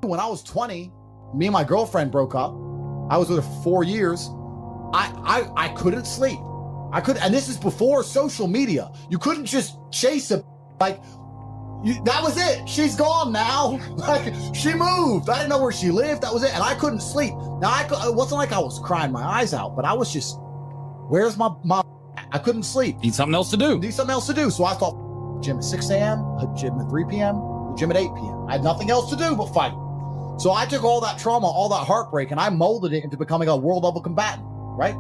When I was 20, me and my girlfriend broke up. I was with her for 4 years. I couldn't sleep. And this is before social media. You couldn't just chase a, like, that was it. She's gone now. Like, she moved. I didn't know where she lived. That was it. And I couldn't sleep. Now, it wasn't like I was crying my eyes out, but I was just, where's my I couldn't sleep. Need something else to do. So I thought, gym at 6 a.m., gym at 3 p.m., gym at 8 p.m. I had nothing else to do but fight. So I took all that trauma, all that heartbreak, and I molded it into becoming a world level combatant, right?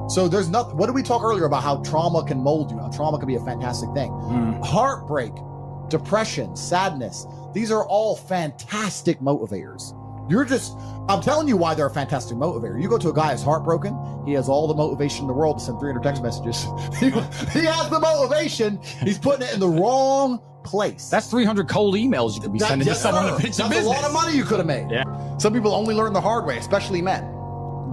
So there's nothing, what did we talk earlier about how trauma can mold you? How trauma can be a fantastic thing. Heartbreak, depression, sadness, these are all fantastic motivators. I'm telling you why they're a fantastic motivator. You go to a guy who's heartbroken, he has all the motivation in the world to send 300 text messages. He has the motivation, he's putting it in the wrong place. That's 300 cold emails you could be sending to someone to pitch a business. That's a lot of money you could have made. Yeah. Some people only learn the hard way, especially men.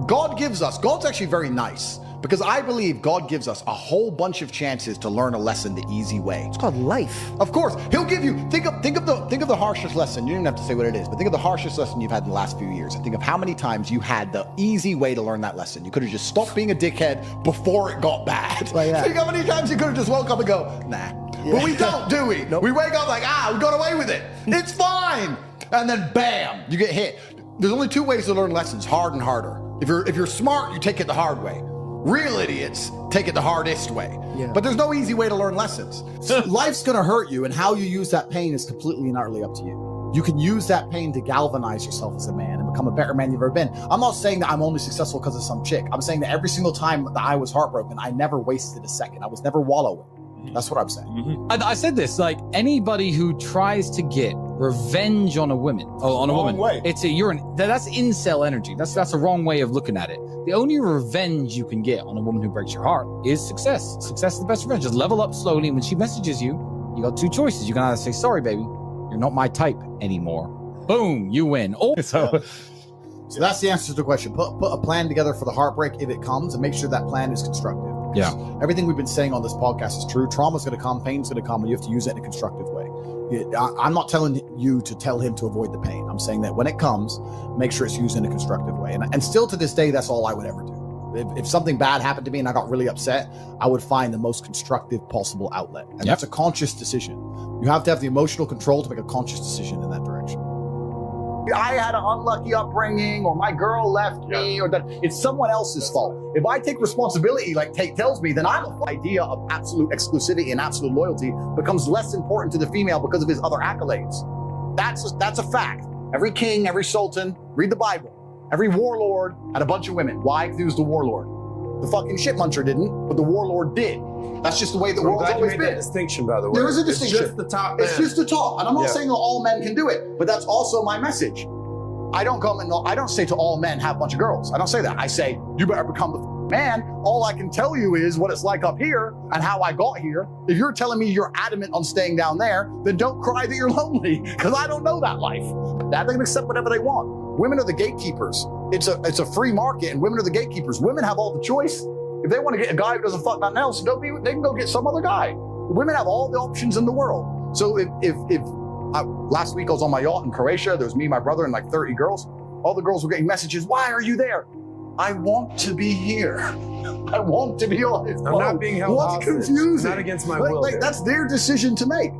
God's actually very nice, because I believe God gives us a whole bunch of chances to learn a lesson the easy way. It's called life. Of course, he'll give you, think of the harshest lesson. You don't have to say what it is, but think of the harshest lesson you've had in the last few years. And think of how many times you had the easy way to learn that lesson. You could have just stopped being a dickhead before it got bad. Like that. Think how many times you could have just woke up and go, nah. Yeah. But we don't, do we? Nope. We wake up like, we got away with it. It's fine. And then bam, you get hit. There's only two ways to learn lessons, hard and harder. If you're smart, you take it the hard way. Real idiots take it the hardest way. Yeah. But there's no easy way to learn lessons. Life's gonna hurt you, and how you use that pain is completely and utterly up to you. You can use that pain to galvanize yourself as a man and become a better man you've ever been. I'm not saying that I'm only successful because of some chick. I'm saying that every single time that I was heartbroken, I never wasted a second. I was never wallowing. That's what I'm saying. I said this, like, anybody who tries to get revenge on a woman, way. that's incel energy. That's a wrong way of looking at it. The only revenge you can get on a woman who breaks your heart is success. Success is the best revenge. Just level up slowly. And when she messages you, you got two choices. You can either say, sorry, baby, you're not my type anymore. Boom, you win. So that's the answer to the question. Put a plan together for the heartbreak if it comes, and make sure that plan is constructive. Yeah. Everything we've been saying on this podcast is true. Trauma's going to come, pain's going to come, and you have to use it in a constructive way. I'm not telling you to tell him to avoid the pain. I'm saying that when it comes, make sure it's used in a constructive way. And still to this day, that's all I would ever do. If something bad happened to me and I got really upset, I would find the most constructive possible outlet. And that's a conscious decision. You have to have the emotional control to make a conscious decision in that direction. I had an unlucky upbringing, or my girl left me, or that it's someone else's fault. If I take responsibility, like Tate tells me, then the idea of absolute exclusivity and absolute loyalty becomes less important to the female because of his other accolades. That's a fact. Every king, every sultan, read the Bible. Every warlord had a bunch of women. Why? Because he was the warlord. The fucking shit muncher didn't, but the warlord did. That's just the way the world's always been. That distinction, by the way. There is a distinction. It's just the top man. It's just the top. And I'm not saying that all men can do it, but that's also my message. I don't say to all men, have a bunch of girls. I don't say that. I say, you better become the man. All I can tell you is what it's like up here and how I got here. If you're telling me you're adamant on staying down there, then don't cry that you're lonely, because I don't know that life. They can accept whatever they want. Women are the gatekeepers. It's a free market, and women are the gatekeepers. Women have all the choice. If they want to get a guy who doesn't fuck nothing else, they can go get some other guy. Women have all the options in the world. So last week I was on my yacht in Croatia. There was me, my brother, and like 30 girls. All the girls were getting messages. Why are you there? I want to be here. I want to be on this boat. I'm not being held hostage. What's confusing? Not against my will. That's their decision to make.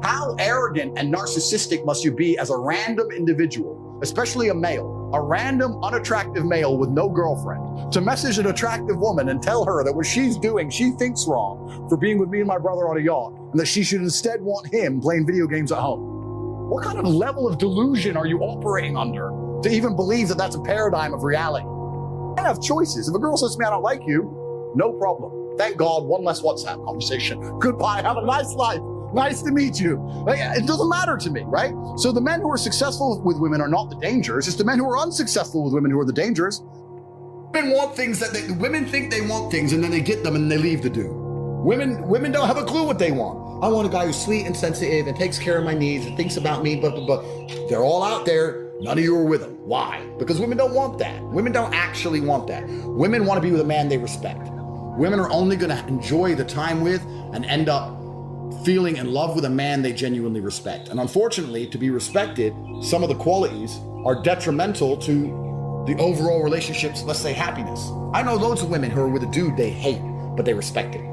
How arrogant and narcissistic must you be as a random individual, especially a male, a random, unattractive male with no girlfriend, to message an attractive woman and tell her that what she's doing, she thinks wrong for being with me and my brother on a yacht, and that she should instead want him playing video games at home. What kind of level of delusion are you operating under to even believe that that's a paradigm of reality? I have choices. If a girl says to me, I don't like you, no problem. Thank God, one less WhatsApp conversation. Goodbye, have a nice life. Nice to meet you. It doesn't matter to me, right? So the men who are successful with women are not the dangers. It's the men who are unsuccessful with women who are the dangers. Women want things women think they want things, and then they get them and they leave the dude. Women don't have a clue what they want. I want a guy who's sweet and sensitive and takes care of my needs and thinks about me, but they're all out there. None of you are with them. Why? Because women don't want that. Women don't actually want that. Women want to be with a man they respect. Women are only going to enjoy the time with and end up feeling in love with a man they genuinely respect. And unfortunately, to be respected, some of the qualities are detrimental to the overall relationship's, let's say, happiness. I know loads of women who are with a dude they hate, but they respect him.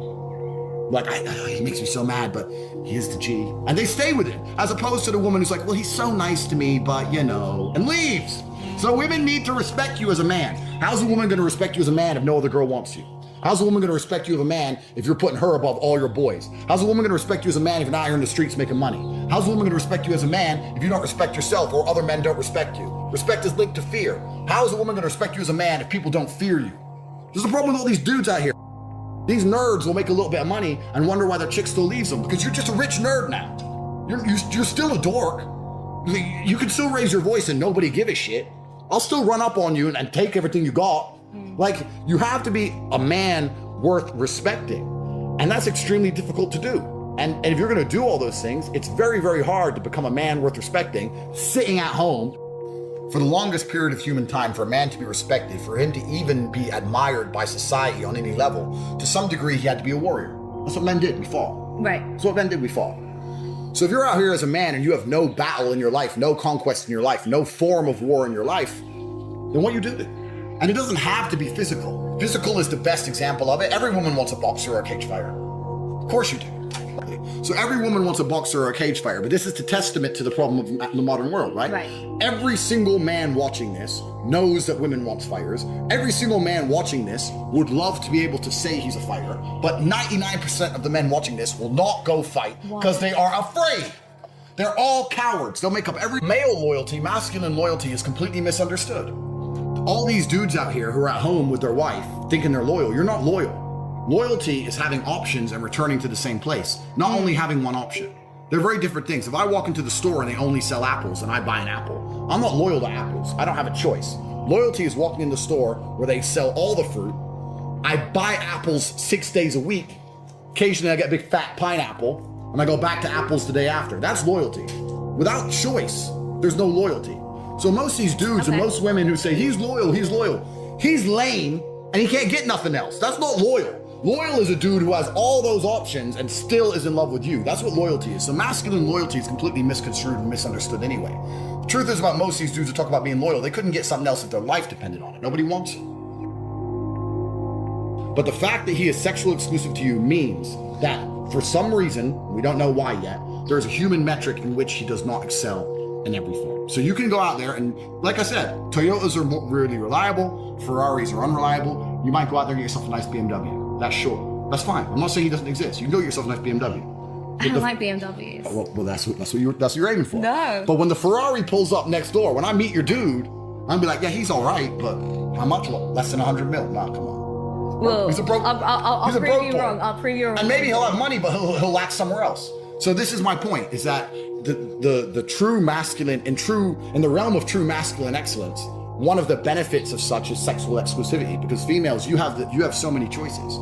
Like, he makes me so mad, but he is the G. And they stay with him, as opposed to the woman who's like, well, he's so nice to me, but you know, and leaves. So women need to respect you as a man. How's a woman gonna respect you as a man if no other girl wants you? How's a woman gonna respect you as a man if you're putting her above all your boys? How's a woman gonna respect you as a man if you're not here in the streets making money? How's a woman gonna respect you as a man if you don't respect yourself or other men don't respect you? Respect is linked to fear. How is a woman gonna respect you as a man if people don't fear you? There's a problem with all these dudes out here. These nerds will make a little bit of money and wonder why their chick still leaves them, because you're just a rich nerd now. You're still a dork. You can still raise your voice and nobody give a shit. I'll still run up on you and take everything you got. Like, you have to be a man worth respecting. And that's extremely difficult to do. And if you're gonna do all those things, it's very, very hard to become a man worth respecting, sitting at home. For the longest period of human time, for a man to be respected, for him to even be admired by society on any level, to some degree, he had to be a warrior. That's what men did, we fought. Right. That's what men did, we fought. So if you're out here as a man and you have no battle in your life, no conquest in your life, no form of war in your life, then what you do? And it doesn't have to be physical. Physical is the best example of it. Every woman wants a boxer or a cage fighter. Of course you do. So every woman wants a boxer or a cage fighter, but this is the testament to the problem of the modern world, right? Right. Every single man watching this knows that women want fighters. Every single man watching this would love to be able to say he's a fighter, but 99% of the men watching this will not go fight because they are afraid. They're all cowards. They'll make up every male loyalty. Masculine loyalty is completely misunderstood. All these dudes out here who are at home with their wife thinking they're loyal, you're not loyal. Loyalty is having options and returning to the same place, not only having one option. They're very different things. If I walk into the store and they only sell apples and I buy an apple, I'm not loyal to apples. I don't have a choice. Loyalty is walking in the store where they sell all the fruit. I buy apples 6 days a week. Occasionally I get a big fat pineapple and I go back to apples the day after. That's loyalty. Without choice, there's no loyalty. So most of these dudes and most women who say, he's loyal, he's lame and he can't get nothing else. That's not loyal. Loyal is a dude who has all those options and still is in love with you. That's what loyalty is. So masculine loyalty is completely misconstrued and misunderstood anyway. The truth is about most of these dudes who talk about being loyal, they couldn't get something else if their life depended on it. Nobody wants it. But the fact that he is sexually exclusive to you means that for some reason, we don't know why yet, there's a human metric in which he does not excel in every form. So you can go out there and, like I said, Toyotas are really reliable, Ferraris are unreliable. You might go out there and get yourself a nice BMW. That's sure. That's fine. I'm not saying he doesn't exist. You can go get yourself a nice BMW. I don't like BMWs. Well, that's what you're aiming for. No. But when the Ferrari pulls up next door, when I meet your dude, I'm be like, yeah, he's all right, but how much? Less than 100 mil? Nah, come on. Well, he's a broke. I'll prove you wrong. I'll prove you wrong. And maybe he'll have money, but he'll lack somewhere else. So this is my point: is that the true masculine in the realm of true masculine excellence, one of the benefits of such is sexual exclusivity, because females, you have so many choices.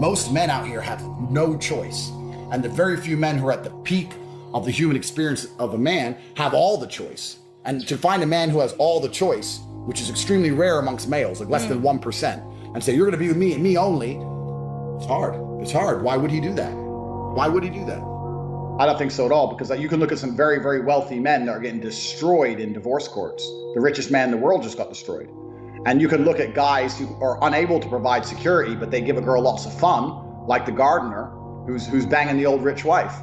Most men out here have no choice. And the very few men who are at the peak of the human experience of a man have all the choice. And to find a man who has all the choice, which is extremely rare amongst males, like less than 1%, and say, you're gonna be with me and me only, it's hard. It's hard. Why would he do that? Why would he do that? I don't think so at all, because you can look at some very, very wealthy men that are getting destroyed in divorce courts. The richest man in the world just got destroyed. And you can look at guys who are unable to provide security, but they give a girl lots of fun, like the gardener, who's banging the old rich wife.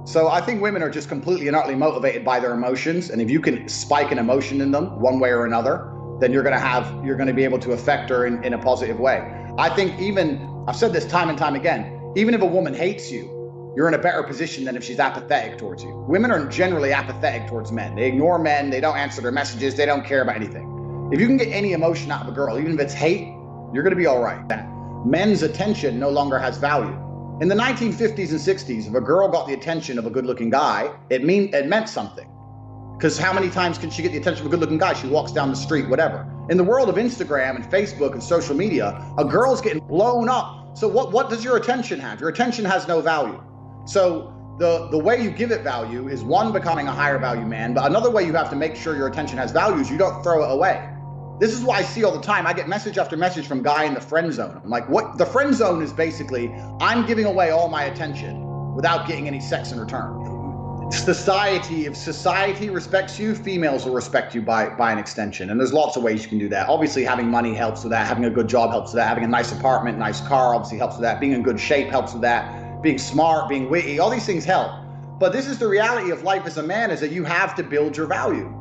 So I think women are just completely and utterly motivated by their emotions. And if you can spike an emotion in them one way or another, then you're gonna be able to affect her in a positive way. I think I've said this time and time again, even if a woman hates you, you're in a better position than if she's apathetic towards you. Women are generally apathetic towards men. They ignore men, they don't answer their messages, they don't care about anything. If you can get any emotion out of a girl, even if it's hate, you're gonna be all right. Men's attention no longer has value. In the 1950s and 60s, if a girl got the attention of a good-looking guy, it meant something. Because how many times can she get the attention of a good-looking guy? She walks down the street, whatever. In the world of Instagram and Facebook and social media, a girl's getting blown up. So what does your attention have? Your attention has no value. So the way you give it value is, one, becoming a higher value man, but another way you have to make sure your attention has value is you don't throw it away. This is what I see all the time. I get message after message from guy in the friend zone. I'm like, what? The friend zone is basically, I'm giving away all my attention without getting any sex in return. If society respects you, females will respect you by an extension. And there's lots of ways you can do that. Obviously, having money helps with that. Having a good job helps with that. Having a nice apartment, nice car obviously helps with that. Being in good shape helps with that. Being smart, being witty, all these things help. But this is the reality of life as a man, is that you have to build your value.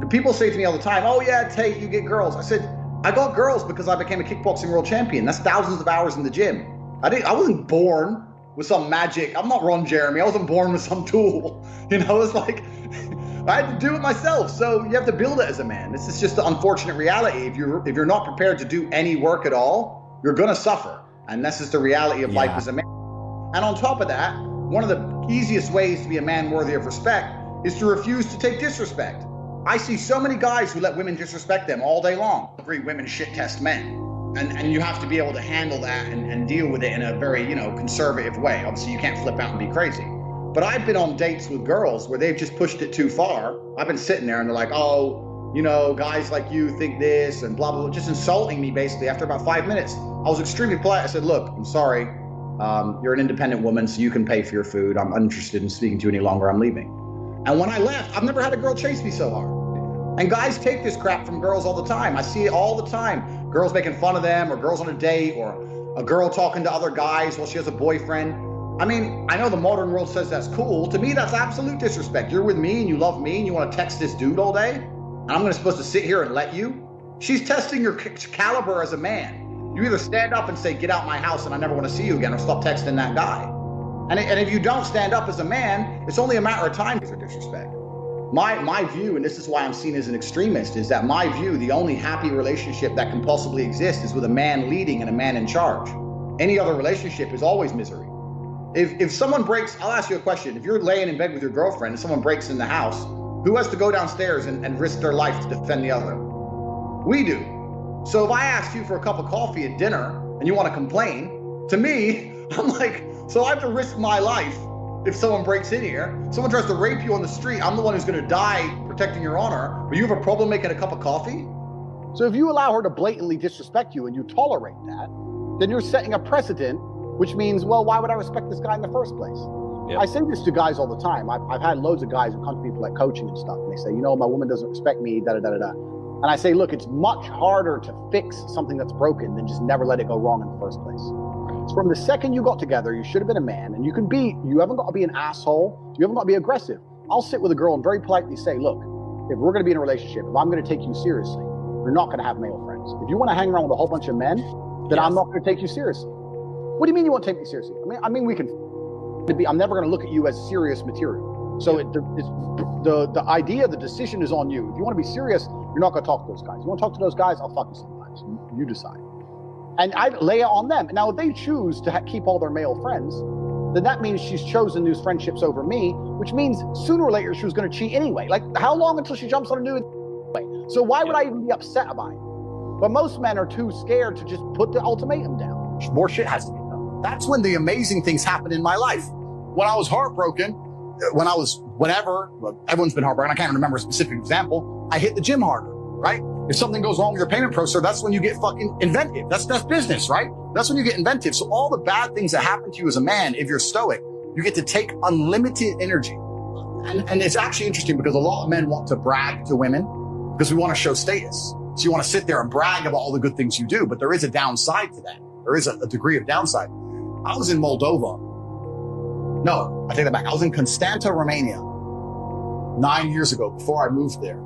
People say to me all the time, oh yeah, Tate, you get girls. I said, I got girls because I became a kickboxing world champion. That's thousands of hours in the gym. I wasn't born with some magic. I'm not Ron Jeremy. I wasn't born with some tool. It's like, I had to do it myself. So you have to build it as a man. This is just the unfortunate reality. If you're not prepared to do any work at all, you're gonna suffer. And this is the reality of life as a man. And on top of that, one of the easiest ways to be a man worthy of respect is to refuse to take disrespect. I see so many guys who let women disrespect them all day long. Every women shit test men. And you have to be able to handle that and deal with it in a very, conservative way. Obviously, you can't flip out and be crazy. But I've been on dates with girls where they've just pushed it too far. I've been sitting there and they're like, oh, guys like you think this and blah, blah, blah, just insulting me basically after about 5 minutes. I was extremely polite. I said, look, I'm sorry. You're an independent woman, so you can pay for your food. I'm uninterested in speaking to you any longer. I'm leaving. And when I left, I've never had a girl chase me so hard. And guys take this crap from girls all the time. I see it all the time. Girls making fun of them, or girls on a date, or a girl talking to other guys while she has a boyfriend. I mean, I know the modern world says that's cool. To me, that's absolute disrespect. You're with me and you love me and you want to text this dude all day? And I'm supposed to sit here and let you? She's testing your caliber as a man. You either stand up and say, get out my house and I never want to see you again, or stop texting that guy. And if you don't stand up as a man, it's only a matter of time for disrespect. My view, and this is why I'm seen as an extremist, is that my view, the only happy relationship that can possibly exist is with a man leading and a man in charge. Any other relationship is always misery. If someone breaks, I'll ask you a question. If you're laying in bed with your girlfriend and someone breaks in the house, who has to go downstairs and risk their life to defend the other? We do. So if I ask you for a cup of coffee at dinner and you want to complain, to me, I'm like, so I have to risk my life if someone breaks in here. Someone tries to rape you on the street, I'm the one who's going to die protecting your honor, but you have a problem making a cup of coffee? So if you allow her to blatantly disrespect you and you tolerate that, then you're setting a precedent, which means, well, why would I respect this guy in the first place? Yep. I say this to guys all the time. I've had loads of guys who come to me for like coaching and stuff, and they say, my woman doesn't respect me, da-da-da-da-da. And I say, look, it's much harder to fix something that's broken than just never let it go wrong in the first place. From the second you got together, you should have been a man, and you haven't got to be an asshole. You haven't got to be aggressive. I'll sit with a girl and very politely say, look, if we're going to be in a relationship, if I'm going to take you seriously, you're not going to have male friends. If you want to hang around with a whole bunch of men, then I'm not going to take you seriously. What do you mean you won't take me seriously? I mean, we can I'm never going to look at you as serious material. So the idea, the decision is on you. If you want to be serious, you're not going to talk to those guys. You want to talk to those guys, I'll fuck you sometimes. You decide. And I lay it on them. Now, if they choose to keep all their male friends, then that means she's chosen these friendships over me, which means sooner or later she was going to cheat anyway. Like, how long until she jumps on a new way? So why would I even be upset about it? But most men are too scared to just put the ultimatum down. More shit has to be done. That's when the amazing things happen in my life. When I was heartbroken, everyone's been heartbroken. I can't remember a specific example. I hit the gym harder, right? If something goes wrong with your payment processor, that's when you get fucking inventive. That's business, right? That's when you get inventive. So all the bad things that happen to you as a man, if you're stoic, you get to take unlimited energy. And it's actually interesting because a lot of men want to brag to women because we want to show status. So you want to sit there and brag about all the good things you do, but there is a downside to that. There is a degree of downside. I was in Moldova. No, I take that back. I was in Constanta, Romania 9 years ago before I moved there.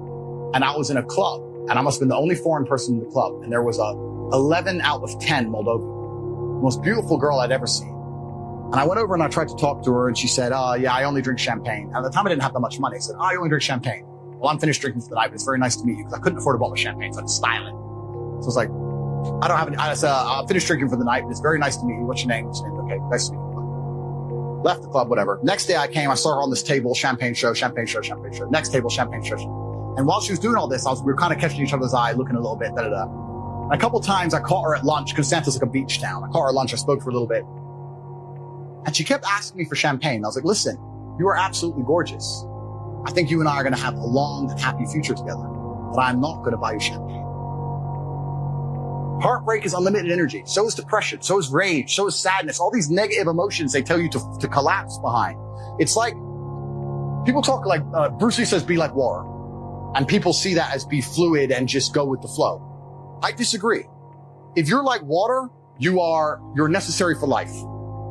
And I was in a club. And I must have been the only foreign person in the club. And there was 11 out of 10 Moldovan. The most beautiful girl I'd ever seen. And I went over and I tried to talk to her and she said, yeah, I only drink champagne. And at the time I didn't have that much money. I said, I only drink champagne. Well, I'm finished drinking for the night, but it's very nice to meet you because I couldn't afford a bottle of champagne. So I had to style it. So I was like, I don't have any, I said, I'm finished drinking for the night, but it's very nice to meet you. What's your name? What's your name? Okay, nice to meet you. Left the club, whatever. Next day I came, I saw her on this table, champagne show. Next table, champagne show. And while she was doing all this, we were kind of catching each other's eye, looking a little bit, And a couple times I caught her at lunch. Constanta's like a beach town. I caught her at lunch. I spoke for a little bit. And she kept asking me for champagne. I was like, listen, you are absolutely gorgeous. I think you and I are going to have a long and happy future together. But I'm not going to buy you champagne. Heartbreak is unlimited energy. So is depression. So is rage. So is sadness. All these negative emotions they tell you to collapse behind. It's like, people talk like, Bruce Lee says, be like water. And people see that as be fluid and just go with the flow. I disagree. If you're like water, you're necessary for life.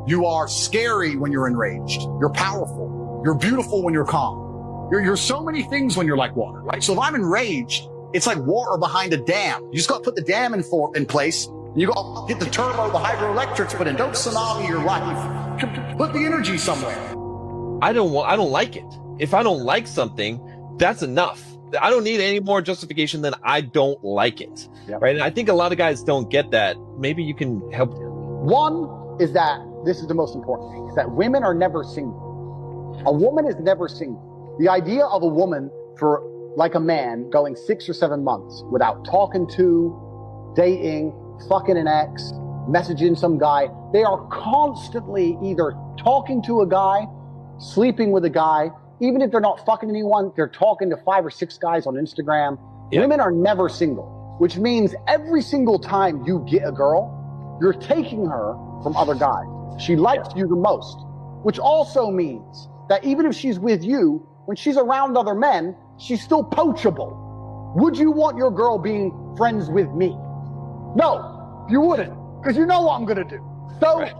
You are scary when you're enraged. You're powerful. You're beautiful when you're calm. You're so many things when you're like water, right? So if I'm enraged, it's like water behind a dam. You just got to put the dam in place. You got to get the turbo, the hydroelectrics put in. Don't tsunami your life. Put the energy somewhere. I don't like it. If I don't like something, that's enough. I don't need any more justification than I don't like it. Yep. Right? And I think a lot of guys don't get that. Maybe you can help. One is that this is the most important thing, is that women are never single. A woman is never single. The idea of a woman for like a man going 6 or 7 months without talking to, dating, fucking an ex, messaging some guy, they are constantly either talking to a guy, sleeping with a guy. Even if they're not fucking anyone, they're talking to 5 or 6 guys on Instagram. Yep. Women are never single, which means every single time you get a girl, you're taking her from other guys. She likes you the most, which also means that even if she's with you, when she's around other men, she's still poachable. Would you want your girl being friends with me? No, you wouldn't, because you know what I'm going to do. So right.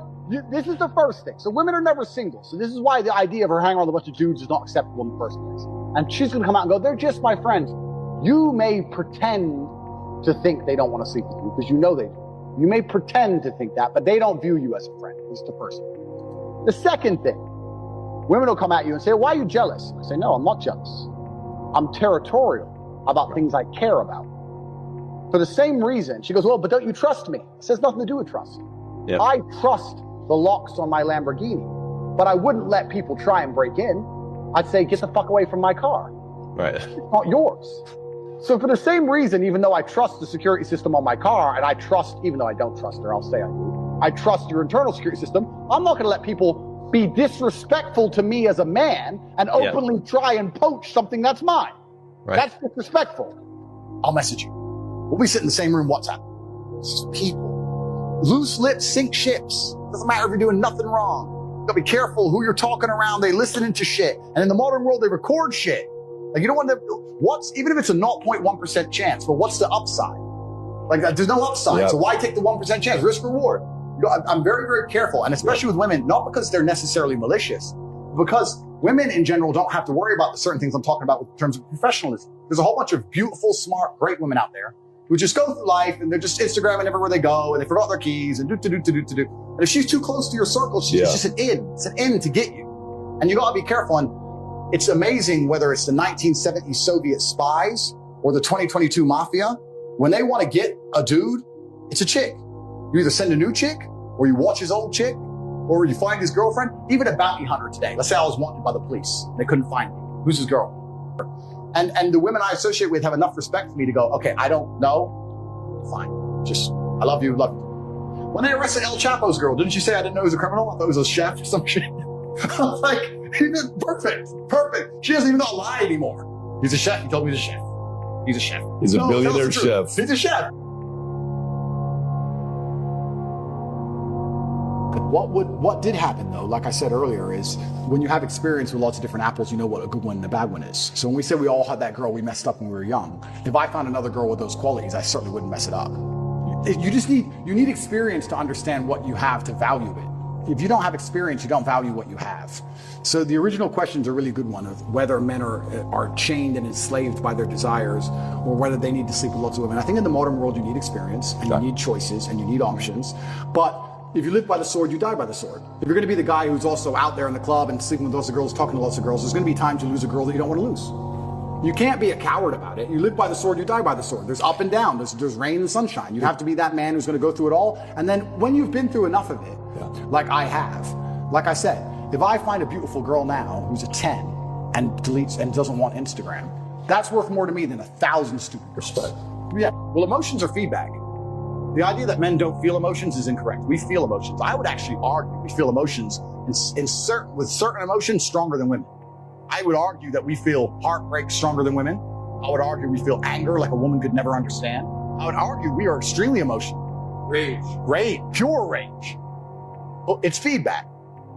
This is the first thing. So women are never single. So this is why the idea of her hanging around with a bunch of dudes is not acceptable in the first place. And she's going to come out and go, they're just my friends. You may pretend to think they don't want to sleep with you because you know they do. You may pretend to think that, but they don't view you as a friend. This is the first thing. The second thing, women will come at you and say, why are you jealous? I say, no, I'm not jealous. I'm territorial about things I care about. For the same reason, she goes, well, but don't you trust me? It has nothing to do with trust. Yep. I trust the locks on my Lamborghini, but I wouldn't let people try and break in. I'd say, get the fuck away from my car. Right. It's not yours. So for the same reason, even though I trust the security system on my car, and I trust, even though I don't trust her, I'll say I do, I trust your internal security system, I'm not going to let people be disrespectful to me as a man and openly try and poach something that's mine. Right. That's disrespectful. I'll message you. We'll be sitting in the same room, WhatsApp. It's just people. Loose lips sink ships. Doesn't matter if you're doing nothing wrong. You gotta be careful who you're talking around. They listening to shit. And in the modern world, they record shit. Like, you don't want to, even if it's a 0.1% chance, but what's the upside? Like, there's no upside. Yep. So why take the 1% chance? Risk reward. I'm very, very careful. And especially with women, not because they're necessarily malicious, because women in general don't have to worry about the certain things I'm talking about in terms of professionalism. There's a whole bunch of beautiful, smart, great women out there who just go through life and they're just Instagramming everywhere they go and they forgot their keys and do. And if she's too close to your circle, she's just an in. It's an in to get you. And you gotta be careful. And it's amazing whether it's the 1970s Soviet spies or the 2022 mafia, when they want to get a dude, it's a chick. You either send a new chick or you watch his old chick or you find his girlfriend. Even a bounty hunter today. Let's say I was wanted by the police. They couldn't find me. Who's his girl? And the women I associate with have enough respect for me to go, okay, I don't know. Fine. Just, I love you. When they arrested El Chapo's girl, didn't you say I didn't know he was a criminal? I thought he was a chef or some shit. I was like, perfect. She doesn't even know I lie anymore. He's a chef. He told me he's a chef. He's a chef. He's a billionaire chef. He's a chef. What did happen though, like I said earlier, is when you have experience with lots of different apples, you know what a good one and a bad one is. So when we say we all had that girl we messed up when we were young, if I found another girl with those qualities, I certainly wouldn't mess it up. You need experience to understand what you have to value it. If you don't have experience, you don't value what you have. So the original questions are a really good one of whether men are chained and enslaved by their desires or whether they need to sleep with lots of women. I think in the modern world, you need experience and you need choices and you need options. But if you live by the sword, you die by the sword. If you're going to be the guy who's also out there in the club and sleeping with lots of girls, talking to lots of girls, there's going to be times you lose a girl that you don't want to lose. You can't be a coward about it. You live by the sword, you die by the sword. There's up and down. There's rain and sunshine. You have to be that man who's going to go through it all. And then when you've been through enough of it, like I have, like I said, if I find a beautiful girl now who's a 10 and deletes and doesn't want Instagram, that's worth more to me than 1,000 stupid girls. Respect. Yeah. Well, emotions are feedback. The idea that men don't feel emotions is incorrect. We feel emotions. I would actually argue we feel emotions with certain emotions stronger than women. I would argue that we feel heartbreak stronger than women. I would argue we feel anger like a woman could never understand. I would argue we are extremely emotional. Rage, pure rage. Well, it's feedback.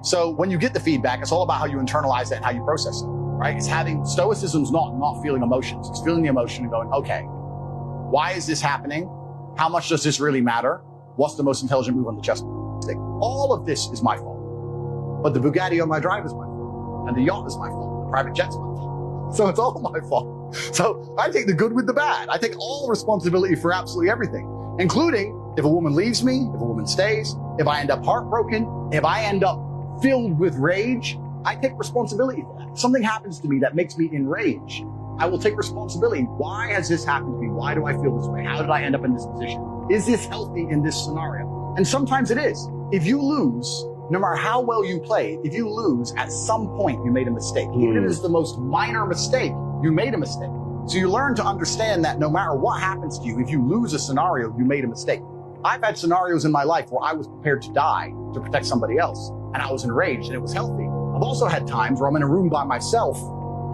So when you get the feedback, it's all about how you internalize it and how you process it, right? It's having stoicism's not feeling emotions. It's feeling the emotion and going, okay, why is this happening? How much does this really matter? What's the most intelligent move on the chessboard? All of this is my fault. But the Bugatti on my drive is my fault. And the yacht is my fault. The private jet's my fault. So it's all my fault. So I take the good with the bad. I take all responsibility for absolutely everything, including if a woman leaves me, if a woman stays, if I end up heartbroken, if I end up filled with rage, I take responsibility for that. If something happens to me that makes me enraged, I will take responsibility. Why has this happened to me? Why do I feel this way? How did I end up in this position? Is this healthy in this scenario? And sometimes it is. If you lose, no matter how well you play, if you lose, at some point you made a mistake. Even if it's the most minor mistake, you made a mistake. So you learn to understand that no matter what happens to you, if you lose a scenario, you made a mistake. I've had scenarios in my life where I was prepared to die to protect somebody else, and I was enraged, and it was healthy. I've also had times where I'm in a room by myself,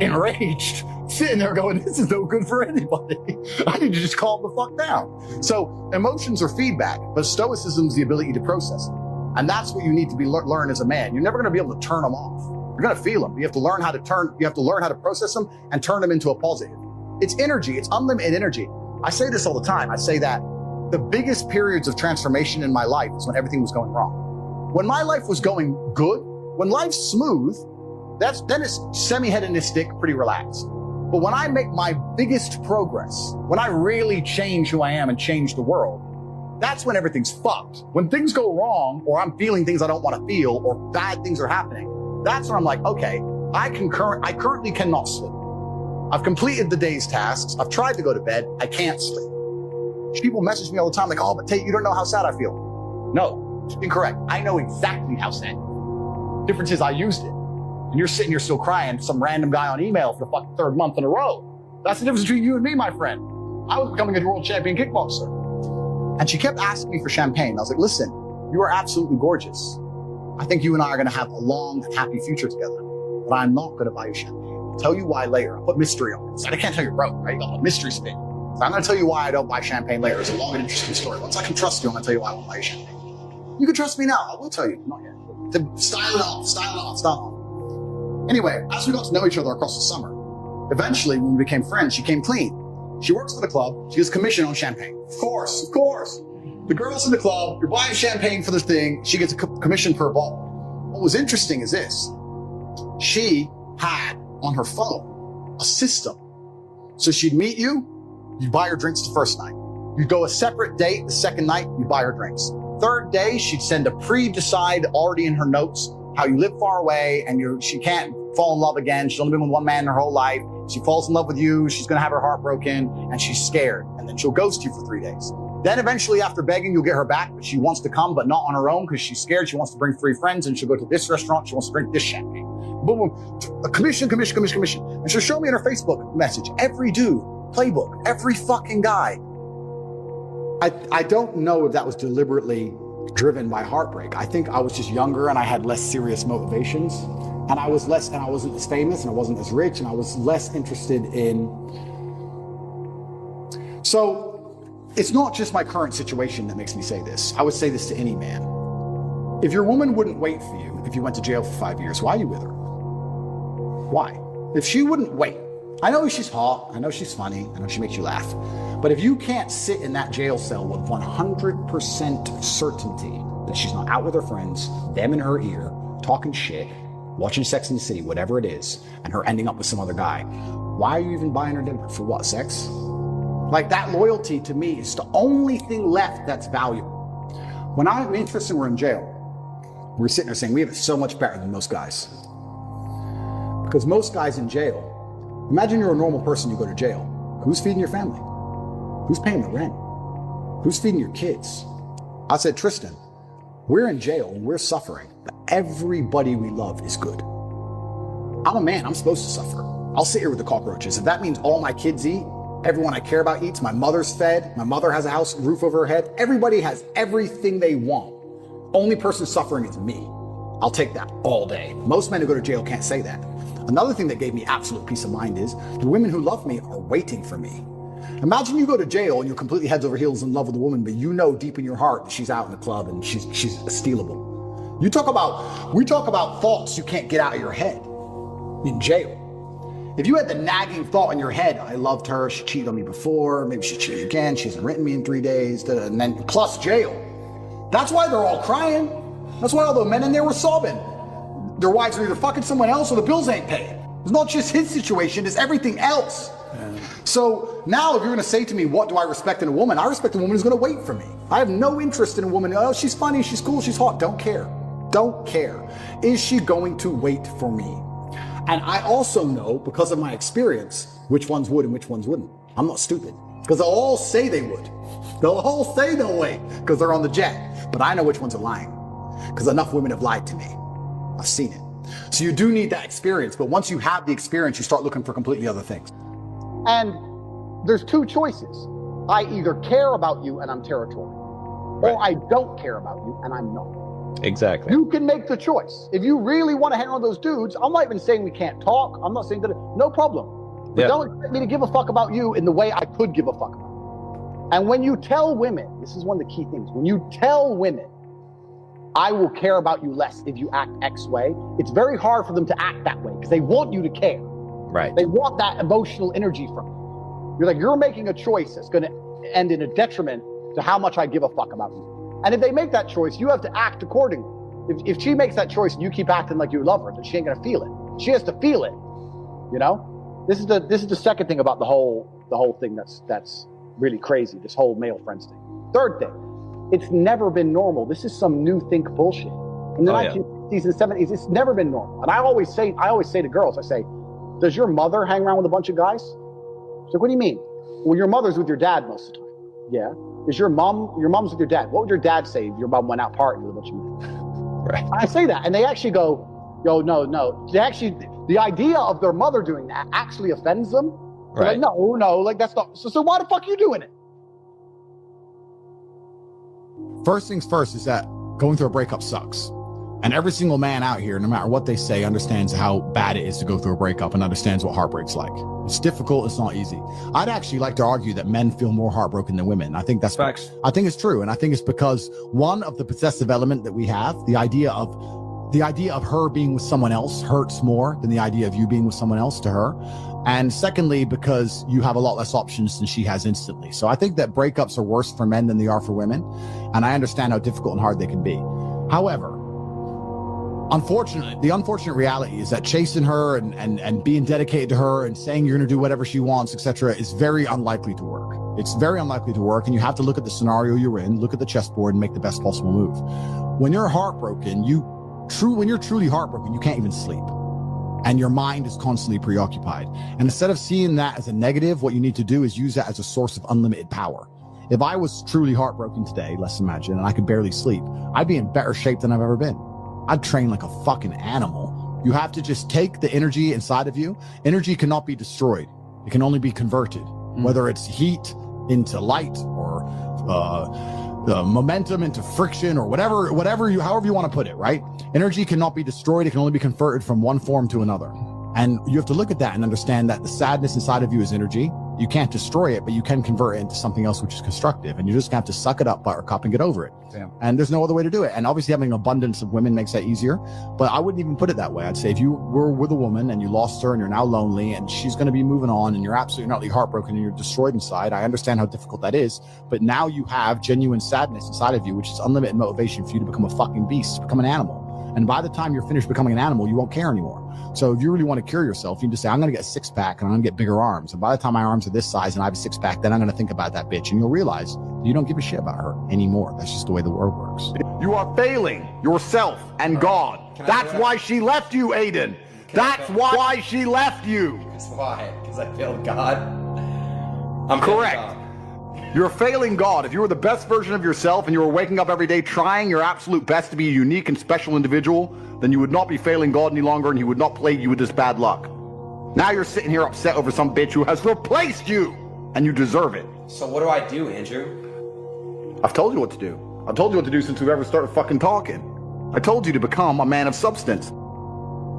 enraged, sitting there going, this is no good for anybody. I need to just calm the fuck down. So emotions are feedback, but stoicism is the ability to process them. And that's what you need to learn as a man. You're never going to be able to turn them off. You're going to feel them. You have to learn how to process them and turn them into a positive. It's energy. It's unlimited energy. I say this all the time. I say that the biggest periods of transformation in my life is when everything was going wrong. When my life was going good, when life's smooth, then it's semi-hedonistic, pretty relaxed. But when I make my biggest progress, when I really change who I am and change the world, that's when everything's fucked. When things go wrong, or I'm feeling things I don't want to feel, or bad things are happening, that's when I'm like, okay, I currently cannot sleep. I've completed the day's tasks. I've tried to go to bed. I can't sleep. People message me all the time like, oh, but Tate, you don't know how sad I feel. No, incorrect. I know exactly how sad. Difference is I used it. And you're sitting here still crying, some random guy on email for the fucking third month in a row. That's the difference between you and me, my friend. I was becoming a world champion kickboxer. And she kept asking me for champagne. I was like, listen, you are absolutely gorgeous. I think you and I are going to have a long, happy future together. But I'm not going to buy you champagne. I'll tell you why later. I'll put mystery on it. So I can't tell you broke, right? You got a mystery spin. So I'm going to tell you why I don't buy champagne later. It's a long and interesting story. Once I can trust you, I'm going to tell you why I won't buy you champagne. You can trust me now. I will tell you. Not yet. Style it off. Anyway, as we got to know each other across the summer, eventually when we became friends, she came clean. She works for the club. She gets commission on champagne. Of course. The girls in the club, you're buying champagne for this thing. She gets a commission per bottle. What was interesting is this. She had on her phone a system. So she'd meet you, you'd buy her drinks the first night. You'd go a separate date the second night, you buy her drinks. Third day, she'd send a pre-decide already in her notes how you live far away and she can't fall in love again. She's only been with one man in her whole life. She falls in love with you. She's going to have her heart broken and she's scared. And then she'll ghost you for 3 days. Then eventually after begging, you'll get her back, but she wants to come, but not on her own because she's scared. She wants to bring 3 friends and she'll go to this restaurant. She wants to drink this champagne. Boom, boom. A commission. And she'll show me in her Facebook message, every dude, playbook, every fucking guy. I don't know if that was deliberately driven by heartbreak. I think I was just younger and I had less serious motivations. And I wasn't as famous and I wasn't as rich and I was less interested in. So it's not just my current situation that makes me say this. I would say this to any man. If your woman wouldn't wait for you, if you went to jail for 5 years, why are you with her? Why? If she wouldn't wait, I know she's hot, I know she's funny, I know she makes you laugh. But if you can't sit in that jail cell with 100% certainty that she's not out with her friends, them in her ear, talking shit, watching Sex and the City, whatever it is, and her ending up with some other guy, why are you even buying her dinner? For what, sex? Like that loyalty to me is the only thing left that's valuable. When I'm interested and we're in jail, we're sitting there saying we have it so much better than most guys. Because most guys in jail, imagine you're a normal person, you go to jail. Who's feeding your family? Who's paying the rent? Who's feeding your kids? I said, Tristan, we're in jail and we're suffering, but everybody we love is good. I'm a man, I'm supposed to suffer. I'll sit here with the cockroaches. If that means all my kids eat, everyone I care about eats, my mother's fed, my mother has a house, roof over her head, everybody has everything they want. Only person suffering is me. I'll take that all day. Most men who go to jail can't say that. Another thing that gave me absolute peace of mind is the women who love me are waiting for me. Imagine you go to jail and you're completely heads over heels in love with a woman, but you know deep in your heart that she's out in the club and she's stealable. We talk about thoughts you can't get out of your head in jail. If you had the nagging thought in your head, I loved her, she cheated on me before, maybe she cheated again, she hasn't written me in 3 days, and then plus jail. That's why they're all crying. That's why all the men in there were sobbing. Their wives are either fucking someone else or the bills ain't paid. It's not just his situation, it's everything else. Yeah. So now if you're gonna say to me, what do I respect in a woman? I respect a woman who's gonna wait for me. I have no interest in a woman, oh, she's funny, she's cool, she's hot. Don't care. Don't care. Is she going to wait for me? And I also know, because of my experience, which ones would and which ones wouldn't. I'm not stupid, because they'll all say they would. They'll all say they'll wait, because they're on the jet. But I know which ones are lying, because enough women have lied to me. I've seen it. So you do need that experience, but once you have the experience, you start looking for completely other things. And there's two choices. I either care about you and I'm territorial, or I don't care about you and I'm not. Exactly. You can make the choice. If you really want to hang on those dudes, I'm not even saying we can't talk. I'm not saying that, no problem. But don't expect me to give a fuck about you in the way I could give a fuck about you. And when you tell women, this is one of the key things, when you tell women, I will care about you less if you act X way, it's very hard for them to act that way because they want you to care. Right. They want that emotional energy from you. You're like, you're making a choice that's going to end in a detriment to how much I give a fuck about you. And if they make that choice, you have to act accordingly. If she makes that choice and you keep acting like you love her, then she ain't gonna feel it. She has to feel it. You know? This is the second thing about the whole thing that's really crazy, this whole male friends thing. Third thing, it's never been normal. This is some new think bullshit. In the 1960s and 70s, it's never been normal. And I always say to girls, I say, does your mother hang around with a bunch of guys? She's like, what do you mean? Well, your mother's with your dad most of the time. Yeah. Is your mom's with your dad? What would your dad say if your mom went out partying with a bunch of men? Right. I say that, and they actually go, yo, no. They actually, the idea of their mother doing that actually offends them. They're Right. like, no, like that's not. So why the fuck are you doing it? First things first is that going through a breakup sucks. And every single man out here, no matter what they say, understands how bad it is to go through a breakup and understands what heartbreak's like. It's difficult. It's not easy. I'd actually like to argue that men feel more heartbroken than women. I think that's facts. I think it's true. And I think it's because one of the possessive element that we have, the idea of her being with someone else hurts more than the idea of you being with someone else to her. And secondly, because you have a lot less options than she has instantly. So I think that breakups are worse for men than they are for women. And I understand how difficult and hard they can be. However, unfortunately, the unfortunate reality is that chasing her and being dedicated to her and saying you're going to do whatever she wants, etc., is very unlikely to work. It's very unlikely to work, and you have to look at the scenario you're in, look at the chessboard, and make the best possible move. When you're heartbroken, when you're truly heartbroken, you can't even sleep, and your mind is constantly preoccupied. And instead of seeing that as a negative, what you need to do is use that as a source of unlimited power. If I was truly heartbroken today, let's imagine, and I could barely sleep, I'd be in better shape than I've ever been. I'd train like a fucking animal. You have to just take the energy inside of you. Energy cannot be destroyed. It can only be converted, whether it's heat into light or momentum into friction or however you want to put it, right? Energy cannot be destroyed. It can only be converted from one form to another. And you have to look at that and understand that the sadness inside of you is energy. You can't destroy it, but you can convert it into something else which is constructive. And you just have to suck it up, buttercup, and get over it. Damn. And there's no other way to do it. And obviously having an abundance of women makes that easier. But I wouldn't even put it that way. I'd say if you were with a woman and you lost her and you're now lonely and she's going to be moving on and you're absolutely not heartbroken and you're destroyed inside, I understand how difficult that is. But now you have genuine sadness inside of you, which is unlimited motivation for you to become a fucking beast, to become an animal. And by the time you're finished becoming an animal, you won't care anymore. So if you really want to cure yourself, you can just say, I'm going to get a 6-pack and I'm going to get bigger arms. And by the time my arms are this size and I have a 6-pack, then I'm going to think about that bitch. And you'll realize you don't give a shit about her anymore. That's just the way the world works. You are failing yourself and God. That's why she left you, Aiden. That's why she left you. That's why. Because I failed God. I'm correct. God. You're failing God. If you were the best version of yourself and you were waking up every day trying your absolute best to be a unique and special individual, then you would not be failing God any longer and he would not plague you with this bad luck. Now you're sitting here upset over some bitch who has replaced you, and you deserve it. So what do I do, Andrew? I've told you what to do. I've told you what to do since we've ever started fucking talking. I told you to become a man of substance.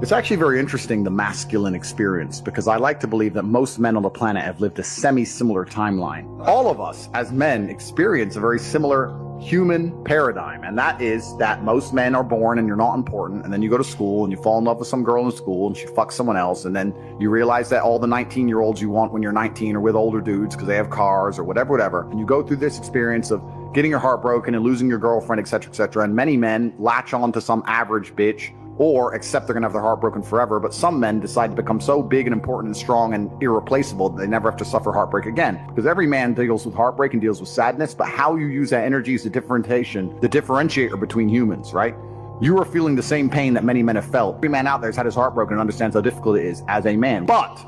It's actually very interesting, the masculine experience, because I like to believe that most men on the planet have lived a semi-similar timeline. All of us, as men, experience a very similar human paradigm, and that is that most men are born and you're not important, and then you go to school and you fall in love with some girl in school and she fucks someone else, and then you realize that all the 19-year-olds you want when you're 19 are with older dudes because they have cars or whatever, and you go through this experience of getting your heart broken and losing your girlfriend, etc., and many men latch on to some average bitch or accept they're gonna have their heart broken forever, but some men decide to become so big and important and strong and irreplaceable that they never have to suffer heartbreak again. Because every man deals with heartbreak and deals with sadness, but how you use that energy is the differentiator between humans, right? You are feeling the same pain that many men have felt. Every man out there has had his heart broken and understands how difficult it is as a man. But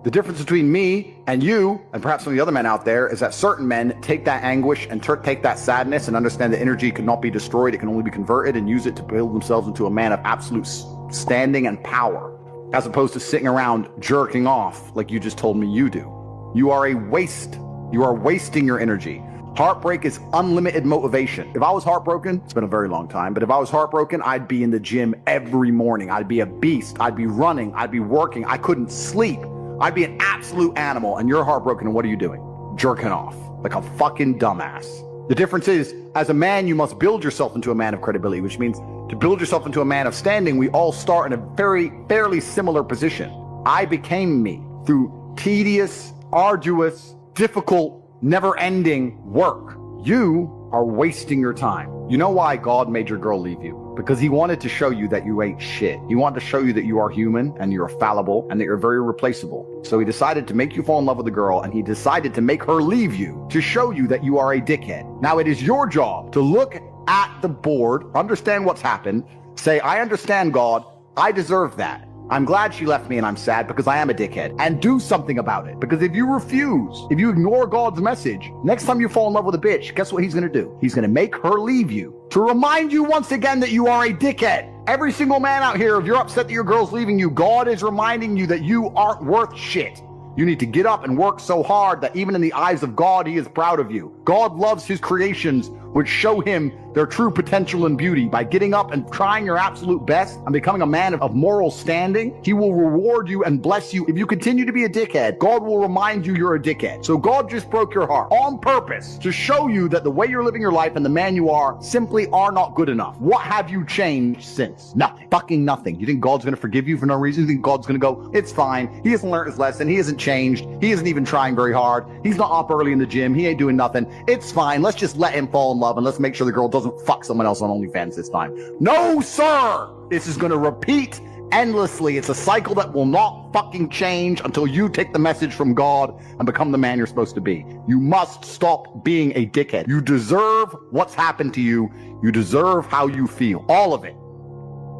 the difference between me and you, and perhaps some of the other men out there, is that certain men take that anguish and take that sadness and understand that energy cannot be destroyed. It can only be converted and use it to build themselves into a man of absolute standing and power, as opposed to sitting around jerking off like you just told me you do. You are a waste. You are wasting your energy. Heartbreak is unlimited motivation. If I was heartbroken, it's been a very long time, but if I was heartbroken, I'd be in the gym every morning. I'd be a beast. I'd be running. I'd be working. I couldn't sleep. I'd be an absolute animal, and you're heartbroken, and what are you doing? Jerking off like a fucking dumbass. The difference is, as a man, you must build yourself into a man of credibility, which means to build yourself into a man of standing, we all start in a fairly similar position. I became me through tedious, arduous, difficult, never-ending work. You are wasting your time. You know why God made your girl leave you? Because he wanted to show you that you ain't shit. He wanted to show you that you are human and you're fallible and that you're very replaceable. So he decided to make you fall in love with the girl, and he decided to make her leave you to show you that you are a dickhead. Now it is your job to look at the board, understand what's happened, say, I understand, God, I deserve that. I'm glad she left me and I'm sad because I am a dickhead, and do something about it. Because if you refuse, if you ignore God's message, next time you fall in love with a bitch, guess what he's going to do? He's going to make her leave you to remind you once again that you are a dickhead. Every single man out here, if you're upset that your girl's leaving you, God is reminding you that you aren't worth shit. You need to get up and work so hard that even in the eyes of God, he is proud of you. God loves his creations, which show him their true potential and beauty. By getting up and trying your absolute best and becoming a man of moral standing, he will reward you and bless you. If you continue to be a dickhead, God will remind you you're a dickhead. So God just broke your heart on purpose to show you that the way you're living your life and the man you are simply are not good enough. What have you changed since? Nothing. Fucking nothing. You think God's going to forgive you for no reason? You think God's going to go, it's fine. He hasn't learned his lesson. He hasn't changed. He isn't even trying very hard. He's not up early in the gym. He ain't doing nothing. It's fine. Let's just let him fall in love and let's make sure the girl doesn't fuck someone else on OnlyFans this time. No, sir! This is going to repeat endlessly. It's a cycle that will not fucking change until you take the message from God and become the man you're supposed to be. You must stop being a dickhead. You deserve what's happened to you. You deserve how you feel. All of it.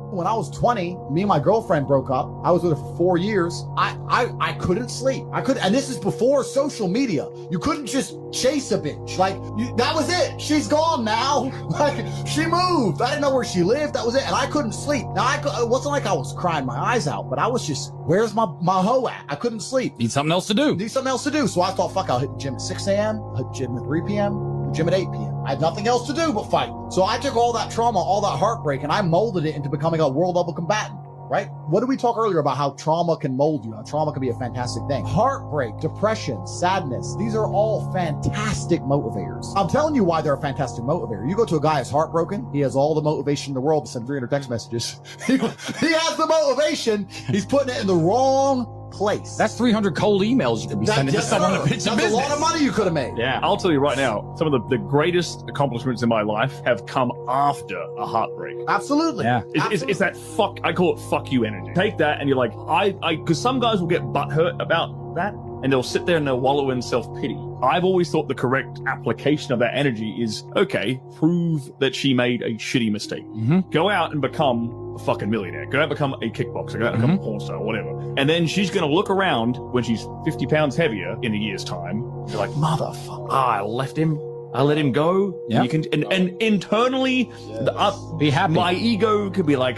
When I was 20, me and my girlfriend broke up. I was with her for 4 years. I couldn't sleep. And this is before social media. You couldn't just chase a bitch. That was it. She's gone now. She moved. I didn't know where she lived. That was it. And I couldn't sleep. Now, it wasn't like I was crying my eyes out, but I was just, where's my hoe at? I couldn't sleep. Need something else to do. So I thought, fuck, I'll hit the gym at 6 a.m., I'll hit the gym at 3 p.m., the gym at 8 p.m. I had nothing else to do but fight. So I took all that trauma, all that heartbreak, and I molded it into becoming a world level combatant, right? What did we talk earlier about how trauma can mold you? How trauma can be a fantastic thing. Heartbreak, depression, sadness, these are all fantastic motivators. I'm telling you why they're a fantastic motivator. You go to a guy who's heartbroken, he has all the motivation in the world to send 300 text messages. He has the motivation, he's putting it in the wrong place. That's 300 cold emails you could be sending to someone to pitch a business. That's a lot of money you could have made. Yeah, I'll tell you right now, some of the greatest accomplishments in my life have come after a heartbreak. Absolutely. Yeah. It's that fuck, I call it fuck you energy. Take that and you're like, because some guys will get butthurt about that and they'll sit there and they'll wallow in self-pity. I've always thought the correct application of that energy is, okay, prove that she made a shitty mistake. Mm-hmm. Go out and become a fucking millionaire. Go out and become a kickboxer. Go out and become a porn star, whatever. And then she's going to look around when she's 50 pounds heavier in a year's time. You're like, motherfucker, I left him. I let him go. Yeah. You can, and internally, be happy. My ego could be like,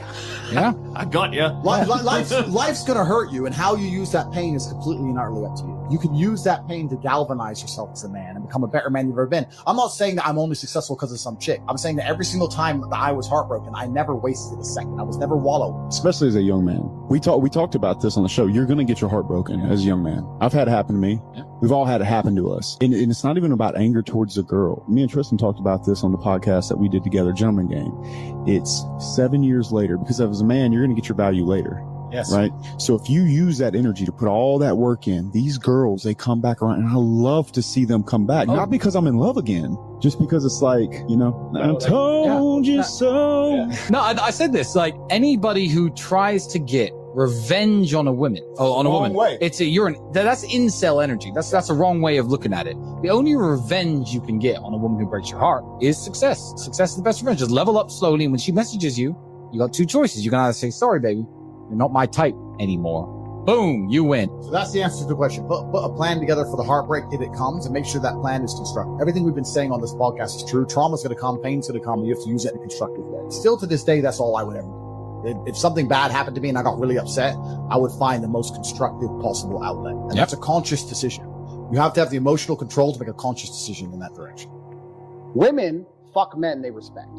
yeah, I got you. Life's going to hurt you, and how you use that pain is completely and utterly up to you. You can use that pain to galvanize yourself as a man and become a better man you've ever been. I'm not saying that I'm only successful because of some chick. I'm saying that every single time that I was heartbroken, I never wasted a second. I was never wallowed. Especially as a young man. We talked about this on the show. You're going to get your heart broken as a young man. I've had it happen to me. Yeah. We've all had it happen to us. And it's not even about anger towards the girl. Me and Tristan talked about this on the podcast that we did together, Gentleman Game. It's 7 years later, because as a man, you're going to get your value later. Yes. Right. So if you use that energy to put all that work in, these girls, they come back around, and I love to see them come back. Not because I'm in love again, just because it's like, I told you so. Yeah. No, I said this, like anybody who tries to get revenge on a woman, that's incel energy. That's a wrong way of looking at it. The only revenge you can get on a woman who breaks your heart is success. Success is the best revenge. Just level up slowly. And when she messages you, you got two choices. You can either say, sorry, baby, you're not my type anymore. Boom, you win. So that's the answer to the question. Put a plan together for the heartbreak if it comes, and make sure that plan is constructive. Everything we've been saying on this podcast is true. Trauma's going to come, pain's going to come, and you have to use it in a constructive way. Still to this day, that's all I would ever do. If something bad happened to me and I got really upset, I would find the most constructive possible outlet. And that's a conscious decision. You have to have the emotional control to make a conscious decision in that direction. Women fuck men they respect.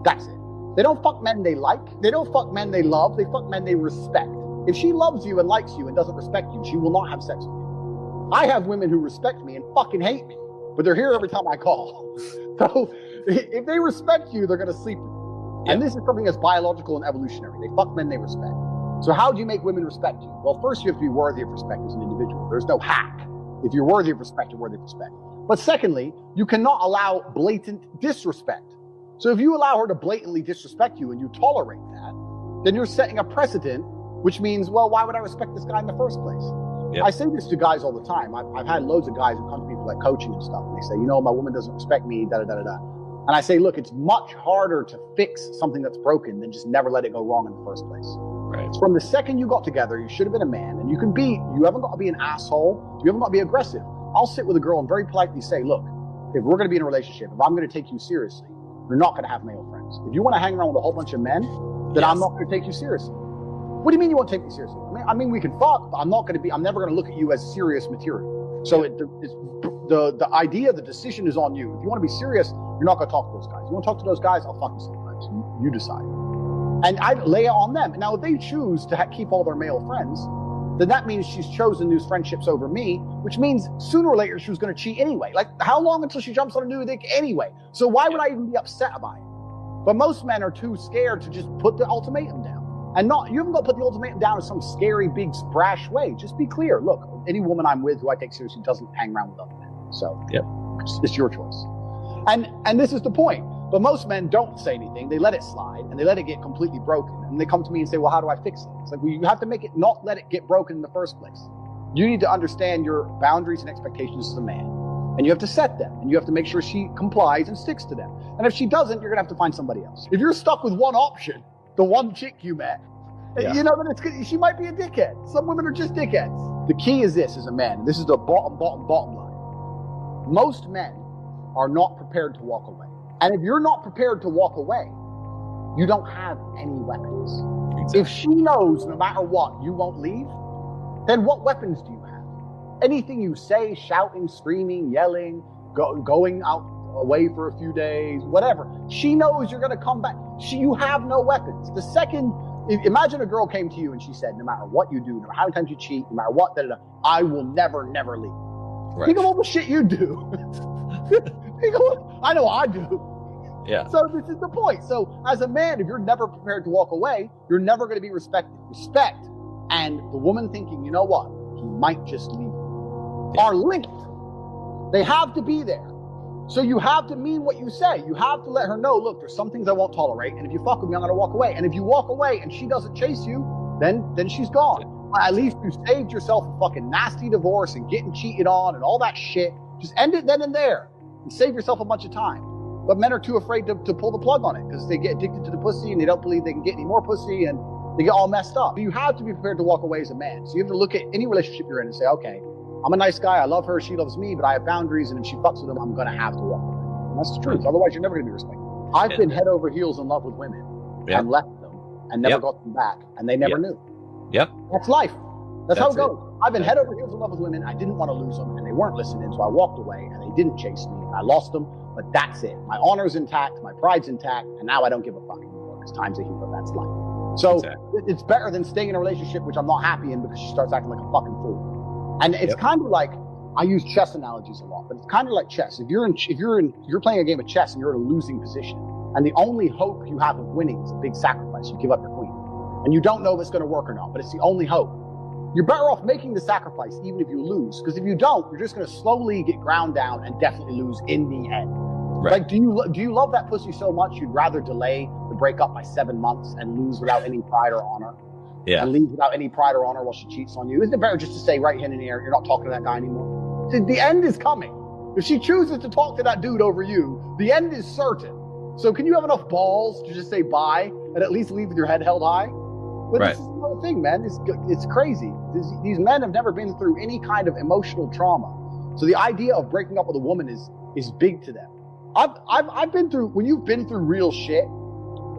That's it. They don't fuck men they like. They don't fuck men they love. They fuck men they respect. If she loves you and likes you and doesn't respect you, she will not have sex with you. I have women who respect me and fucking hate me, but they're here every time I call. So if they respect you, they're going to sleep with you. And this is something that's biological and evolutionary. They fuck men they respect. So how do you make women respect you? Well, first you have to be worthy of respect as an individual. There's no hack. If you're worthy of respect, you're worthy of respect. But secondly, you cannot allow blatant disrespect. So if you allow her to blatantly disrespect you and you tolerate that, then you're setting a precedent, which means, well, why would I respect this guy in the first place? Yep. I say this to guys all the time. I've had loads of guys who come to me for like coaching and stuff, and they say, my woman doesn't respect me, da-da-da-da-da. And I say, look, it's much harder to fix something that's broken than just never let it go wrong in the first place. Right. From the second you got together, you should have been a man, and you haven't got to be an asshole, you haven't got to be aggressive. I'll sit with a girl and very politely say, look, if we're going to be in a relationship, if I'm going to take you seriously, you're not going to have male friends. If you want to hang around with a whole bunch of men, then I'm not going to take you seriously. What do you mean you won't take me seriously? I mean, we can fuck, but I'm never going to look at you as serious material. So the idea, the decision is on you. If you want to be serious, you're not going to talk to those guys. You want to talk to those guys, I'll fuck you sometimes. You decide. And I lay it on them. Now, if they choose to keep all their male friends, then that means she's chosen these friendships over me, which means sooner or later she was going to cheat anyway. Like, how long until she jumps on a new dick anyway? So why would I even be upset about it? But most men are too scared to just put the ultimatum down. And you haven't got to put the ultimatum down in some scary, big, brash way. Just be clear. Look, any woman I'm with who I take seriously doesn't hang around with other men. So it's your choice. And this is the point. But most men don't say anything. They let it slide and they let it get completely broken. And they come to me and say, well, how do I fix it? It's like, well, you have to make it not let it get broken in the first place. You need to understand your boundaries and expectations as a man. And you have to set them. And you have to make sure she complies and sticks to them. And if she doesn't, you're going to have to find somebody else. If you're stuck with one option, the one chick you met, then she might be a dickhead. Some women are just dickheads. The key is this as a man. This is the bottom line. Most men are not prepared to walk away. And if you're not prepared to walk away, you don't have any weapons. Exactly. If she knows no matter what, you won't leave, then what weapons do you have? Anything you say, shouting, screaming, yelling, going out away for a few days, whatever. She knows you're going to come back. You have no weapons. The second, imagine a girl came to you and she said, no matter what you do, no matter how many times you cheat, no matter what, I will never leave. Right. Think of all the shit you do. I know I do. Yeah. So this is the point. So as a man, if you're never prepared to walk away, you're never going to be respected. Respect and the woman thinking, you know what, he might just leave, are linked. They have to be there. So you have to mean what you say. You have to let her know, look, there's some things I won't tolerate, and if you fuck with me, I'm going to walk away. And if you walk away and she doesn't chase you, then she's gone. At least you saved yourself a fucking nasty divorce and getting cheated on and all that shit. Just end it then and there and save yourself a bunch of time. But men are too afraid to pull the plug on it because they get addicted to the pussy and they don't believe they can get any more pussy and they get all messed up. You have to be prepared to walk away as a man. So you have to look at any relationship you're in and say, okay, I'm a nice guy, I love her, she loves me, but I have boundaries, and if she fucks with them, I'm going to have to walk away. And that's the truth. Otherwise, you're never going to be respected. I've been head over heels in love with women and left them and never got them back, and they never knew. Yep. That's life. That's how it goes. I've been head over heels in love with women. I didn't want to lose them, and they weren't listening, so I walked away, and they didn't chase me, and I lost them. But that's it. My honor's intact, my pride's intact, and now I don't give a fuck anymore because time's a healer. That's life. So it's better than staying in a relationship which I'm not happy in because she starts acting like a fucking fool. And it's kind of like, I use chess analogies a lot, but it's kind of like chess. If you're playing a game of chess and you're in a losing position, and the only hope you have of winning is a big sacrifice, you give up your queen, and you don't know if it's going to work or not, but it's the only hope. You're better off making the sacrifice even if you lose, because if you don't, you're just going to slowly get ground down and definitely lose in the end. Right. Like, do you love that pussy so much you'd rather delay the breakup by 7 months and lose without any pride or honor? Yeah. And leave without any pride or honor while she cheats on you? Isn't it better just to say right hand in the air, you're not talking to that guy anymore? See, the end is coming. If she chooses to talk to that dude over you, the end is certain. So can you have enough balls to just say bye and at least leave with your head held high? But this is another thing, man. It's crazy. These men have never been through any kind of emotional trauma. So the idea of breaking up with a woman is big to them. I've been through, when you've been through real shit,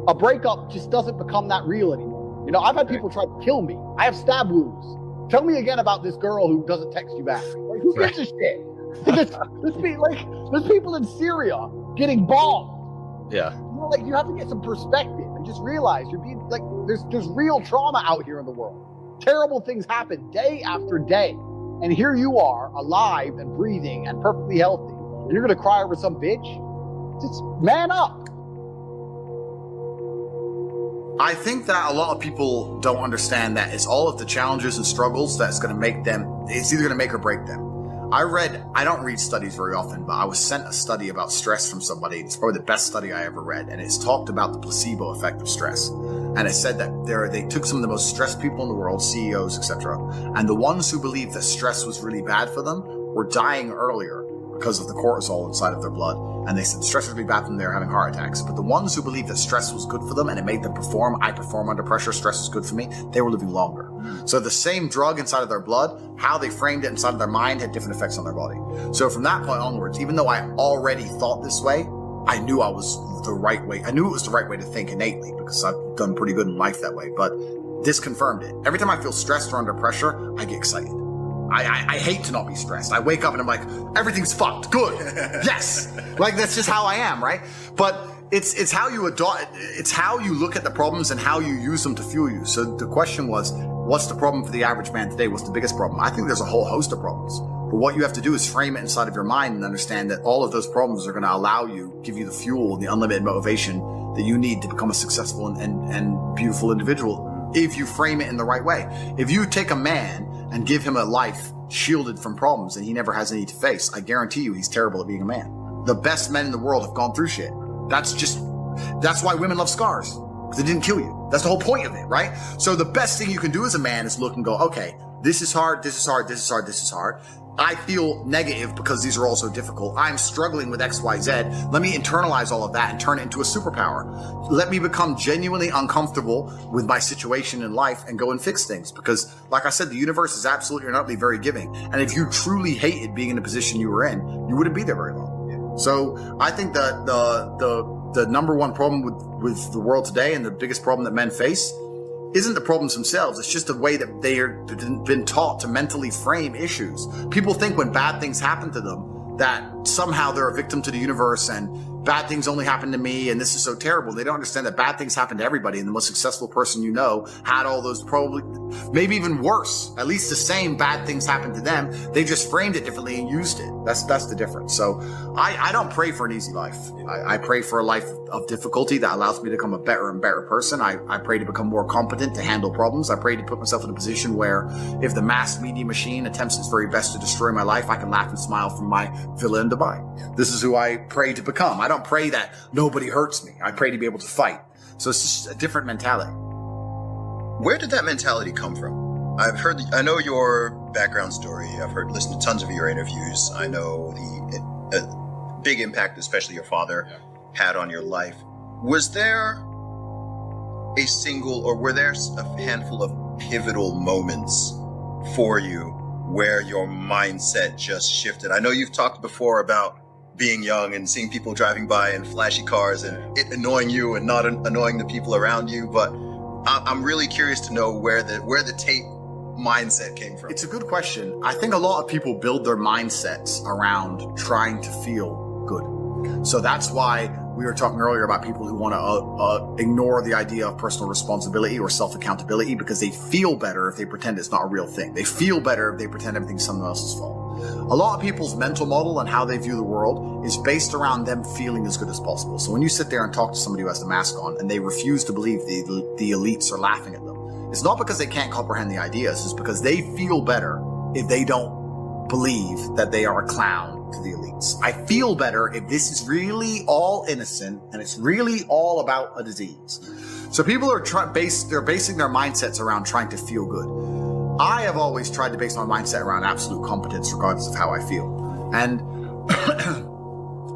a breakup just doesn't become that real anymore. You know, I've had people try to kill me. I have stab wounds. Tell me again about this girl who doesn't text you back. Like, who gives a shit? There's people in Syria getting bombed. Yeah. You know, like, you have to get some perspective and just realize you're being, like, there's real trauma out here in the world. Terrible things happen day after day. And here you are, alive and breathing and perfectly healthy. And you're going to cry over some bitch? Just man up. I think that a lot of people don't understand that it's all of the challenges and struggles that's going to make them, it's either going to make or break them. I don't read studies very often, but I was sent a study about stress from somebody. It's probably the best study I ever read. And it's talked about the placebo effect of stress. And it said that they took some of the most stressed people in the world, CEOs, etc. And the ones who believed that stress was really bad for them were dying earlier because of the cortisol inside of their blood. And they said stress was really bad for them, they were having heart attacks. But the ones who believed that stress was good for them and it made them perform, I perform under pressure, stress is good for me, they were living longer. So the same drug inside of their blood, how they framed it inside of their mind had different effects on their body. So from that point onwards, even though I already thought this way, I knew I was the right way. I knew it was the right way to think innately because I've done pretty good in life that way. But this confirmed it. Every time I feel stressed or under pressure, I get excited. I hate to not be stressed. I wake up and I'm like, everything's fucked. Good. Yes. Like, that's just how I am, right? But it's how you adopt, it's how you look at the problems and how you use them to fuel you. So the question was, what's the problem for the average man today? What's the biggest problem? I think there's a whole host of problems. But what you have to do is frame it inside of your mind and understand that all of those problems are going to allow you, give you the fuel, the unlimited motivation that you need to become a successful and beautiful individual if you frame it in the right way. If you take a man and give him a life shielded from problems and he never has any to face, I guarantee you he's terrible at being a man. The best men in the world have gone through shit. That's why women love scars, because it didn't kill you. That's the whole point of it, right? So the best thing you can do as a man is look and go, okay, this is hard, this is hard, this is hard, this is hard. I feel negative because these are all so difficult. I'm struggling with X, Y, Z. Let me internalize all of that and turn it into a superpower. Let me become genuinely uncomfortable with my situation in life and go and fix things. Because, like I said, the universe is absolutely and utterly very giving. And if you truly hated being in the position you were in, you wouldn't be there very long. So I think that the number one problem with the world today and the biggest problem that men face isn't the problems themselves. It's just the way that they've been taught to mentally frame issues. People think when bad things happen to them that somehow they're a victim to the universe and bad things only happen to me and this is so terrible. They don't understand that bad things happen to everybody, and the most successful person you know had all those, probably maybe even worse, at least the same bad things happened to them. They just framed it differently and used it. That's the difference. So I don't pray for an easy life. I pray for a life of difficulty that allows me to become a better and better person. I pray to become more competent to handle problems. I pray to put myself in a position where if the mass media machine attempts its very best to destroy my life, I can laugh and smile from my villa in Dubai. This is who I pray to become. I don't pray that nobody hurts me. I pray to be able to fight. So it's just a different mentality. Where did that mentality come from? I know your background story. I've listened to tons of your interviews. I know the big impact, especially your father, had on your life. Was there a single, or were there a handful of pivotal moments for you where your mindset just shifted? I know you've talked before about being young and seeing people driving by in flashy cars and it annoying you and not annoying the people around you, but I'm really curious to know where the Tate mindset came from? It's a good question. I think a lot of people build their mindsets around trying to feel good. So that's why we were talking earlier about people who want to ignore the idea of personal responsibility or self-accountability because they feel better if they pretend it's not a real thing. They feel better if they pretend everything's someone else's fault. A lot of people's mental model and how they view the world is based around them feeling as good as possible. So when you sit there and talk to somebody who has the mask on and they refuse to believe the elites are laughing at them, it's not because they can't comprehend the ideas, it's because they feel better if they don't believe that they are a clown to the elites. I feel better if this is really all innocent and it's really all about a disease. So people are basing their mindsets around trying to feel good. I have always tried to base my mindset around absolute competence regardless of how I feel. And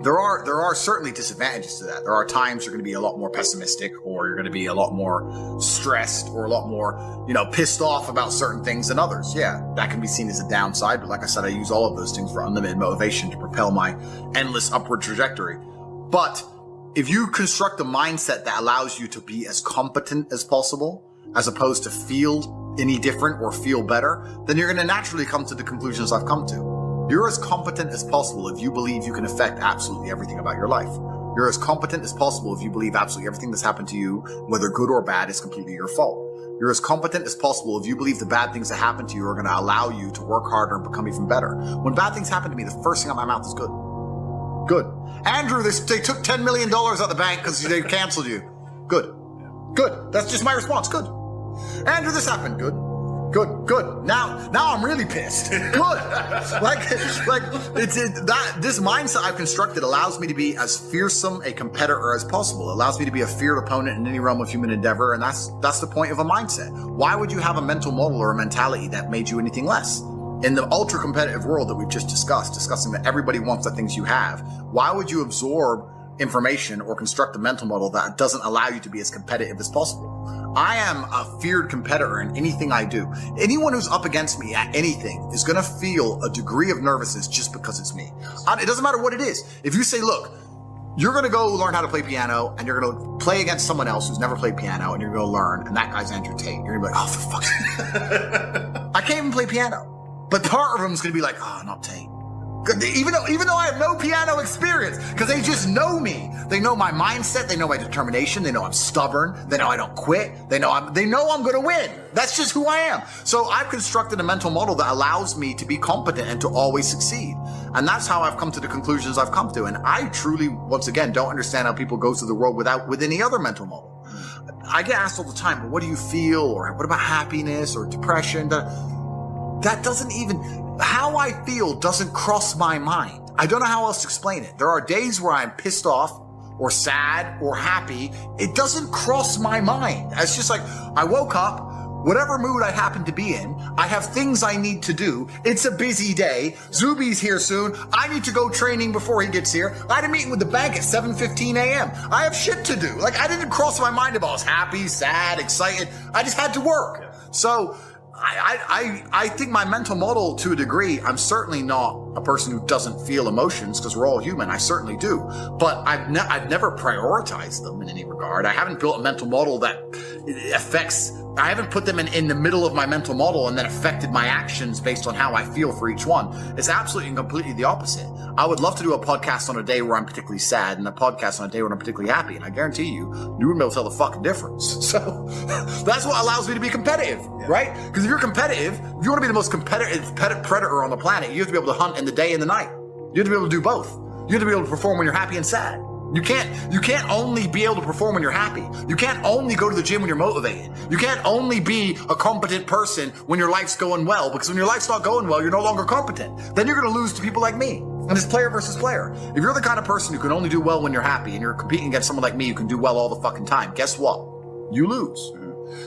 there are certainly disadvantages to that. There are times you're going to be a lot more pessimistic, or you're going to be a lot more stressed, or a lot more, pissed off about certain things than others. Yeah, that can be seen as a downside. But like I said, I use all of those things for unlimited motivation to propel my endless upward trajectory. But if you construct a mindset that allows you to be as competent as possible, as opposed to feel any different or feel better, then you're going to naturally come to the conclusions I've come to. You're as competent as possible if you believe you can affect absolutely everything about your life. You're as competent as possible if you believe absolutely everything that's happened to you, whether good or bad, is completely your fault. You're as competent as possible if you believe the bad things that happen to you are going to allow you to work harder and become even better. When bad things happen to me, the first thing out of my mouth is good. Good. Andrew, they took $10 million out of the bank because they canceled you. Good. Good. That's just my response. Good. Andrew, this happened. Good. Good. Now I'm really pissed. Good. This mindset I've constructed allows me to be as fearsome a competitor as possible. It allows me to be a feared opponent in any realm of human endeavor, and that's the point of a mindset. Why would you have a mental model or a mentality that made you anything less? In the ultra competitive world that we've just discussing that everybody wants the things you have, why would you absorb information or construct a mental model that doesn't allow you to be as competitive as possible? I am a feared competitor in anything I do. Anyone who's up against me at anything is going to feel a degree of nervousness just because it's me. It doesn't matter what it is. If you say, look, you're going to go learn how to play piano and you're going to play against someone else who's never played piano and you're going to learn, and that guy's Andrew Tate, you're going to be like, oh, for fuck's sake. I can't even play piano. But part of them is going to be like, oh, not Tate. Even though I have no piano experience, because they just know me. They know my mindset. They know my determination. They know I'm stubborn. They know I don't quit. They know I'm going to win. That's just who I am. So I've constructed a mental model that allows me to be competent and to always succeed. And that's how I've come to the conclusions I've come to. And I truly, once again, don't understand how people go through the world with any other mental model. I get asked all the time, but what do you feel? Or what about happiness or depression? That doesn't even, how I feel doesn't cross my mind. I don't know how else to explain it. There are days where I'm pissed off or sad or happy. It doesn't cross my mind. It's just like, I woke up, whatever mood I happen to be in, I have things I need to do. It's a busy day. Zuby's here soon. I need to go training before he gets here. I had a meeting with the bank at 7:15 a.m. I have shit to do. I didn't cross my mind about I was happy, sad, excited. I just had to work. So I think my mental model, to a degree, I'm certainly not a person who doesn't feel emotions, because we're all human. I certainly do. But I've never prioritized them in any regard. I haven't built a mental model that I haven't put them in the middle of my mental model and then affected my actions based on how I feel for each one. It's absolutely and completely the opposite. I would love to do a podcast on a day where I'm particularly sad and a podcast on a day when I'm particularly happy. And I guarantee you wouldn't be able to tell the fucking difference. So that's what allows me to be competitive, right? Because if you're competitive, if you want to be the most competitive predator on the planet, you have to be able to hunt in the day and the night. You have to be able to do both. You have to be able to perform when you're happy and sad. You can't only be able to perform when you're happy. You can't only go to the gym when you're motivated. You can't only be a competent person when your life's going well, because when your life's not going well, you're no longer competent. Then you're going to lose to people like me. And it's player versus player. If you're the kind of person who can only do well when you're happy and you're competing against someone like me who can do well all the fucking time, guess what? You lose.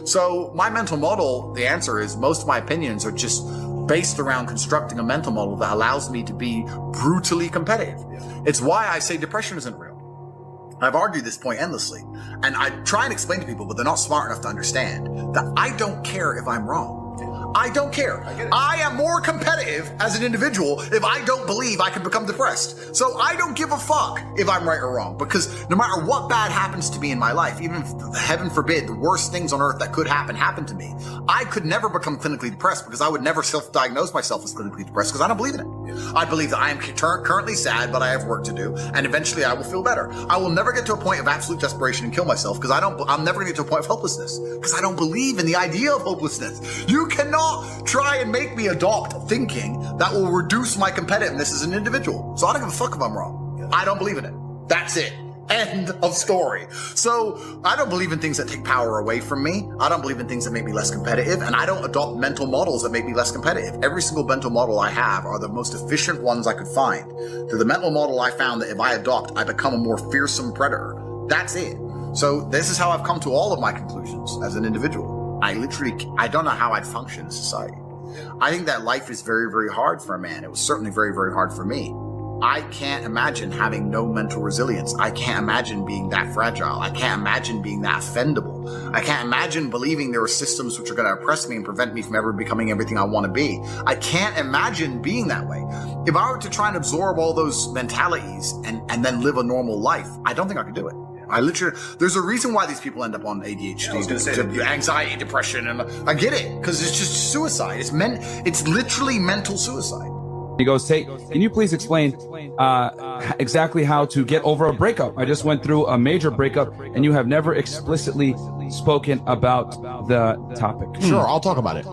So my mental model, the answer is most of my opinions are just based around constructing a mental model that allows me to be brutally competitive. It's why I say depression isn't real. I've argued this point endlessly, and I try and explain to people, but they're not smart enough to understand that I don't care if I'm wrong. I don't care. I am more competitive as an individual if I don't believe I can become depressed. So I don't give a fuck if I'm right or wrong, because no matter what bad happens to me in my life, even if, heaven forbid, the worst things on earth that could happen to me, I could never become clinically depressed, because I would never self-diagnose myself as clinically depressed, because I don't believe in it. I believe that I am currently sad, but I have work to do, and eventually I will feel better. I will never get to a point of absolute desperation and kill myself, because I'm never going to get to a point of hopelessness, because I don't believe in the idea of hopelessness. You cannot try and make me adopt thinking that will reduce my competitiveness as an individual. So I don't give a fuck if I'm wrong. I don't believe in it. That's it. End of story. So I don't believe in things that take power away from me. I don't believe in things that make me less competitive, and I don't adopt mental models that make me less competitive. Every single mental model I have are the most efficient ones I could find. To the mental model I found that if I adopt, I become a more fearsome predator. That's it. So this is how I've come to all of my conclusions as an individual. I don't know how I'd function in society. I think that life is very, very hard for a man. It was certainly very, very hard for me. I can't imagine having no mental resilience. I can't imagine being that fragile. I can't imagine being that offendable. I can't imagine believing there are systems which are going to oppress me and prevent me from ever becoming everything I want to be. I can't imagine being that way. If I were to try and absorb all those mentalities and then live a normal life, I don't think I could do it. There's a reason why these people end up on ADHD, anxiety, depression, and I get it, because it's just suicide. It's literally mental suicide. He goes, Tate, can you please explain exactly how to get over a breakup? I just went through a major breakup, and you have never explicitly spoken about the topic. Sure, I'll talk about it.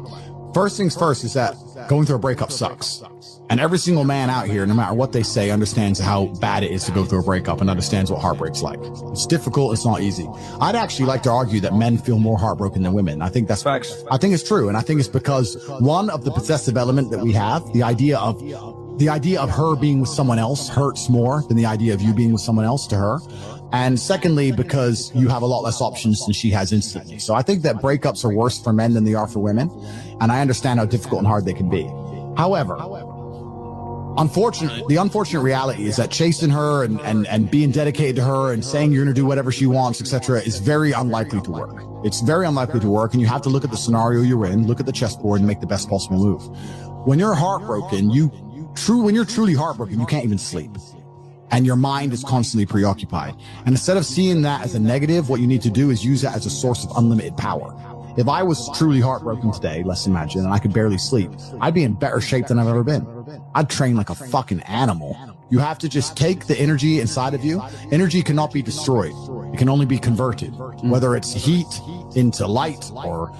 First things first is that going through a breakup sucks. And every single man out here, no matter what they say, understands how bad it is to go through a breakup and understands what heartbreak's like. It's difficult. It's not easy. I'd actually like to argue that men feel more heartbroken than women. I think that's facts. I think it's true. And I think it's because one of the possessive element that we have, the idea of her being with someone else hurts more than the idea of you being with someone else to her. And secondly, because you have a lot less options than she has instantly. So I think that breakups are worse for men than they are for women. And I understand how difficult and hard they can be. However, the unfortunate reality is that chasing her and being dedicated to her and saying you're going to do whatever she wants, etc., is very unlikely to work. It's very unlikely to work, and you have to look at the scenario you're in, look at the chessboard, and make the best possible move. When you're heartbroken, when you're truly heartbroken, you can't even sleep. And your mind is constantly preoccupied. And instead of seeing that as a negative, what you need to do is use that as a source of unlimited power. If I was truly heartbroken today, let's imagine, and I could barely sleep, I'd be in better shape than I've ever been. I'd train like a fucking animal. You have to just take the energy inside of you. Energy cannot be destroyed. It can only be converted, whether it's heat into light or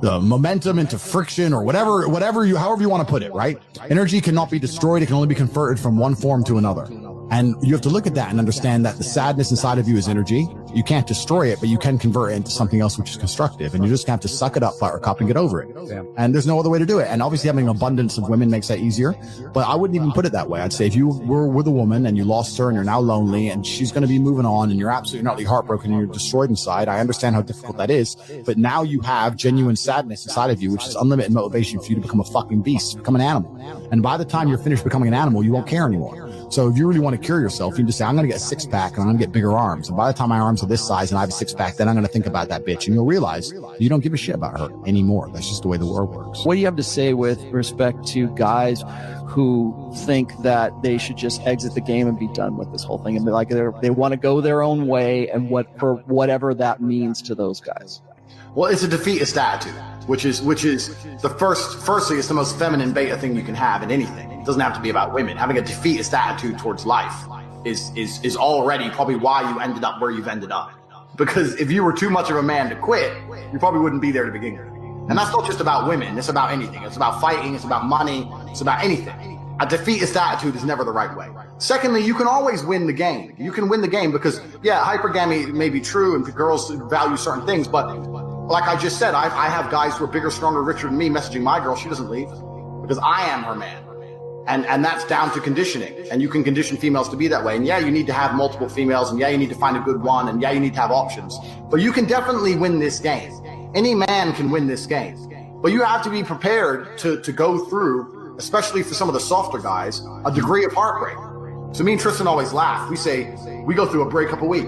the momentum into friction or however you want to put it, right? Energy cannot be destroyed. It can only be converted from one form to another. And you have to look at that and understand that the sadness inside of you is energy. You can't destroy it, but you can convert it into something else which is constructive. And you just have to suck it up, buttercup, and get over it. And there's no other way to do it. And obviously having an abundance of women makes that easier. But I wouldn't even put it that way. I'd say if you were with a woman and you lost her and you're now lonely and she's going to be moving on and you're absolutely utterly heartbroken and you're destroyed inside, I understand how difficult that is. But now you have genuine sadness inside of you, which is unlimited motivation for you to become a fucking beast, become an animal. And by the time you're finished becoming an animal, you won't care anymore. So if you really want to cure yourself, you just say, I'm going to get a six-pack and I'm going to get bigger arms. And by the time my arms are this size and I have a six-pack, then I'm going to think about that bitch. And you'll realize you don't give a shit about her anymore. That's just the way the world works. What do you have to say with respect to guys who think that they should just exit the game and be done with this whole thing and be like, they want to go their own way and for whatever that means to those guys? Well, it's a defeatist attitude, which is firstly, it's the most feminine beta thing you can have in anything. It doesn't have to be about women. Having a defeatist attitude towards life is already probably why you ended up where you've ended up. Because if you were too much of a man to quit, you probably wouldn't be there to begin with. And that's not just about women. It's about anything. It's about fighting. It's about money. It's about anything. A defeatist attitude is never the right way. Secondly, you can always win the game. You can win the game because, yeah, hypergamy may be true and girls value certain things, but like I just said, I have guys who are bigger, stronger, richer than me messaging my girl. She doesn't leave because I am her man. And that's down to conditioning. And you can condition females to be that way. And yeah, you need to have multiple females. And yeah, you need to find a good one. And yeah, you need to have options. But you can definitely win this game. Any man can win this game. But you have to be prepared to go through, especially for some of the softer guys, a degree of heartbreak. So me and Tristan always laugh. We say, we go through a breakup a week.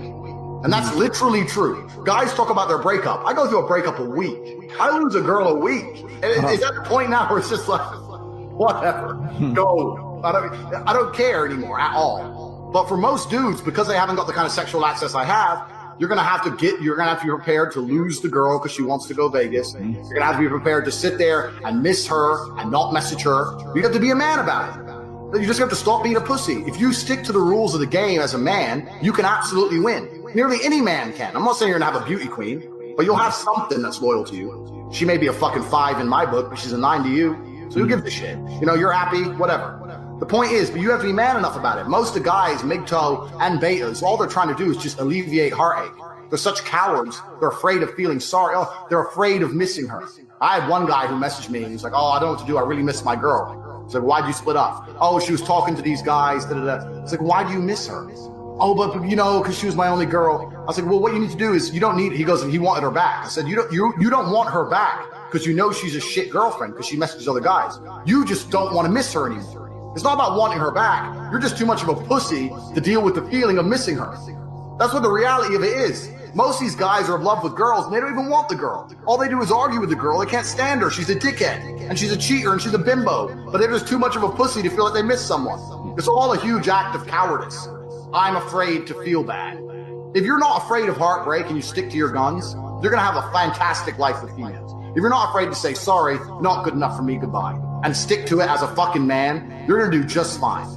And that's literally true. Guys talk about their breakup. I go through a breakup a week. I lose a girl a week. Is that the point now where it's just like, whatever, go. I don't care anymore at all. But for most dudes, because they haven't got the kind of sexual access I have, you're gonna have to be prepared to lose the girl because she wants to go Vegas. You're gonna have to be prepared to sit there and miss her and not message her. You have to be a man about it. You just have to stop being a pussy. If you stick to the rules of the game as a man, you can absolutely win. Nearly any man can. I'm not saying you're gonna have a beauty queen, but you'll have something that's loyal to you. She may be a fucking 5 in my book, but she's a 9 to you. So who gives a shit? You know, you're happy, whatever. The point is, but you have to be man enough about it. Most of the guys, MGTOW and betas, all they're trying to do is just alleviate heartache. They're such cowards. They're afraid of feeling sorry. Oh, they're afraid of missing her. I had one guy who messaged me and he's like, oh, I don't know what to do. I really miss my girl. I said, why'd you split up? Oh, she was talking to these guys. Da, da, da. It's like, why do you miss her? Oh, but you know, because she was my only girl. I was like, well, what you need to do is you don't need. He goes, and he wanted her back. I said, you don't want her back because you know she's a shit girlfriend because she messages other guys. You just don't want to miss her anymore. It's not about wanting her back. You're just too much of a pussy to deal with the feeling of missing her. That's what the reality of it is. Most of these guys are in love with girls and they don't even want the girl. All they do is argue with the girl. They can't stand her. She's a dickhead and she's a cheater and she's a bimbo. But they're just too much of a pussy to feel like they miss someone. It's all a huge act of cowardice. I'm afraid to feel bad. If you're not afraid of heartbreak and you stick to your guns, you're going to have a fantastic life with females. If you're not afraid to say, sorry, not good enough for me, goodbye, and stick to it as a fucking man, you're going to do just fine.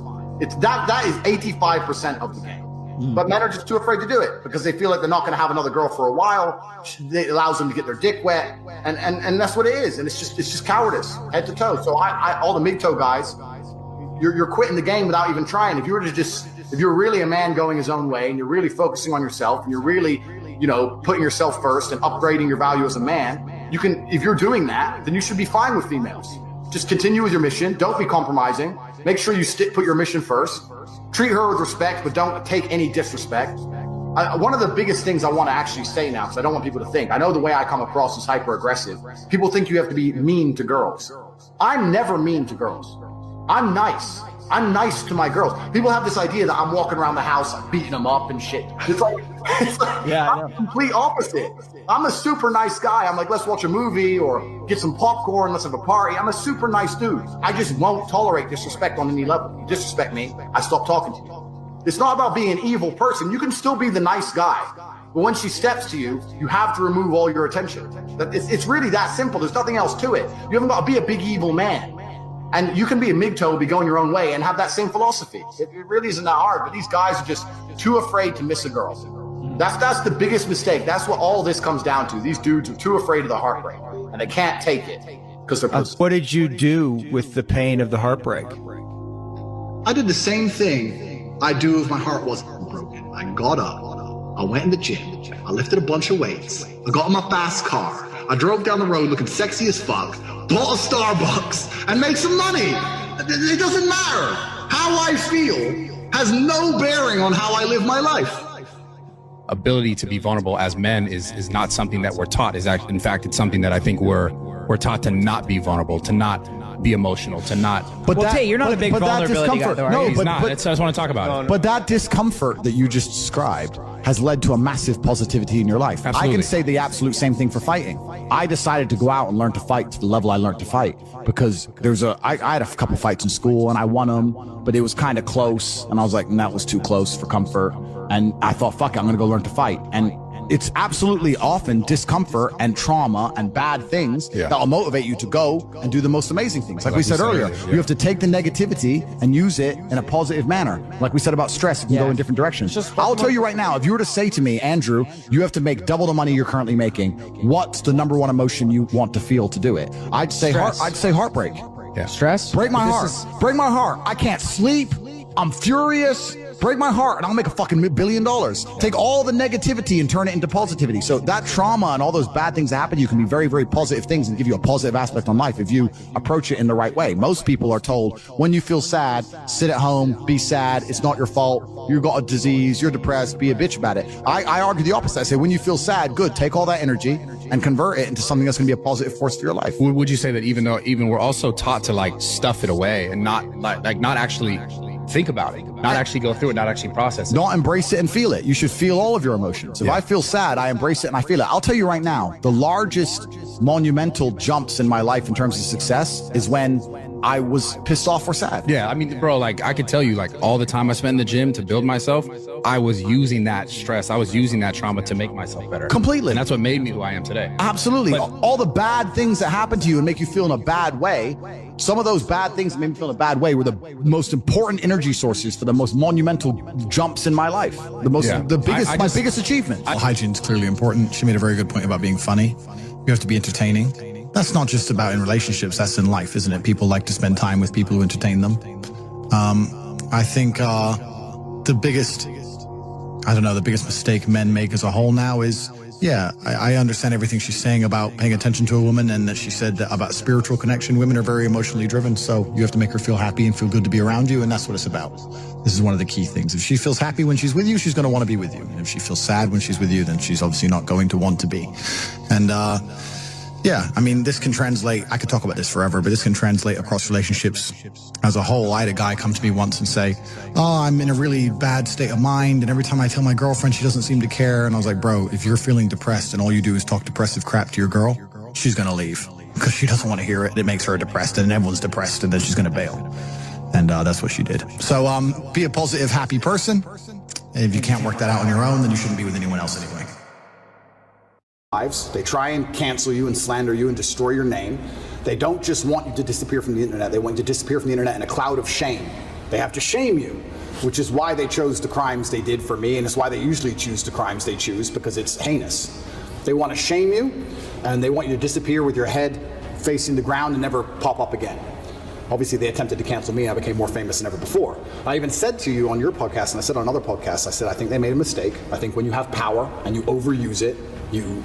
That is 85% of the game. But men are just too afraid to do it because they feel like they're not going to have another girl for a while. It allows them to get their dick wet, and that's what it is. And it's just cowardice, head to toe. So all the MGTOW guys, you're quitting the game without even trying. If you're really a man going his own way, and you're really focusing on yourself, and you're really, putting yourself first and upgrading your value as a man, you can. If you're doing that, then you should be fine with females. Just continue with your mission. Don't be compromising. Make sure you put your mission first. Treat her with respect, but don't take any disrespect. One of the biggest things I want to actually say now, because I don't want people to think, I know the way I come across is hyper aggressive. People think you have to be mean to girls. I'm never mean to girls. I'm nice. I'm nice to my girls. People have this idea that I'm walking around the house like beating them up and shit. It's like I'm the complete opposite. I'm a super nice guy. I'm like, let's watch a movie or get some popcorn, let's have a party. I'm a super nice dude. I just won't tolerate disrespect on any level. You disrespect me, I stop talking to you. It's not about being an evil person. You can still be the nice guy. But when she steps to you, you have to remove all your attention. It's really that simple. There's nothing else to it. You haven't got to be a big evil man. And you can be a MGTOW, be going your own way, and have that same philosophy. It really isn't that hard, but these guys are just too afraid to miss a girl. That's the biggest mistake. That's what all this comes down to. These dudes are too afraid of the heartbreak, and they can't take it because they're pussy. What did you do with the pain of the heartbreak? I did the same thing I do if my heart wasn't broken. I got up, I went in the gym, I lifted a bunch of weights, I got in my fast car, I drove down the road looking sexy as fuck, bought a Starbucks, and made some money. It doesn't matter. How I feel has no bearing on how I live my life. Ability to be vulnerable as men is not something that we're taught. In fact, it's something that I think we're taught to not be vulnerable, to not be emotional, to not. But Tate, you're not a big vulnerability guy, though, no, he's not. I just want to talk about it. But that discomfort that you just described has led to a massive positivity in your life. Absolutely. I can say the absolute same thing for fighting. I decided to go out and learn to fight to the level I learned to fight because I had a couple fights in school and I won them, but it was kind of close. And I was like, that was too close for comfort. And I thought, fuck it, I'm going to go learn to fight. And it's absolutely often discomfort and trauma and bad things that will motivate you to go and do the most amazing things. Like we said earlier, you have to take the negativity and use it in a positive manner. Like we said about stress, it can go in different directions. I'll tell you right now, if you were to say to me, Andrew, you have to make double the money you're currently making, what's the number one emotion you want to feel to do it? I'd say heartbreak. Yeah. Stress? Break my heart. Break my heart. I can't sleep. I'm furious. Break my heart and I'll make a fucking $1 billion. Take all the negativity and turn it into positivity. So that trauma and all those bad things that happen, you can be very, very positive things and give you a positive aspect on life if you approach it in the right way. Most people are told when you feel sad, sit at home, be sad. It's not your fault. You've got a disease. You're depressed. Be a bitch about it. I argue the opposite. I say when you feel sad, good. Take all that energy and convert it into something that's going to be a positive force for your life. Would you say that even we're also taught to like stuff it away and not actually think about it, not actually go through it, not actually process it. Not embrace it and feel it. You should feel all of your emotions. If I feel sad, I embrace it and I feel it. I'll tell you right now, the largest monumental jumps in my life in terms of success is when I was pissed off or sad. Yeah, I mean, bro, like I could tell you, like all the time I spent in the gym to build myself, I was using that stress, I was using that trauma to make myself better. Completely. And that's what made me who I am today. Absolutely. But all the bad things that happen to you and make you feel in a bad way, some of those bad things that made me feel in a bad way were the most important energy sources for the most monumental jumps in my life. My biggest achievement. Well, hygiene's clearly important. She made a very good point about being funny. You have to be entertaining. That's not just about in relationships, that's in life, isn't it? People like to spend time with people who entertain them. I think the biggest mistake men make as a whole now is, I understand everything she's saying about paying attention to a woman, and that she said that about spiritual connection. Women are very emotionally driven, so you have to make her feel happy and feel good to be around you, and that's what it's about. This is one of the key things. If she feels happy when she's with you, she's going to want to be with you. And if she feels sad when she's with you, then she's obviously not going to want to be. And I mean, this can translate, I could talk about this forever, but this can translate across relationships as a whole. I had a guy come to me once and say, I'm in a really bad state of mind, and every time I tell my girlfriend, she doesn't seem to care. And I was like, bro, if you're feeling depressed and all you do is talk depressive crap to your girl, she's going to leave because she doesn't want to hear it. It makes her depressed, and everyone's depressed, and then she's going to bail. And that's what she did. So be a positive, happy person. And if you can't work that out on your own, then you shouldn't be with anyone else anyway. They try and cancel you and slander you and destroy your name. They don't just want you to disappear from the internet. They want you to disappear from the internet in a cloud of shame. They have to shame you, which is why they chose the crimes they did for me, and it's why they usually choose the crimes they choose, because it's heinous. They want to shame you, and they want you to disappear with your head facing the ground and never pop up again. Obviously, they attempted to cancel me, and I became more famous than ever before. I even said to you on your podcast, and I said on other podcasts, I said, I think they made a mistake. I think when you have power and you overuse it,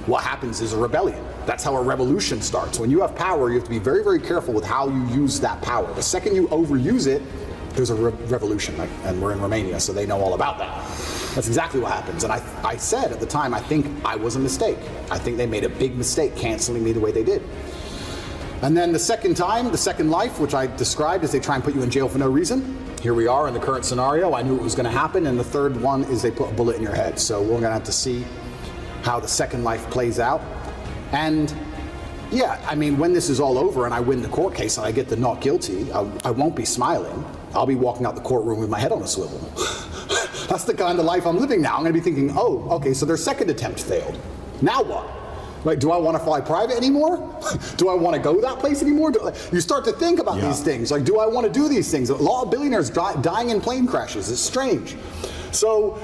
what happens is a rebellion. That's how a revolution starts. When you have power, you have to be very, very careful with how you use that power. The second you overuse it, there's a revolution, and we're in Romania, so they know all about that. That's exactly what happens. And I said at the time, I think I was a mistake. I think they made a big mistake canceling me the way they did. And then the second time, the second life, which I described as they try and put you in jail for no reason. Here we are in the current scenario. I knew it was going to happen. And the third one is they put a bullet in your head. So we're going to have to see how the second life plays out. And I mean, when this is all over and I win the court case and I get the not guilty, I won't be smiling. I'll be walking out the courtroom with my head on a swivel. That's the kind of life I'm living now. I'm going to be thinking, oh, okay, so their second attempt failed. Now what? Like, do I want to fly private anymore? Do I want to go that place anymore? You start to think about these things. Like, do I want to do these things? A lot of billionaires dying in plane crashes. It's strange. So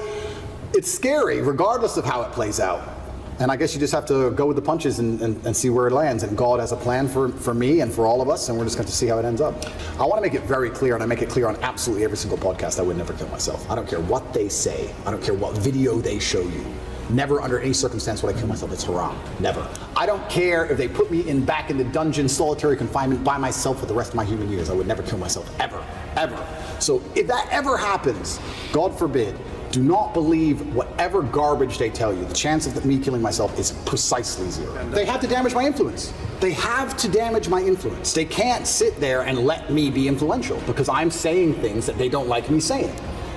it's scary, regardless of how it plays out. And I guess you just have to go with the punches and see where it lands. And God has a plan for me and for all of us, and we're just going to see how it ends up. I want to make it very clear, and I make it clear on absolutely every single podcast, I would never kill myself. I don't care what they say. I don't care what video they show you. Never under any circumstance would I kill myself. It's haram. Never. I don't care if they put me back in the dungeon, solitary confinement by myself for the rest of my human years. I would never kill myself, ever, ever. So if that ever happens, God forbid, do not believe whatever garbage they tell you. The chance of me killing myself is precisely zero. They have to damage my influence. They have to damage my influence. They can't sit there and let me be influential because I'm saying things that they don't like me saying.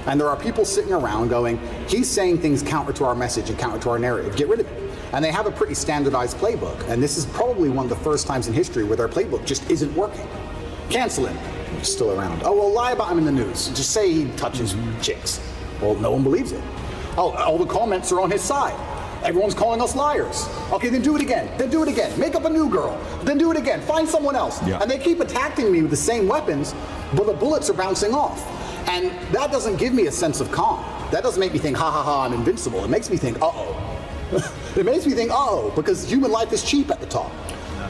And there are people sitting around going, he's saying things counter to our message and counter to our narrative. Get rid of it. And they have a pretty standardized playbook. And this is probably one of the first times in history where their playbook just isn't working. Cancel him. He's still around. Oh, well, lie about him in the news. Just say he touches chicks. Well, no one believes it. Oh, all the comments are on his side. Everyone's calling us liars. Okay, then do it again. Then do it again. Make up a new girl. Then do it again. Find someone else. Yeah. And they keep attacking me with the same weapons, but the bullets are bouncing off. And that doesn't give me a sense of calm. That doesn't make me think, ha ha ha, I'm invincible. It makes me think, uh-oh. It makes me think, uh-oh, because human life is cheap at the top.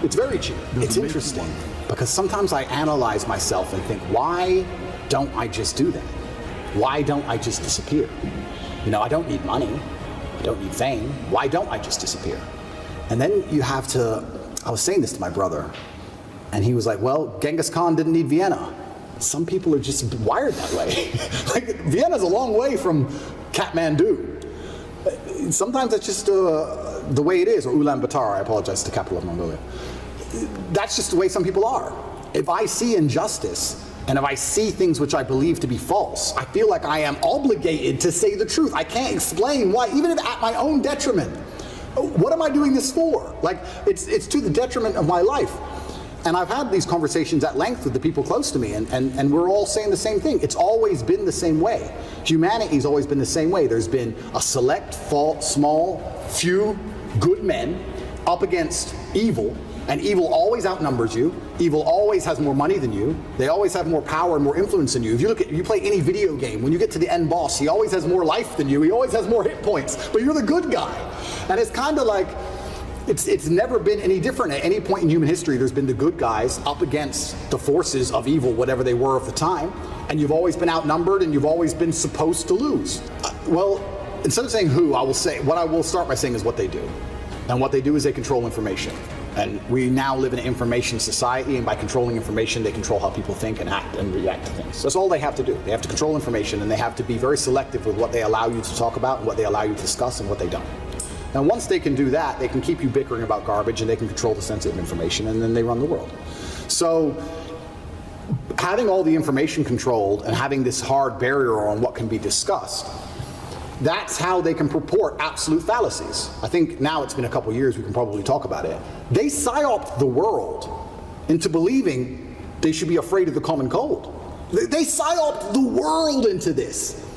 It's very cheap. It's interesting because sometimes I analyze myself and think, why don't I just do that? Why don't I just disappear? You know, I don't need money. I don't need fame. Why don't I just disappear? And then you have to, I was saying this to my brother, and he was like, well, Genghis Khan didn't need Vienna. Some people are just wired that way. Like, Vienna's a long way from Kathmandu. Sometimes that's just the way it is, or Ulaanbaatar, I apologize, the capital of Mongolia. That's just the way some people are. If I see injustice And if I see things which I believe to be false, I feel like I am obligated to say the truth. I can't explain why, even if at my own detriment. What am I doing this for? Like, it's to the detriment of my life. And I've had these conversations at length with the people close to me, and we're all saying the same thing. It's always been the same way. Humanity's always been the same way. There's been a select, small, few good men up against evil, and evil always outnumbers you. Evil always has more money than you. They always have more power and more influence than you. If you play any video game, when you get to the end boss, he always has more life than you. He always has more hit points, but you're the good guy. And it's kind of like, it's never been any different. At any point in human history, there's been the good guys up against the forces of evil, whatever they were at the time, and you've always been outnumbered, and you've always been supposed to lose. Well, instead of saying who, I will say, what I will start by saying is what they do. And what they do is they control information. And we now live in an information society, and by controlling information, they control how people think and act and react to things. That's all they have to do. They have to control information, and they have to be very selective with what they allow you to talk about and what they allow you to discuss and what they don't. Now, once they can do that, they can keep you bickering about garbage, and they can control the sensitive information, and then they run the world. So having all the information controlled and having this hard barrier on what can be discussed, that's how they can purport absolute fallacies. I think now it's been a couple years, we can probably talk about it. They psyoped the world into believing they should be afraid of the common cold. They psyoped the world into this.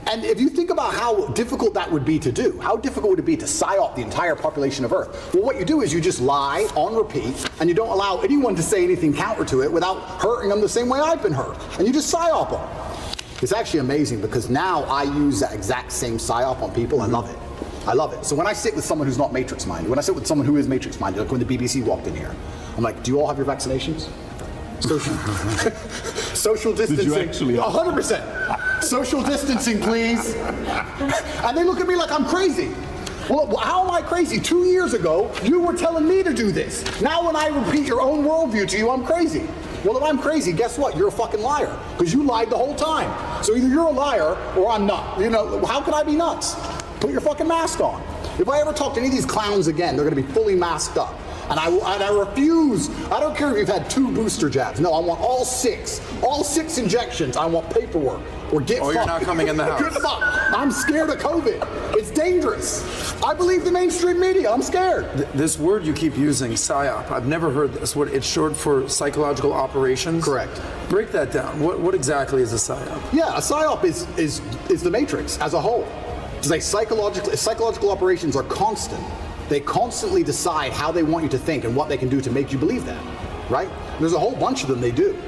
And if you think about how difficult that would be to do, how difficult would it be to psyop the entire population of Earth? Well, what you do is you just lie on repeat, and you don't allow anyone to say anything counter to it without hurting them the same way I've been hurt. And you just psyop them. It's actually amazing because now I use that exact same psyop on people. I love it. I love it. So when I sit with someone who's not matrix-minded, when I sit with someone who is matrix-minded, like when the BBC walked in here, I'm like, do you all have your vaccinations? Social distancing. Did you actually? 100%. Social distancing, please. And they look at me like I'm crazy. Well, how am I crazy? 2 years ago, you were telling me to do this. Now when I repeat your own worldview to you, I'm crazy. Well, if I'm crazy, guess what? You're a fucking liar, because you lied the whole time. So either you're a liar or I'm not. You know, how can I be nuts? Put your fucking mask on. If I ever talk to any of these clowns again, they're going to be fully masked up. And I refuse. I don't care if you've had 2 booster jabs. No, I want all 6. All 6 injections. I want paperwork. Or get fucked. You're not coming in the house. Get fucked. I'm scared of COVID. It's dangerous. I believe the mainstream media. I'm scared. This word you keep using, PSYOP, I've never heard this word. It's short for psychological operations? Correct. Break that down. What exactly is a PSYOP? Yeah, a PSYOP is the Matrix as a whole. It's like psychological operations are constant. They constantly decide how they want you to think and what they can do to make you believe that, right? There's a whole bunch of them they do.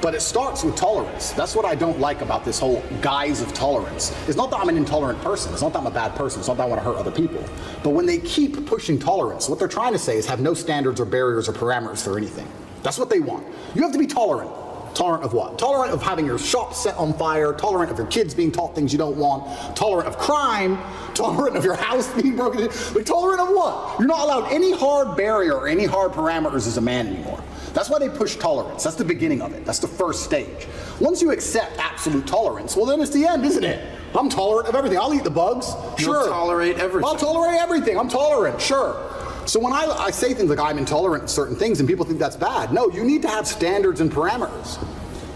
But it starts with tolerance. That's what I don't like about this whole guise of tolerance. It's not that I'm an intolerant person. It's not that I'm a bad person. It's not that I want to hurt other people. But when they keep pushing tolerance, what they're trying to say is have no standards or barriers or parameters for anything. That's what they want. You have to be tolerant. Tolerant of what? Tolerant of having your shop set on fire, tolerant of your kids being taught things you don't want, tolerant of crime, tolerant of your house being broken into. But tolerant of what? You're not allowed any hard barrier or any hard parameters as a man anymore. That's why they push tolerance. That's the beginning of it. That's the first stage. Once you accept absolute tolerance, well then it's the end, isn't it? I'm tolerant of everything. I'll eat the bugs. Sure. You'll tolerate everything. I'll tolerate everything. I'm tolerant. Sure. So when I say things like I'm intolerant to certain things and people think that's bad, no, you need to have standards and parameters.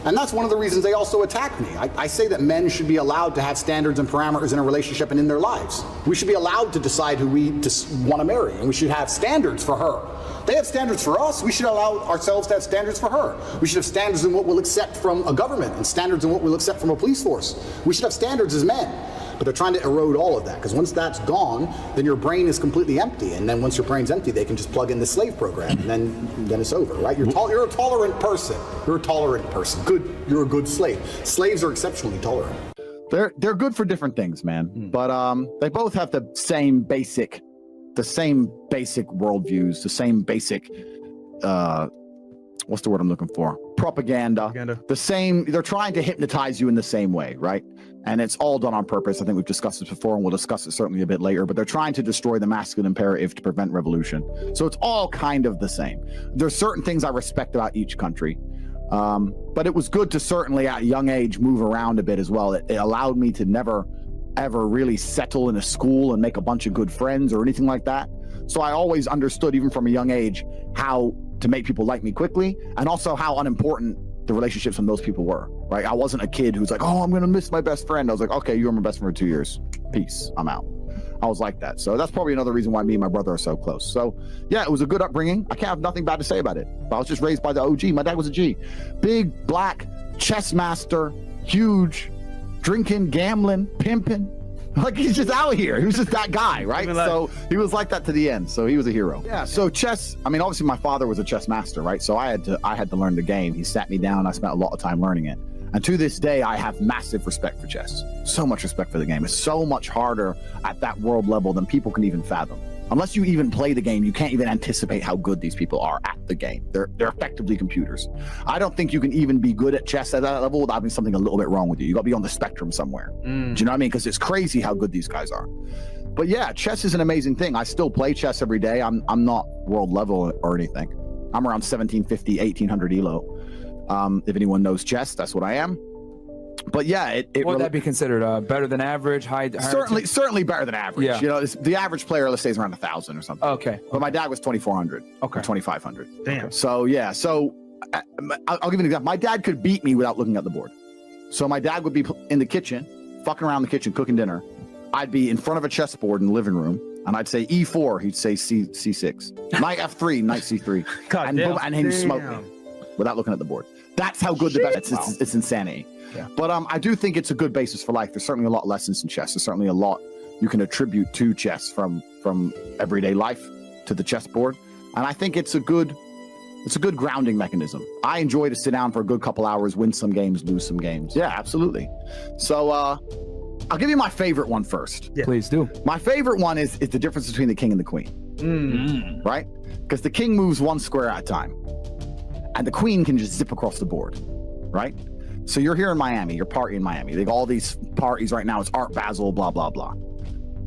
And that's one of the reasons they also attack me. I say that men should be allowed to have standards and parameters in a relationship and in their lives. We should be allowed to decide who we want to marry, and we should have standards for her. They have standards for us. We should allow ourselves to have standards for her. We should have standards in what we'll accept from a government and standards in what we'll accept from a police force. We should have standards as men. But they're trying to erode all of that, because once that's gone, then your brain is completely empty. And then once your brain's empty, they can just plug in the slave program, and then it's over, right? You're a tolerant person. You're a tolerant person. Good. You're a good slave. Slaves are exceptionally tolerant. They're good for different things, man. But they both have the same basic worldviews, the same basic what's the word I'm looking for? Propaganda. The same. They're trying to hypnotize you in the same way, right? And it's all done on purpose. I think we've discussed this before, and we'll discuss it certainly a bit later, but they're trying to destroy the masculine imperative to prevent revolution. So it's all kind of the same. There's certain things I respect about each country. But it was good to certainly at a young age move around a bit as well. It allowed me to never, ever really settle in a school and make a bunch of good friends or anything like that. So I always understood, even from a young age, how to make people like me quickly, and also how unimportant the relationships when those people were, right? I wasn't a kid who's like, oh, I'm going to miss my best friend. I was like, okay, you were my best friend for 2 years. Peace. I'm out. I was like that. So that's probably another reason why me and my brother are so close. So yeah, it was a good upbringing. I can't have nothing bad to say about it. I was just raised by the OG. My dad was a G. Big, black, chess master, huge, drinking, gambling, pimping. Like, he's just out here. He was just that guy, right? So he was like that to the end. So he was a hero. Yeah. So chess, I mean, obviously my father was a chess master, right? So I had to learn the game. He sat me down. I spent a lot of time learning it. And to this day, I have massive respect for chess. So much respect for the game. It's so much harder at that world level than people can even fathom. Unless you even play the game, you can't even anticipate how good these people are at the game. They're effectively computers. I don't think you can even be good at chess at that level without having something a little bit wrong with you. You got to be on the spectrum somewhere. Do you know what I mean? Because it's crazy how good these guys are. But yeah, chess is an amazing thing. I still play chess every day. I'm not world level or anything. I'm around 1750, 1800 elo. If anyone knows chess, that's what I am. But yeah, would that be considered better than average? Certainly better than average. Yeah. You know, the average player, let's say, is around 1,000 or something. Okay. But my dad was 2,400. Okay. Or 2,500. Damn. So yeah. So I'll give you an example. My dad could beat me without looking at the board. So my dad would be in the kitchen, fucking around the kitchen, cooking dinner. I'd be in front of a chessboard in the living room, and I'd say E4. He'd say C6. Knight F3. Knight C3. God and damn. boom, and he'd smoke me without looking at the board. That's how good the best. It's insanity. Yeah. But I do think it's a good basis for life. There's certainly a lot of lessons in chess. There's certainly a lot you can attribute to chess from everyday life to the chessboard. And I think it's a good grounding mechanism. I enjoy to sit down for a good couple hours, win some games, lose some games. Yeah, absolutely. So I'll give you my favorite one first. Yeah. Please do. My favorite one is the difference between the king and the queen. Right? Because the king moves one square at a time. And the queen can just zip across the board. Right? So you're here in Miami, you're partying in Miami. They got all these parties right now. It's Art Basel, blah, blah, blah.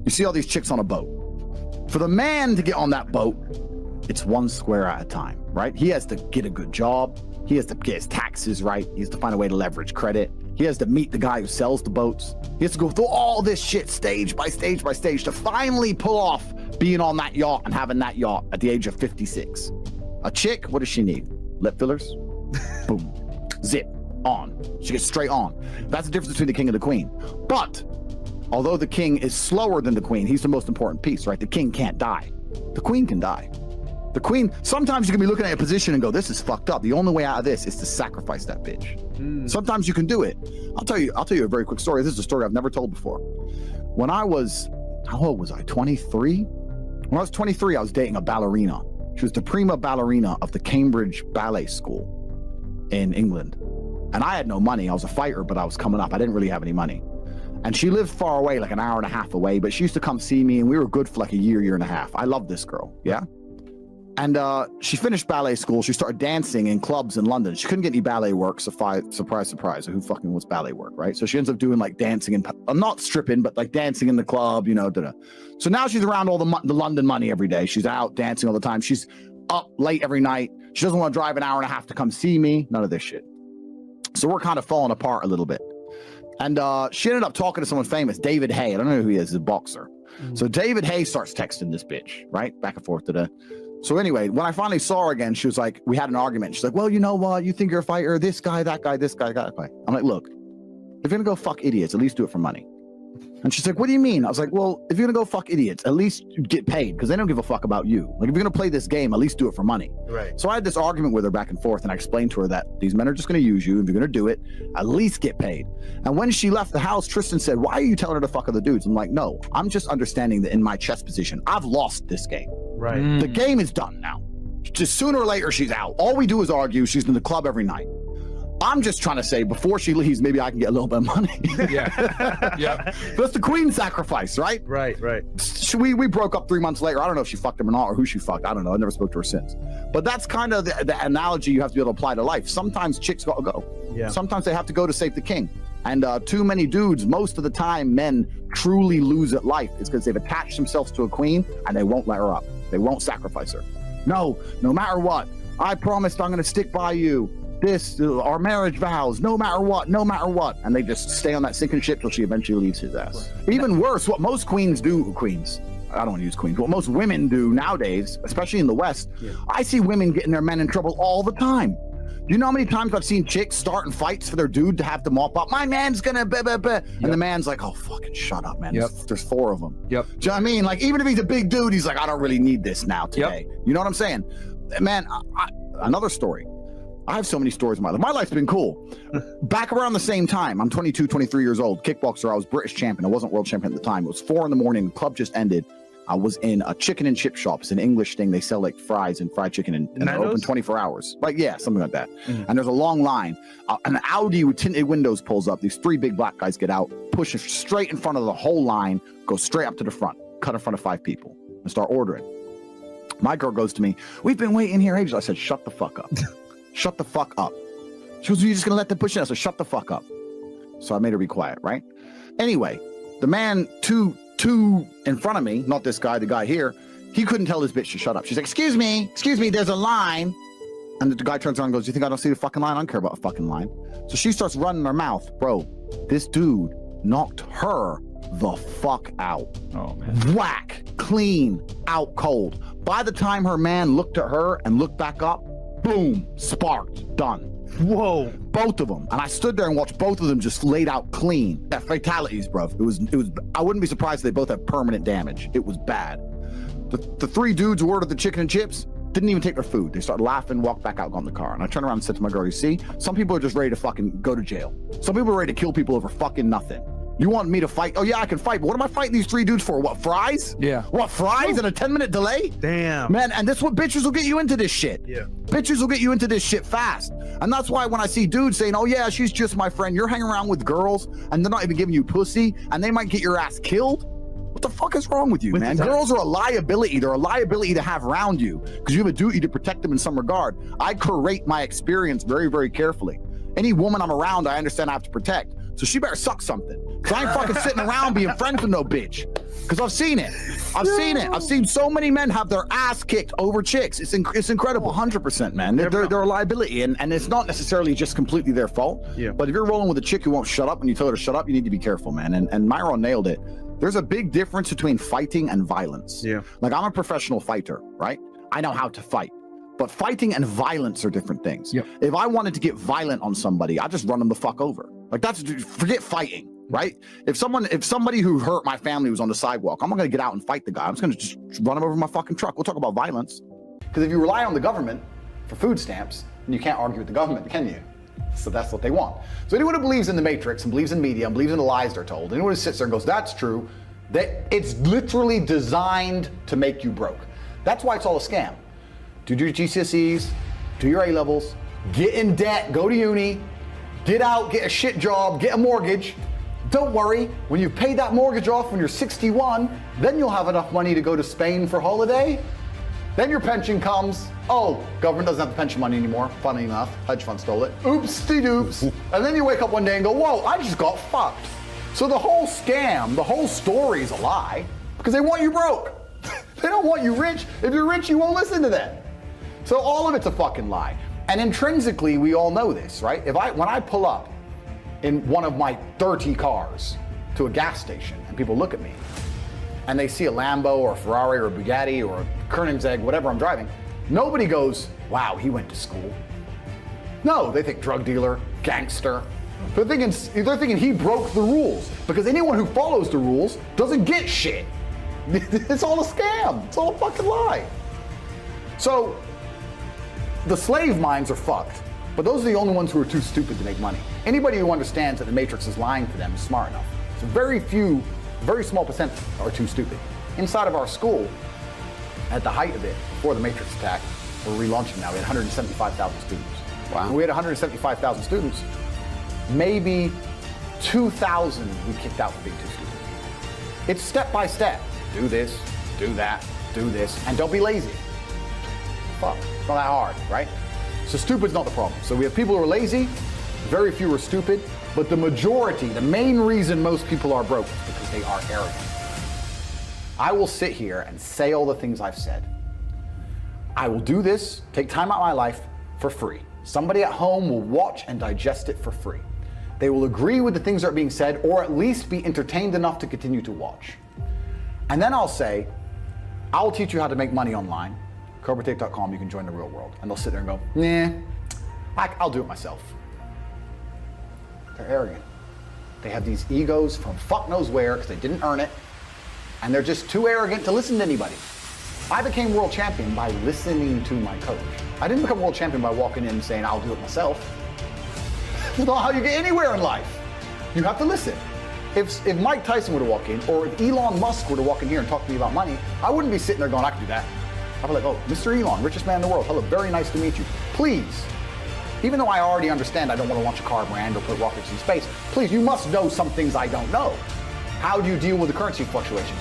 You see all these chicks on a boat. For the man to get on that boat, it's one square at a time, right? He has to get a good job. He has to get his taxes right. He has to find a way to leverage credit. He has to meet the guy who sells the boats. He has to go through all this shit stage by stage by stage to finally pull off being on that yacht and having that yacht at the age of 56. A chick, what does she need? Lip fillers? Boom. Zip. On. She gets straight on. That's the difference between the king and the queen. But although the king is slower than the queen, he's the most important piece, right? The king can't die. The queen can die. The queen, sometimes you can be looking at a position and go, this is fucked up. The only way out of this is to sacrifice that bitch. Sometimes you can do it. I'll tell you a very quick story. This is a story I've never told before. When I was, how old was I? 23? When I was 23, I was dating a ballerina. She was the prima ballerina of the Cambridge Ballet School in England. And I had no money. I was a fighter, but I was coming up. I didn't really have any money. And she lived far away, like an hour and a half away, but she used to come see me, and we were good for like a year and a half. I loved this girl, yeah? And she finished ballet school. She started dancing in clubs in London. She couldn't get any ballet work. Surprise, surprise. Who fucking wants ballet work, right? So she ends up doing like dancing and not stripping, but like dancing in the club, you know. So now she's around all the London money every day. She's out dancing all the time. She's up late every night. She doesn't want to drive an hour and a half to come see me. None of this shit. So we're kind of falling apart a little bit. And she ended up talking to someone famous, David Hay. I don't know who he is, he's a boxer. So David Hay starts texting this bitch, right? Back and forth to the... So anyway, when I finally saw her again, she was like, we had an argument. She's like, well, you know what? You think you're a fighter, this guy, that guy, this guy, that guy. I'm like, look, if you're going to go fuck idiots, at least do it for money. And she's like, what do you mean? I was like, well, if you're going to go fuck idiots, at least get paid, because they don't give a fuck about you. Like, if you're going to play this game, at least do it for money. Right. So I had this argument with her back and forth, and I explained to her that these men are just going to use you. If you're going to do it, at least get paid. And when she left the house, Tristan said, why are you telling her to fuck other dudes? I'm like, no, I'm just understanding that in my chess position, I've lost this game. Right. The game is done now. Just sooner or later, she's out. All we do is argue. She's in the club every night. I'm just trying to say, before she leaves, maybe I can get a little bit of money. Yeah. That's the queen sacrifice, right? Right. We broke up 3 months later. I don't know if she fucked him or not, or who she fucked. I don't know. I never spoke to her since. But that's kind of the analogy you have to be able to apply to life. Sometimes chicks gotta go. Yeah. Sometimes they have to go to save the king. And too many dudes, most of the time, men truly lose at life. It's because they've attached themselves to a queen and they won't let her up. They won't sacrifice her. No matter what. I promised I'm going to stick by you. This, our marriage vows, no matter what. And they just stay on that sinking ship till she eventually leaves his ass. Even worse, what most queens do, I don't want to use queens, what most women do nowadays, especially in the West, I see women getting their men in trouble all the time. You know how many times I've seen chicks starting fights for their dude to have to mop up? My man's gonna blah, blah, blah. And the man's like, oh, fucking shut up, man. There's 4 of them. Yep. Do you know what I mean? Like, even if he's a big dude, he's like, I don't really need this now today. You know what I'm saying? Man, another story. I have so many stories in my life. My life's been cool. Back around the same time, I'm 22, 23 years old, kickboxer. I was British champion. I wasn't world champion at the time. It was 4 a.m. The club just ended. I was in a chicken and chip shop. It's an English thing. They sell like fries and fried chicken and they're open 24 hours. Like, yeah, something like that. And there's a long line. An Audi with tinted windows pulls up. These 3 big black guys get out, push it straight in front of the whole line, go straight up to the front, cut in front of 5 people and start ordering. My girl goes to me, we've been waiting here ages. I said, shut the fuck up. Shut the fuck up. She goes, you're just going to let them push in? I said, shut the fuck up. So I made her be quiet, right? Anyway, the man, two in front of me, not this guy, the guy here, he couldn't tell this bitch to shut up. She's like, excuse me, there's a line. And the guy turns around and goes, you think I don't see the fucking line? I don't care about a fucking line. So she starts running her mouth. Bro, this dude knocked her the fuck out. Oh, man. Whack, clean, out cold. By the time her man looked at her and looked back up, boom, sparked, done. Whoa. Both of them. And I stood there and watched both of them just laid out clean. Yeah, fatalities, bro. It was, I wouldn't be surprised if they both have permanent damage. It was bad. The 3 dudes who ordered the chicken and chips didn't even take their food. They started laughing, walked back out, got in the car. And I turned around and said to my girl, you see, some people are just ready to fucking go to jail. Some people are ready to kill people over fucking nothing. You want me to fight? Oh, yeah, I can fight. But what am I fighting these 3 dudes for? What, fries? Yeah. What, fries and a 10-minute delay? Damn. Man, and that's what bitches will get you into this shit. Yeah. Bitches will get you into this shit fast. And that's why when I see dudes saying, oh, yeah, she's just my friend, you're hanging around with girls and they're not even giving you pussy and they might get your ass killed. What the fuck is wrong with you, man? Girls are a liability. They're a liability to have around you because you have a duty to protect them in some regard. I curate my experience very, very carefully. Any woman I'm around, I understand I have to protect. So she better suck something. Because I ain't fucking sitting around being friends with no bitch. Because I've seen it. I've seen it. I've seen so many men have their ass kicked over chicks. It's incredible. 100%, man. They're a liability. And it's not necessarily just completely their fault. Yeah. But if you're rolling with a chick who won't shut up when you tell her to shut up, you need to be careful, man. And Myron nailed it. There's a big difference between fighting and violence. Yeah. Like, I'm a professional fighter, right? I know how to fight. But fighting and violence are different things. Yep. If I wanted to get violent on somebody, I just run them the fuck over. Like, forget fighting, right? If somebody who hurt my family was on the sidewalk, I'm not gonna get out and fight the guy. I'm just gonna just run him over my fucking truck. We'll talk about violence. Because if you rely on the government for food stamps, then you can't argue with the government, can you? So that's what they want. So anyone who believes in the Matrix and believes in media and believes in the lies they're told, anyone who sits there and goes, that's true, it's literally designed to make you broke. That's why it's all a scam. Do your GCSEs, do your A-levels, get in debt, go to uni, get out, get a shit job, get a mortgage. Don't worry, when you pay that mortgage off when you're 61, then you'll have enough money to go to Spain for holiday. Then your pension comes. Oh, government doesn't have the pension money anymore. Funny enough, hedge fund stole it. Oops-de-doops. And then you wake up one day and go, whoa, I just got fucked. So the whole scam, the whole story is a lie because they want you broke. They don't want you rich. If you're rich, you won't listen to them. So all of it's a fucking lie. And intrinsically, we all know this, right? When I pull up in one of my 30 cars to a gas station and people look at me and they see a Lambo or a Ferrari or a Bugatti or a Koenigsegg, whatever I'm driving, nobody goes, wow, he went to school. No, they think drug dealer, gangster. They're thinking he broke the rules because anyone who follows the rules doesn't get shit. It's all a scam. It's all a fucking lie. So the slave minds are fucked, but those are the only ones who are too stupid to make money. Anybody who understands that the Matrix is lying to them is smart enough. So very small percent are too stupid. Inside of our school, at the height of it, before the Matrix attack, we're relaunching now, we had 175,000 students. Wow. When we had 175,000 students, maybe 2,000 we kicked out for being too stupid. It's step by step. Do this, do that, do this, and don't be lazy. Fuck, it's not that hard, right? So stupid's not the problem. So we have people who are lazy, very few are stupid, but the majority, the main reason most people are broke is because they are arrogant. I will sit here and say all the things I've said. I will do this, take time out of my life for free. Somebody at home will watch and digest it for free. They will agree with the things that are being said, or at least be entertained enough to continue to watch. And then I'll say, I'll teach you how to make money online. CobraTape.com, you can join the real world. And they'll sit there and go, nah, I'll do it myself. They're arrogant. They have these egos from fuck knows where because they didn't earn it, and they're just too arrogant to listen to anybody. I became world champion by listening to my coach. I didn't become world champion by walking in and saying, I'll do it myself. That's not how you get anywhere in life. You have to listen. If Mike Tyson were to walk in, or if Elon Musk were to walk in here and talk to me about money, I wouldn't be sitting there going, I can do that. I'd be like, oh, Mr. Elon, richest man in the world. Hello, very nice to meet you. Please, even though I already understand I don't want to launch a car brand or put rockets in space, please, you must know some things I don't know. How do you deal with the currency fluctuations?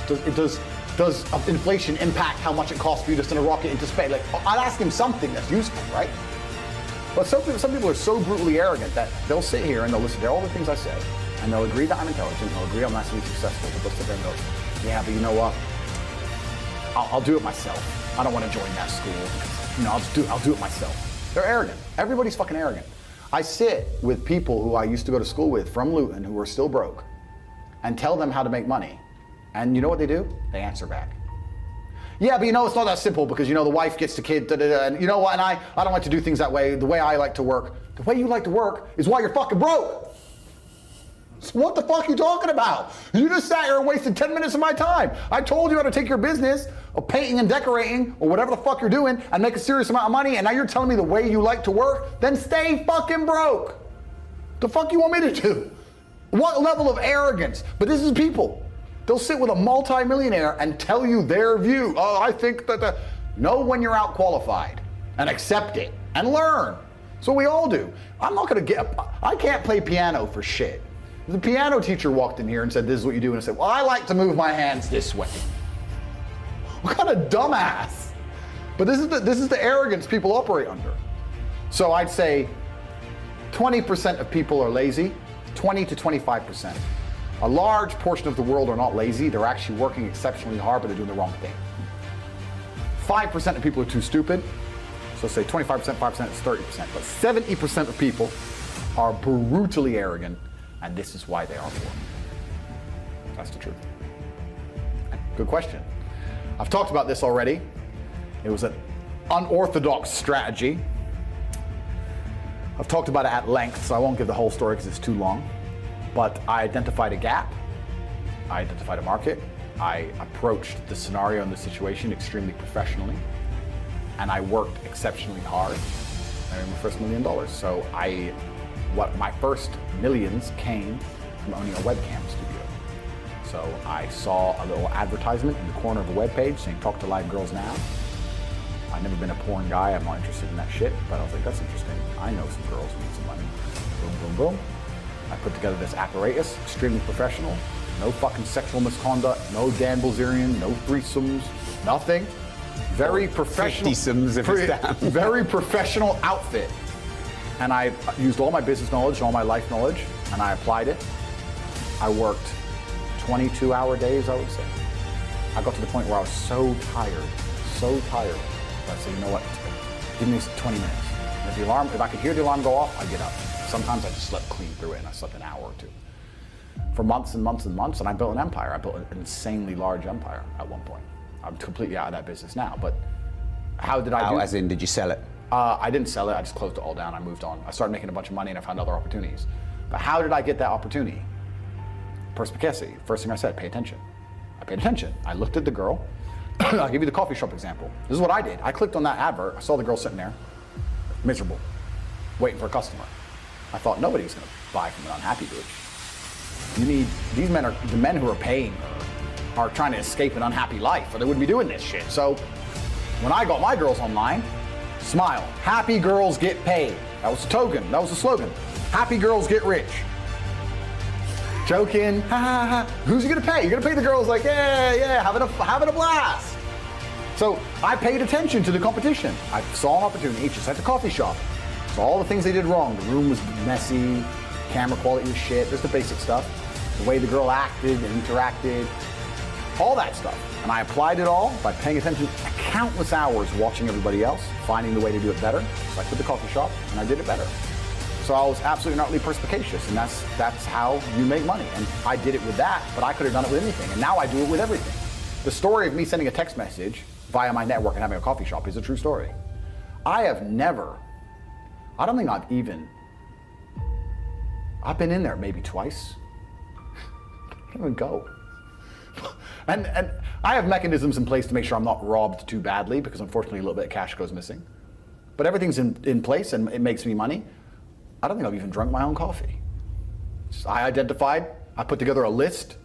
Does inflation impact how much it costs for you to send a rocket into space? Like, I'd ask him something that's useful, right? But some people are so brutally arrogant that they'll sit here and they'll listen to all the things I say, and they'll agree that I'm intelligent, they'll agree I'm massively successful, but they'll sit there and go, yeah, but you know what? I'll do it myself. I don't want to join that school. You know, I'll do it myself. They're arrogant. Everybody's fucking arrogant. I sit with people who I used to go to school with from Luton who are still broke and tell them how to make money. And you know what they do? They answer back. Yeah, but you know, it's not that simple because, you know, the wife gets the kid, and you know what, and I don't like to do things that way. The way I like to work, the way you like to work is why you're fucking broke. So what the fuck are you talking about? You just sat here and wasted 10 minutes of my time. I told you how to take your business of painting and decorating or whatever the fuck you're doing and make a serious amount of money, and now you're telling me the way you like to work? Then stay fucking broke. The fuck you want me to do? What level of arrogance? But this is people. They'll sit with a multi-millionaire and tell you their view. Oh, I think that know when you're out qualified and accept it and learn. So we all do. I'm not gonna I can't play piano for shit. The piano teacher walked in here and said, this is what you do, and I said, well, I like to move my hands this way. What kind of dumbass? But this is the arrogance people operate under. So I'd say 20% of people are lazy, 20 to 25%. A large portion of the world are not lazy, they're actually working exceptionally hard, but they're doing the wrong thing. 5% of people are too stupid, so say 25%, 5% is 30%, but 70% of people are brutally arrogant, and this is why they are poor. That's the truth. Good question. I've talked about this already. It was an unorthodox strategy. I've talked about it at length, so I won't give the whole story because it's too long. But I identified a gap, I identified a market, I approached the scenario and the situation extremely professionally, and I worked exceptionally hard. I made my first $1 million. So my first millions came from owning a webcam studio. So I saw a little advertisement in the corner of a webpage saying, talk to live girls now. I've never been a porn guy, I'm not interested in that shit, but I was like, that's interesting. I know some girls who need some money. Boom, boom, boom. I put together this apparatus, extremely professional, no fucking sexual misconduct, no Dan Bilzerian, no threesomes, nothing. Very professional. 50-somes if it's down. Very professional outfit. And I used all my business knowledge, all my life knowledge, and I applied it. I worked 22-hour days, I would say. I got to the point where I was so tired, I said, you know what, give me 20 minutes. And if I could hear the alarm go off, I'd get up. Sometimes I just slept clean through it, and I slept an hour or two. For months and months and months, and I built an empire. I built an insanely large empire at one point. I'm completely out of that business now, but how did I do it? As in, did you sell it? I didn't sell it, I just closed it all down, I moved on. I started making a bunch of money and I found other opportunities. But how did I get that opportunity? Perspicacity. First thing I said, pay attention. I paid attention. I looked at the girl. I'll give you the coffee shop example. This is what I did. I clicked on that advert, I saw the girl sitting there, miserable, waiting for a customer. I thought nobody's gonna buy from an unhappy bitch. You need, the men who are paying her are trying to escape an unhappy life or they wouldn't be doing this shit. So when I got my girls online, smile, happy girls get paid. That was the token, that was the slogan. Happy girls get rich. Joking, ha ha ha. Who's you gonna pay? You're gonna pay the girls like, yeah, having a blast. So I paid attention to the competition. I saw an opportunity, just at the coffee shop. So all the things they did wrong. The room was messy, camera quality was shit, just the basic stuff. The way the girl acted and interacted, all that stuff. And I applied it all by paying attention countless hours watching everybody else, finding the way to do it better. So I put the coffee shop and I did it better. So I was absolutely and utterly perspicacious, and that's how you make money. And I did it with that, but I could have done it with anything. And now I do it with everything. The story of me sending a text message via my network and having a coffee shop is a true story. I have never I don't think I've been in there maybe twice. I don't even go. And I have mechanisms in place to make sure I'm not robbed too badly, because unfortunately a little bit of cash goes missing. But everything's in place and it makes me money. I don't think I've even drunk my own coffee. I identified, I put together a list.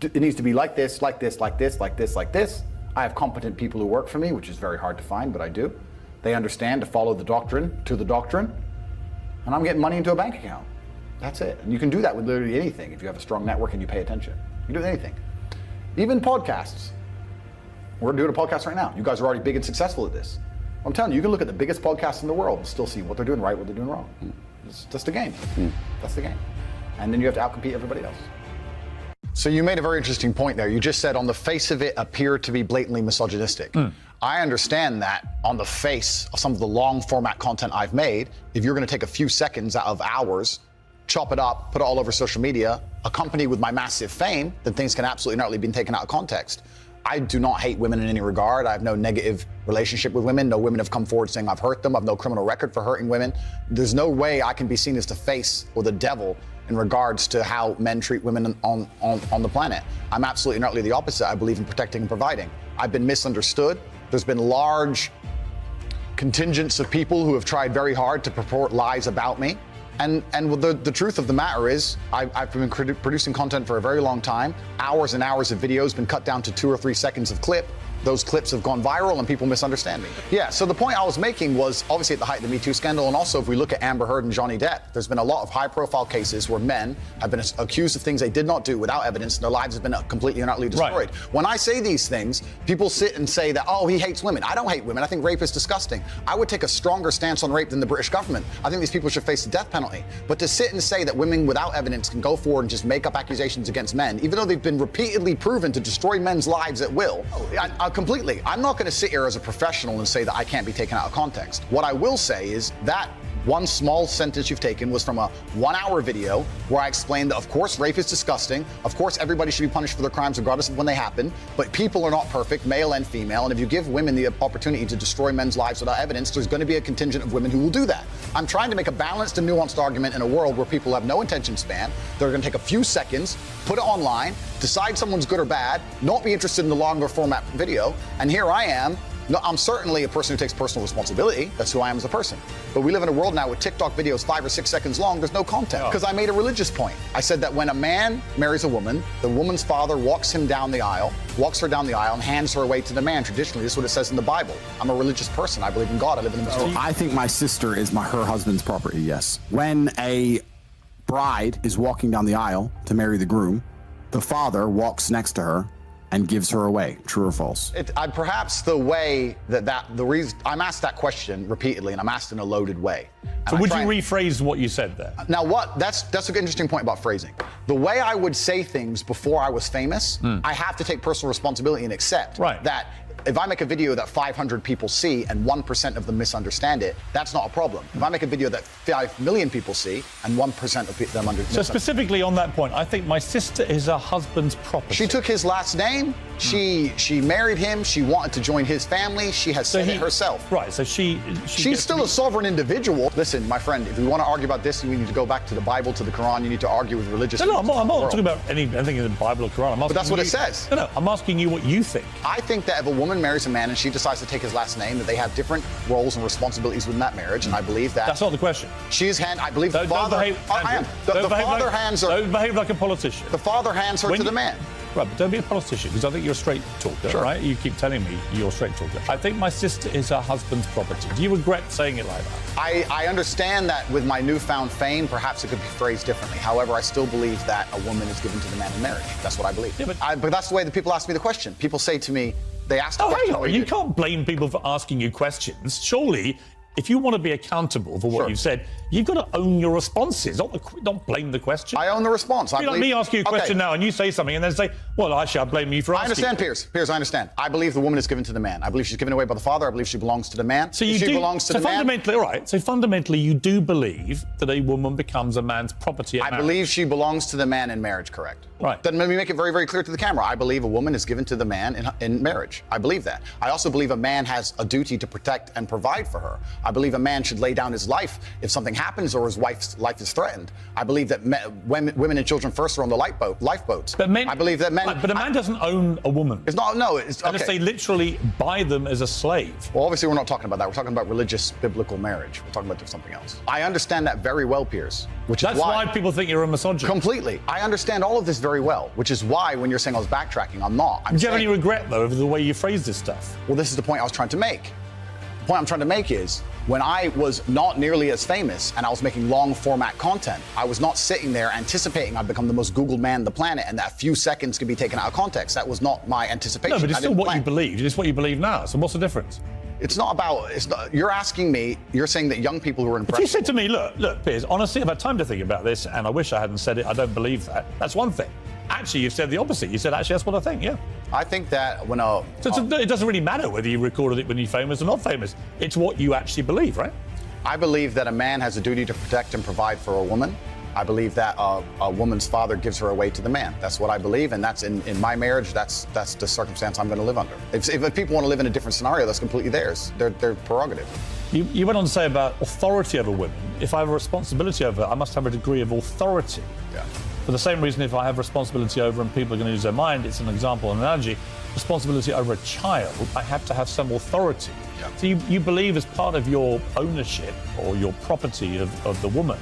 It needs to be like this, like this, like this, like this, like this. I have competent people who work for me, which is very hard to find, but I do. They understand to follow the doctrine to the doctrine, and I'm getting money into a bank account. That's it. And you can do that with literally anything if you have a strong network and you pay attention. You can do anything. Even podcasts. We're doing a podcast right now. You guys are already big and successful at this. I'm telling you, you can look at the biggest podcasts in the world and still see what they're doing right, what they're doing wrong. That's the game. That's the game. And then you have to outcompete everybody else. So you made a very interesting point there. You just said on the face of it appear to be blatantly misogynistic. I understand that on the face of some of the long format content I've made, if you're going to take a few seconds out of hours, chop it up, put it all over social media, accompanied with my massive fame, then things can absolutely not be taken out of context. I do not hate women in any regard. I have no negative relationship with women. No women have come forward saying I've hurt them. I have no criminal record for hurting women. There's no way I can be seen as the face or the devil in regards to how men treat women on the planet. I'm absolutely and utterly the opposite. I believe in protecting and providing. I've been misunderstood. There's been large contingents of people who have tried very hard to purport lies about me. And the truth of the matter is, I've been producing content for a very long time. Hours and hours of videos been cut down to 2 or 3 seconds of clip. Those clips have gone viral and people misunderstand me. Yeah, so the point I was making was obviously at the height of the Me Too scandal, and also if we look at Amber Heard and Johnny Depp, there's been a lot of high-profile cases where men have been accused of things they did not do without evidence, and their lives have been completely and utterly destroyed. Right. When I say these things, people sit and say that, oh, he hates women. I don't hate women. I think rape is disgusting. I would take a stronger stance on rape than the British government. I think these people should face the death penalty. But to sit and say that women without evidence can go forward and just make up accusations against men, even though they've been repeatedly proven to destroy men's lives at will, completely. I'm not going to sit here as a professional and say that I can't be taken out of context. What I will say is that one small sentence you've taken was from a 1-hour video where I explained that, of course, rape is disgusting. Of course, everybody should be punished for their crimes regardless of when they happen. But people are not perfect, male and female. And if you give women the opportunity to destroy men's lives without evidence, there's going to be a contingent of women who will do that. I'm trying to make a balanced and nuanced argument in a world where people have no attention span. They're going to take a few seconds, put it online, decide someone's good or bad, not be interested in the longer format video. And here I am. No, I'm certainly a person who takes personal responsibility. That's who I am as a person. But we live in a world now with TikTok videos 5 or 6 seconds long. There's no content. Because I made a religious point. I said that when a man marries a woman, the woman's father walks her down the aisle, and hands her away to the man. Traditionally, this is what it says in the Bible. I'm a religious person. I believe in God. I live in the Muslim. I think my sister is her husband's property, yes. When a bride is walking down the aisle to marry the groom, the father walks next to her and gives her away. True or false? Perhaps the way the reason I'm asked that question repeatedly, and I'm asked in a loaded way. So would you rephrase what you said there? Now, that's an interesting point about phrasing. The way I would say things before I was famous, I have to take personal responsibility and accept that if I make a video that 500 people see and 1% of them misunderstand it, that's not a problem. If I make a video that 5 million people see and 1% of them understand. So specifically on that point, I think my sister is her husband's property. She took his last name. She married him. She wanted to join his family. She has said it herself. Right. So she's still a sovereign individual. Listen, my friend, if we want to argue about this, we need to go back to the Bible, to the Quran. You need to argue with religious. No, I'm not talking about anything in the Bible or Quran. But that's what it says. No, I'm asking you what you think. I think that if a woman marries a man and she decides to take his last name, that they have different roles and responsibilities within that marriage, and I believe that. That's not the question. I believe the father. Don't behave like a politician. The father hands her to the man. Right, but don't be a politician, because I think you're a straight talker, right? You keep telling me you're a straight talker. I think my sister is her husband's property. Do you regret saying it like that? I understand that with my newfound fame, perhaps it could be phrased differently. However, I still believe that a woman is given to the man in marriage. That's what I believe. Yeah, but that's the way that people ask me the question. People say to me, they ask the question. Hang on, you can't blame people for asking you questions. Surely, if you want to be accountable for what you've said, you've got to own your responses, not blame the question. I own the response. It's like me asking you a question now and you say something and then say, well, actually, I blame you for asking. I understand, Piers, I understand. I believe the woman is given to the man. I believe she's given away by the father. I believe she belongs to the man. So fundamentally, you do believe that a woman becomes a man's property at marriage. I believe she belongs to the man in marriage, correct. Right. Then let me make it very, very clear to the camera. I believe a woman is given to the man in marriage. I believe that. I also believe a man has a duty to protect and provide for her. I believe a man should lay down his life if something happens or his wife's life is threatened. I believe that women and children first are on the lifeboats. But men, I believe that men. But a man doesn't own a woman. It's not. No. It's unless they literally buy them as a slave. Well, obviously we're not talking about that. We're talking about religious, biblical marriage. We're talking about something else. I understand that very well, Piers. That's why people think you're a misogynist. Completely. I understand all of this very well, which is why when you're saying I was backtracking, I'm not. Do you have any regret, though, over the way you phrased this stuff? Well, this is the point I was trying to make. The point I'm trying to make is when I was not nearly as famous and I was making long format content, I was not sitting there anticipating I'd become the most Googled man on the planet and that a few seconds could be taken out of context. That was not my anticipation. No, but it's still what you believed. It's what you believe now. So what's the difference? It's not about, you're asking me, you're saying that young people who are impressive. If you said to me, look, Piers, honestly, I've had time to think about this and I wish I hadn't said it, I don't believe that. That's one thing. Actually, you've said the opposite. You said, actually, that's what I think, yeah. I think that when it doesn't really matter whether you recorded it when you're famous or not famous. It's what you actually believe, right? I believe that a man has a duty to protect and provide for a woman. I believe that a woman's father gives her away to the man. That's what I believe, and that's in my marriage. That's the circumstance I'm going to live under. If people want to live in a different scenario, that's completely theirs. Their prerogative. You went on to say about authority over women. If I have a responsibility over her, I must have a degree of authority. Yeah. For the same reason, if I have responsibility over and people are going to use their mind, it's an example, an analogy. Responsibility over a child, I have to have some authority. Yeah. So you believe as part of your ownership or your property of the woman,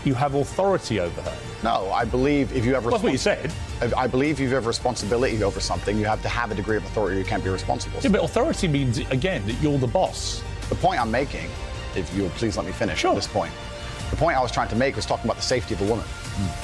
you have authority over her. No, I believe if you have that's what you said. I believe if you have responsibility over something, you have to have a degree of authority or you can't be responsible. Yeah, but authority means, again, that you're the boss. The point I'm making, if you'll please let me finish at this point. The point I was trying to make was talking about the safety of a woman.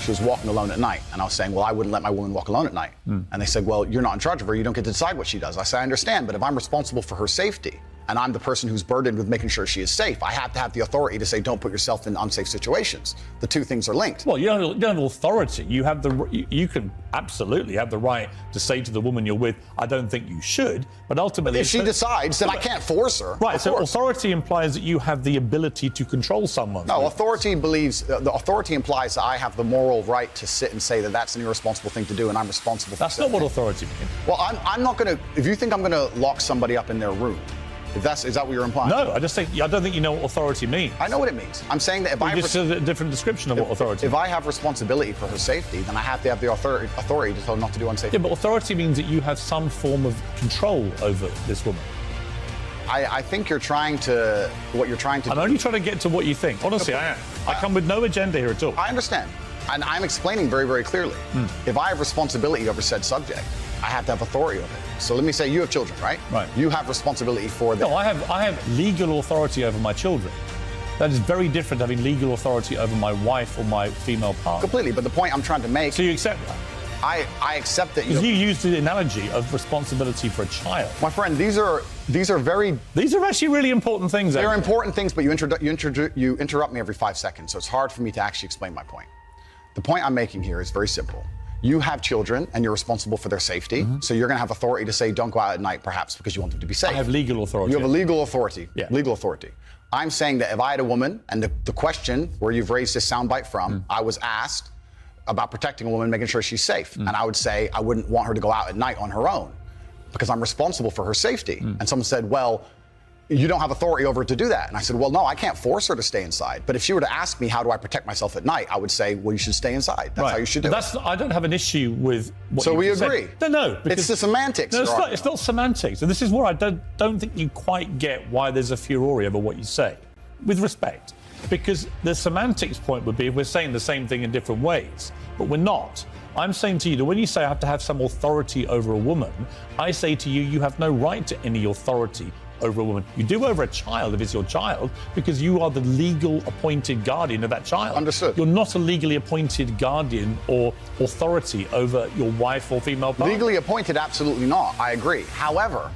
She was walking alone at night, and I was saying, well, I wouldn't let my woman walk alone at night. And they said, well, you're not in charge of her, you don't get to decide what she does. I said, I understand, but if I'm responsible for her safety, and I'm the person who's burdened with making sure she is safe, I have to have the authority to say, don't put yourself in unsafe situations. The two things are linked. Well, you don't have authority. You have you can absolutely have the right to say to the woman you're with, I don't think you should, but ultimately... But if she decides, then I can't force her. Right, so authority implies that you have the ability to control someone. No, authority implies that I have the moral right to sit and say that that's an irresponsible thing to do and I'm responsible for That's not what authority means. Well, I'm not going to... If you think I'm going to lock somebody up in their room, is that what you're implying? No, I don't think you know what authority means. I know what it means. I'm saying that if I just a different description of what authority. If I have responsibility for her safety, then I have to have the authority to tell her not to do unsafe. Yeah, but authority means that you have some form of control over this woman. I think you're trying to. What you're trying to. I'm only trying to get to what you think. Honestly, I am. I come with no agenda here at all. I understand, and I'm explaining very, very clearly. If I have responsibility over said subject, I have to have authority over it. So let me say you have children, right? Right. You have responsibility for them. No, I have legal authority over my children. That is very different to having legal authority over my wife or my female partner. Completely, but the point I'm trying to make... So you accept that? I accept that you used the analogy of responsibility for a child. My friend, these are very... These are actually really important things. They're important things, but you interrupt me every 5 seconds, so it's hard for me to actually explain my point. The point I'm making here is very simple. You have children and you're responsible for their safety. So you're going to have authority to say, don't go out at night, perhaps because you want them to be safe. I have legal authority. You have a legal authority. Yeah. Legal authority. I'm saying that if I had a woman, and the question where you've raised this soundbite from, I was asked about protecting a woman, making sure she's safe. And I would say I wouldn't want her to go out at night on her own because I'm responsible for her safety. And someone said, well, you don't have authority over her to do that. And I said, well, no, I can't force her to stay inside. But if she were to ask me, how do I protect myself at night? I would say, well, you should stay inside. That's how you should do it. I don't have an issue with what So we said. agree. No. It's the semantics. No, it's not semantics. And this is where I don't think you quite get why there's a furore over what you say. With respect. Because the semantics point would be if we're saying the same thing in different ways. But we're not. I'm saying to you that when you say I have to have some authority over a woman, I say to you, you have no right to any authority over a woman. You do over a child if it's your child, because you are the legal appointed guardian of that child. Understood. You're not a legally appointed guardian or authority over your wife or female partner. Legally appointed, absolutely not. I agree. However,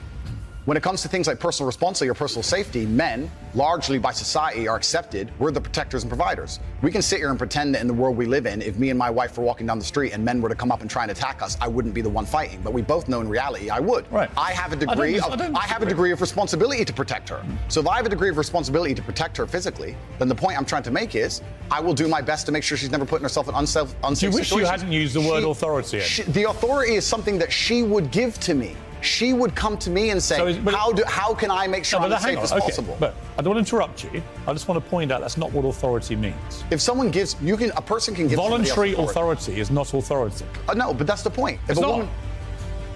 when it comes to things like personal responsibility or personal safety, men, largely by society, are accepted. We're the protectors and providers. We can sit here and pretend that in the world we live in, if me and my wife were walking down the street and men were to come up and try and attack us, I wouldn't be the one fighting. But we both know in reality I would. Right. I have a degree of responsibility to protect her. So if I have a degree of responsibility to protect her physically, then the point I'm trying to make is I will do my best to make sure she's never putting herself in unsafe situations. Do you wish you hadn't used the word authority? The authority is something that she would give to me. she would come to me and say, how can I make sure I'm as safe as possible? But I don't want to interrupt you. I just want to point out that's not what authority means. If someone gives, a person can give voluntary authority is not authority. No, but that's the point. It's not.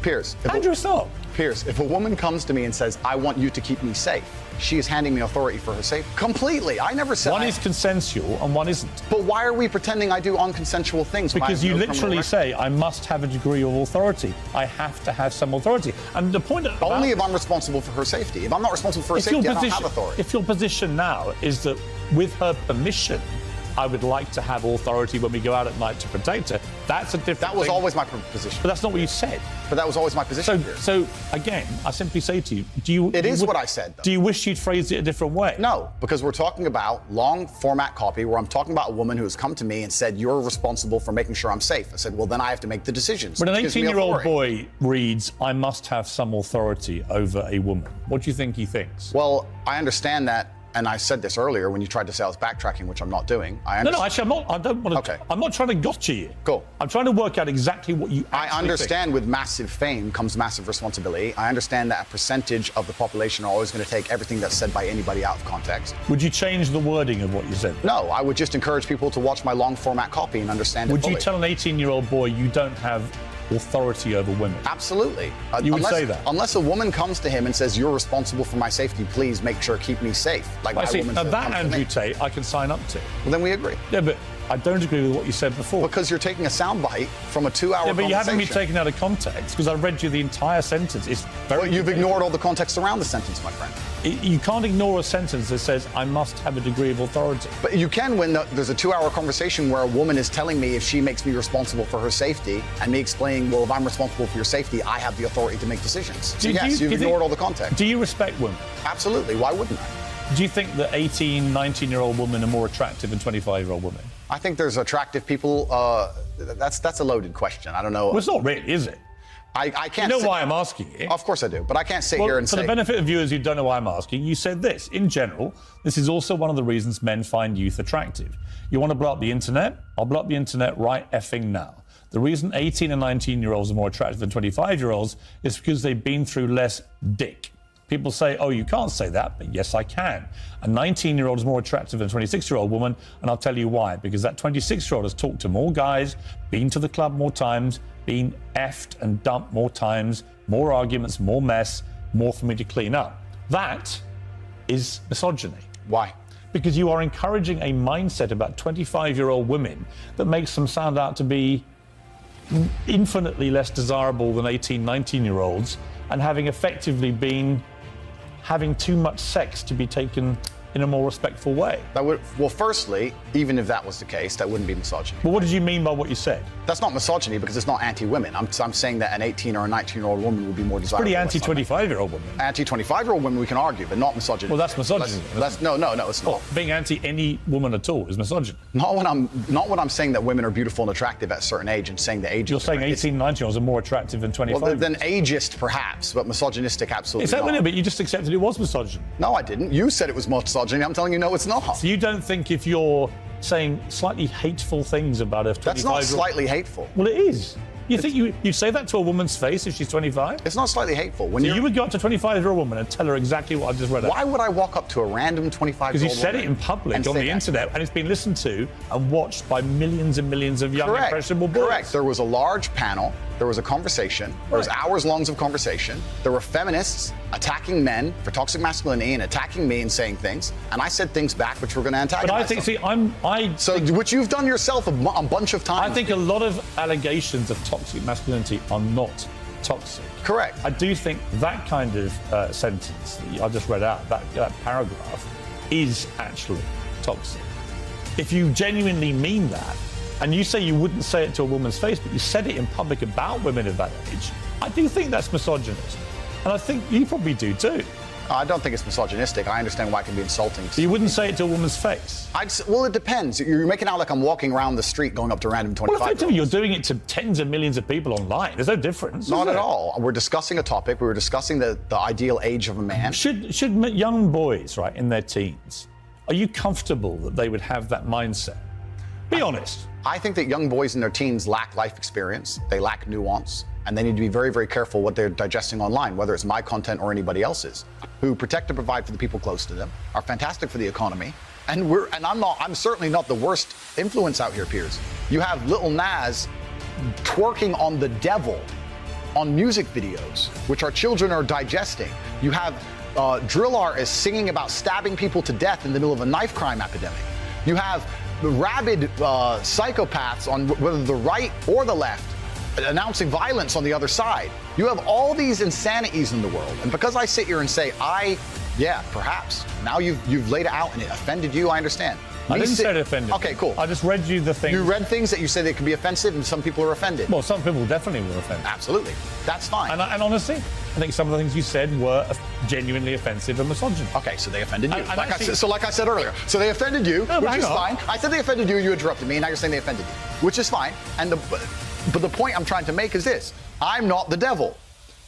Pierce. Andrew, it's not. Pierce, if a woman comes to me and says, I want you to keep me safe, she is handing me authority for her safety. Completely. I never said one is consensual and one isn't. But why are we pretending I do unconsensual things? Because you literally say, I must have a degree of authority. I have to have some authority. And the point only if I'm responsible for her safety. If I'm not responsible for her safety, I don't have authority. If your position now is that with her permission, I would like to have authority when we go out at night to protect her. That's a different That was thing. always my position. But that's not what you said. But that was always my position. So again, I simply say to you, It is what I said, though. Do you wish you'd phrased it a different way? No, because we're talking about long format copy where I'm talking about a woman who has come to me and said, you're responsible for making sure I'm safe. I said, well, then I have to make the decisions. When an 18-year-old boy reads, I must have some authority over a woman, what do you think he thinks? Well, I understand that. And I said this earlier when you tried to say I was backtracking, which I'm not doing. No, actually, I'm not. I don't want to. Okay. I'm not trying to gotcha you. Cool. I'm trying to work out exactly what you actually I understand think. with massive fame comes massive responsibility. I understand that a percentage of the population are always going to take everything that's said by anybody out of context. Would you change the wording of what you said? No, I would just encourage people to watch my long format copy and understand it Would fully. you tell an 18-year-old boy you don't have authority over women? Absolutely. You would say that? Unless a woman comes to him and says, you're responsible for my safety, please make sure keep me safe. Like I my see. woman Now says, that, "Come to Andrew me." Tate, I can sign up to. Well, then we agree. Yeah, but I don't agree with what you said before. Because you're taking a soundbite from a 2-hour Yeah, but you haven't been conversation. taken out of context because I read you the entire sentence. It's very. Well, you've ignored all the context around the sentence, my friend. You can't ignore a sentence that says, I must have a degree of authority. But you can when there's a 2-hour conversation where a woman is telling me if she makes me responsible for her safety and me explaining, well, if I'm responsible for your safety, I have the authority to make decisions. So yes, you've ignored all the context. Do you respect women? Absolutely. Why wouldn't I? Do you think that 18, 19-year-old women are more attractive than 25-year-old women? I think there's attractive people. That's a loaded question. I don't know. Well, it's not really, is it? I can't. You know why I'm asking you? Of course I do, but I can't sit here and say. For the benefit of viewers who don't know why I'm asking, you said this. In general, this is also one of the reasons men find youth attractive. You want to blow up the internet? I'll blow up the internet right effing now. The reason 18 and 19-year-olds are more attractive than 25-year-olds is because they've been through less dick. People say, oh, you can't say that, but yes, I can. A 19-year-old is more attractive than a 26-year-old woman, and I'll tell you why. Because that 26-year-old has talked to more guys, been to the club more times, been effed and dumped more times, more arguments, more mess, more for me to clean up. That is misogyny. Why? Because you are encouraging a mindset about 25-year-old women that makes them sound out to be infinitely less desirable than 18, 19-year-olds and having effectively been having too much sex to be taken in a more respectful way. Well, firstly, even if that was the case, that wouldn't be misogyny. Well, what did you mean by what you said? That's not misogyny because it's not anti-women. I'm saying that an 18 or a 19-year-old woman would be more desirable. Pretty anti-25-year-old woman. Anti-25-year-old women we can argue, but not misogyny. Well, that's misogyny. No, it's not. Being anti any woman at all is misogyny. Not when I'm saying that women are beautiful and attractive at a certain age and saying the age. You're saying 18, 19-year-olds are more attractive than 25. Well, then ageist perhaps, but misogynistic absolutely. Is that not. But you just accepted it was misogyny. No, I didn't. You said it was misogyny. I'm telling you, no, it's not. So you don't think if you're saying slightly hateful things about a 25-year-old... That's not slightly hateful. Well, it is. You think you'd say that to a woman's face if she's 25? It's not slightly hateful. So you would go up to a 25-year-old woman and tell her exactly what I just read out. Why would I walk up to a random 25-year-old woman? Because you said it in public on the internet, and it's been listened to and watched by millions and millions of young, impressionable boys. Correct. There was a large panel. There was a conversation. There was hours long of conversation. There were feminists attacking men for toxic masculinity and attacking me and saying things. And I said things back which were going to antagonize But I think, which you've done yourself a bunch of times. I think a lot of allegations of toxic masculinity are not toxic. Correct. I do think that kind of sentence that I just read out, that paragraph, is actually toxic. If you genuinely mean that, and you say you wouldn't say it to a woman's face, but you said it in public about women of that age, I do think that's misogynist. And I think you probably do too. I don't think it's misogynistic. I understand why it can be insulting. So you wouldn't say it to a woman's face? Well, it depends. You're making out like I'm walking around the street going up to random 25-year-olds. Well, effectively, you're doing it to tens of millions of people online. There's no difference. Not at all. We're discussing a topic. We were discussing the ideal age of a man. Should young boys, right, in their teens, are you comfortable that they would have that mindset? Be honest. I think that young boys in their teens lack life experience. They lack nuance. And they need to be very, very careful what they're digesting online, whether it's my content or anybody else's, who protect and provide for the people close to them, are fantastic for the economy. And I'm certainly not the worst influence out here, Piers. You have Lil Nas twerking on the devil on music videos, which our children are digesting. You have drill artists singing about stabbing people to death in the middle of a knife crime epidemic. You have rabid psychopaths on whether the right or the left announcing violence on the other side. You have all these insanities in the world. And because I sit here and say, yeah, perhaps. Now you've laid it out and it offended you, I understand. I didn't say it offended. Okay, cool. I just read you the thing. You read things that you say they can be offensive and some people are offended. Well, some people definitely were offended. Absolutely. That's fine. And honestly, I think some of the things you said were genuinely offensive and misogynist. Okay, so they offended you. Like I said earlier. So they offended you, which is fine. I said they offended you, you interrupted me, and now you're saying they offended you, which is fine. But the point I'm trying to make is this. I'm not the devil.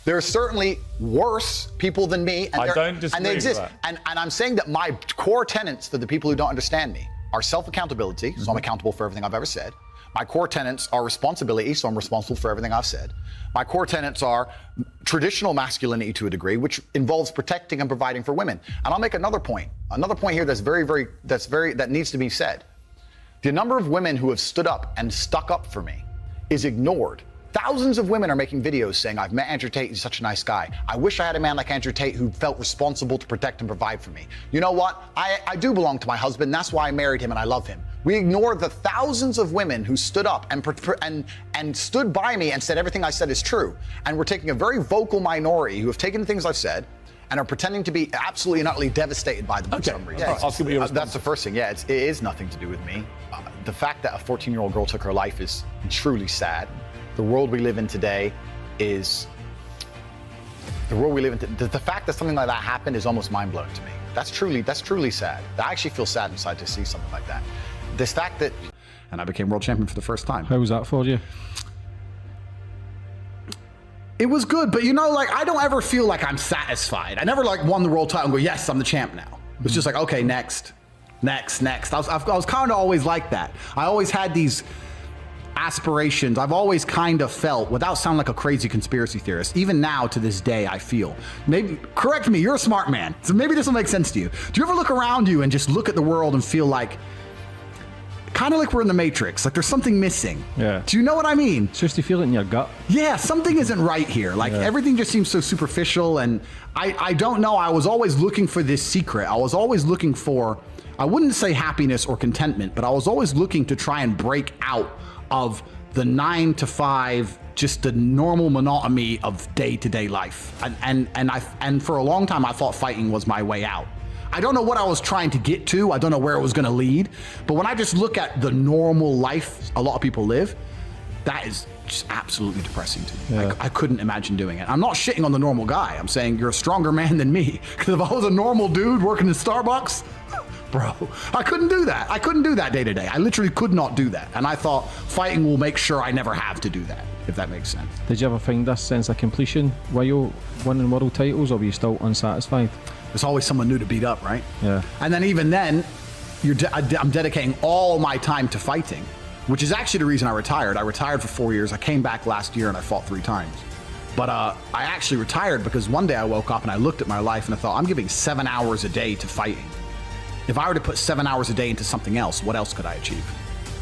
There are certainly worse people than me, and I don't disagree and they exist. With that. And I'm saying that my core tenets for the people who don't understand me are self-accountability, so I'm accountable for everything I've ever said. My core tenets are responsibility, so I'm responsible for everything I've said. My core tenets are traditional masculinity to a degree, which involves protecting and providing for women. And I'll make another point here that needs to be said. The number of women who have stood up and stuck up for me is ignored. Thousands of women are making videos saying, I've met Andrew Tate, he's such a nice guy. I wish I had a man like Andrew Tate who felt responsible to protect and provide for me. You know what? I do belong to my husband, that's why I married him and I love him. We ignore the thousands of women who stood up and stood by me and said everything I said is true. And we're taking a very vocal minority who have taken the things I've said and are pretending to be absolutely and utterly devastated by them for some reason. I'll see what your That's the first thing. Yeah, it is nothing to do with me. The fact that a 14-year-old girl took her life is truly sad. The world we live in today is the world we live in. The fact that something like that happened is almost mind-blowing to me. That's truly sad. I actually feel sad inside to see something like that. This fact that, and I became world champion for the first time. How was that for you? It was good, but I don't ever feel like I'm satisfied. I never won the world title and go, yes, I'm the champ now. It's just like, okay, next. I was kind of always like that. I always had these aspirations. I've always kind of felt, without sounding like a crazy conspiracy theorist, even now to this day, I feel, maybe, correct me, you're a smart man, so maybe this will make sense to you. Do you ever look around you and just look at the world and feel like, kind of like we're in the Matrix, like there's something missing? Yeah. Do you know what I mean? It's just you feel it in your gut. Yeah, something isn't right here. Everything just seems so superficial, and I don't know, I was always looking for this secret. I was always looking for, I wouldn't say happiness or contentment, but I was always looking to try and break out of the 9 to 5, just the normal monotony of day-to-day life. And for a long time, I thought fighting was my way out. I don't know what I was trying to get to. I don't know where it was going to lead. But when I just look at the normal life a lot of people live, that is just absolutely depressing to me. Yeah. I couldn't imagine doing it. I'm not shitting on the normal guy. I'm saying you're a stronger man than me. Because if I was a normal dude working in Starbucks, bro, I couldn't do that. I couldn't do that day to day. I literally could not do that. And I thought fighting will make sure I never have to do that, if that makes sense. Did you ever find this sense of completion while you're winning world titles, or were you still unsatisfied? There's always someone new to beat up, right? Yeah. And then even then, I'm dedicating all my time to fighting, which is actually the reason I retired. I retired for 4 years. I came back last year and I fought 3 times. But I actually retired because one day I woke up and I looked at my life and I thought, I'm giving 7 hours a day to fighting. If I were to put 7 hours a day into something else, what else could I achieve?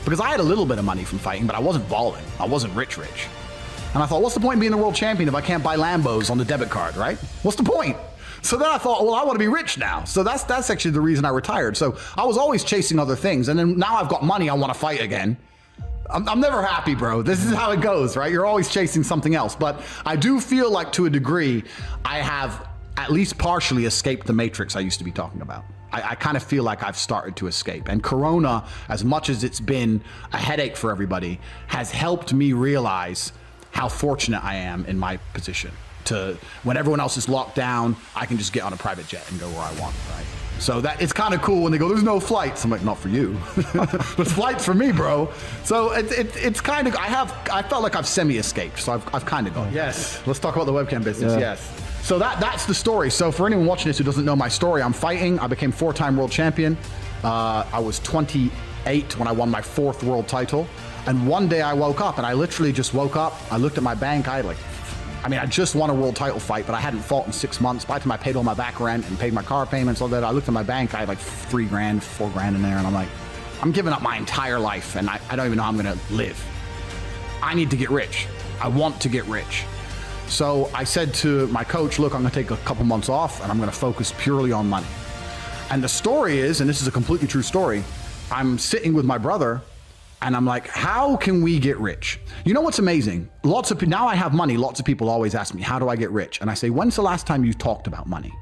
Because I had a little bit of money from fighting, but I wasn't balling. I wasn't rich. And I thought, what's the point in being the world champion if I can't buy Lambos on the debit card, right? What's the point? So then I thought, well, I want to be rich now. So that's actually the reason I retired. So I was always chasing other things. And then now I've got money, I want to fight again. I'm never happy, bro. This is how it goes, right? You're always chasing something else. But I do feel like, to a degree, I have at least partially escaped the Matrix I used to be talking about. I kind of feel like I've started to escape. And Corona, as much as it's been a headache for everybody, has helped me realize how fortunate I am in my position. To when everyone else is locked down, I can just get on a private jet and go where I want, right? So that it's kind of cool when they go, there's no flights. I'm like, not for you. There's flights for me, bro. So it's kind of, I felt like I've semi-escaped. So I've kind of gone. Yes. Let's talk about the webcam business. Yeah. Yes. So that's the story. So for anyone watching this who doesn't know my story, I'm fighting. I became 4-time world champion. I was 28 8 when I won my 4th world title. And one day I woke up and I literally just woke up. I looked at my bank. I just won a world title fight, but I hadn't fought in 6 months. By the time I paid all my back rent and paid my car payments, all that, I looked at my bank. I had like $3 grand, $4 grand in there. And I'm like, I'm giving up my entire life and I don't even know how I'm going to live. I need to get rich. I want to get rich. So I said to my coach, look, I'm going to take a couple months off and I'm going to focus purely on money. And the story is, and this is a completely true story, I'm sitting with my brother and I'm like, how can we get rich? You know what's amazing? Now I have money. Lots of people always ask me, how do I get rich? And I say, when's the last time you talked about money?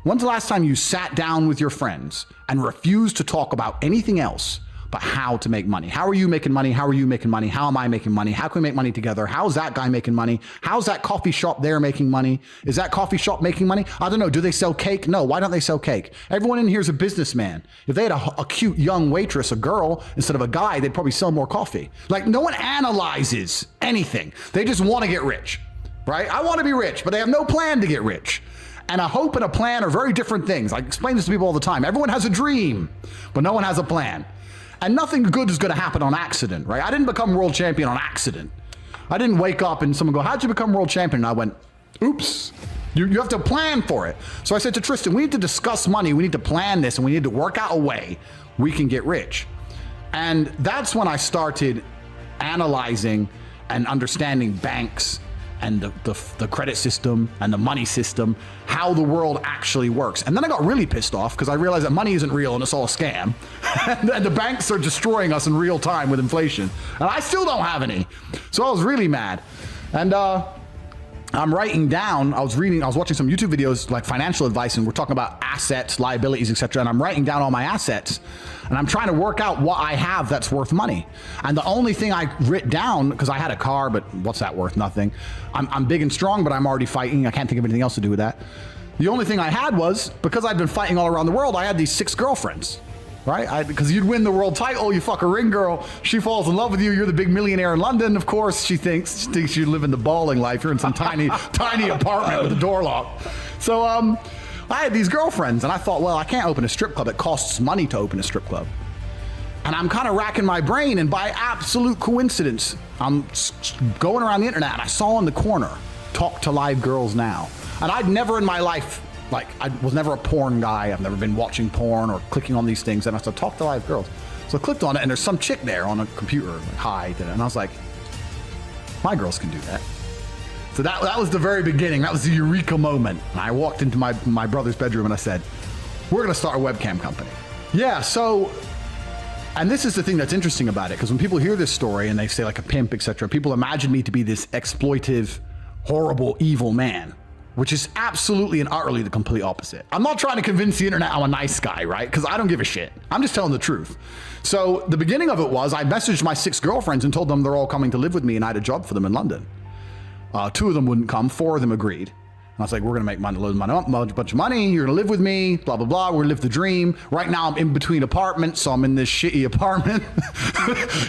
When's the last time you sat down with your friends and refused to talk about anything else but how to make money? How are you making money? How are you making money? How am I making money? How can we make money together? How's that guy making money? How's that coffee shop there making money? Is that coffee shop making money? I don't know. Do they sell cake? No. Why don't they sell cake? Everyone in here is a businessman. If they had a cute young waitress, a girl, instead of a guy, they'd probably sell more coffee. Like, no one analyzes anything. They just want to get rich, right? I want to be rich, but they have no plan to get rich. And a hope and a plan are very different things. I explain this to people all the time. Everyone has a dream, but no one has a plan. And nothing good is going to happen on accident, right? I didn't become world champion on accident. I didn't wake up and someone go, how'd you become world champion? And I went, oops. You have to plan for it. So I said to Tristan, we need to discuss money. We need to plan this and we need to work out a way we can get rich. And that's when I started analyzing and understanding banks and the credit system and the money system, how the world actually works. And then I got really pissed off because I realized that money isn't real and it's all a scam. And the banks are destroying us in real time with inflation. And I still don't have any. So I was really mad. And I'm writing down, I was watching some YouTube videos like financial advice and we're talking about assets, liabilities, etc. And I'm writing down all my assets and I'm trying to work out what I have that's worth money. And the only thing I writ down, because I had a car, but what's that worth? Nothing. I'm big and strong, but I'm already fighting. I can't think of anything else to do with that. The only thing I had was, because I've been fighting all around the world, I had these 6 girlfriends. Right? Because you'd win the world title, you fuck a ring girl, she falls in love with you, you're the big millionaire in London, of course, she thinks you live in the balling life, you're in some tiny apartment with the door locked. So I had these girlfriends, and I thought, well, I can't open a strip club, it costs money to open a strip club. And I'm kind of racking my brain, and by absolute coincidence, I'm going around the internet, and I saw in the corner, Talk to Live Girls Now. And I'd never in my life, I was never a porn guy. I've never been watching porn or clicking on these things. And I said, Talk to Live Girls. So I clicked on it and there's some chick there on a computer. Like, hi. And I was like, my girls can do that. So that was the very beginning. That was the eureka moment. And I walked into my brother's bedroom and I said, we're going to start a webcam company. Yeah. So, and this is the thing that's interesting about it. Because when people hear this story and they say like a pimp, etc., people imagine me to be this exploitive, horrible, evil man. Which is absolutely and utterly the complete opposite. I'm not trying to convince the internet I'm a nice guy, right? Because I don't give a shit. I'm just telling the truth. So the beginning of it was I messaged my 6 girlfriends and told them they're all coming to live with me and I had a job for them in London. 2 of them wouldn't come, 4 of them agreed. And I was like, we're gonna make money, load of money, a bunch of money, you're gonna live with me, blah, blah, blah, we're gonna live the dream. Right now I'm in between apartments, so I'm in this shitty apartment.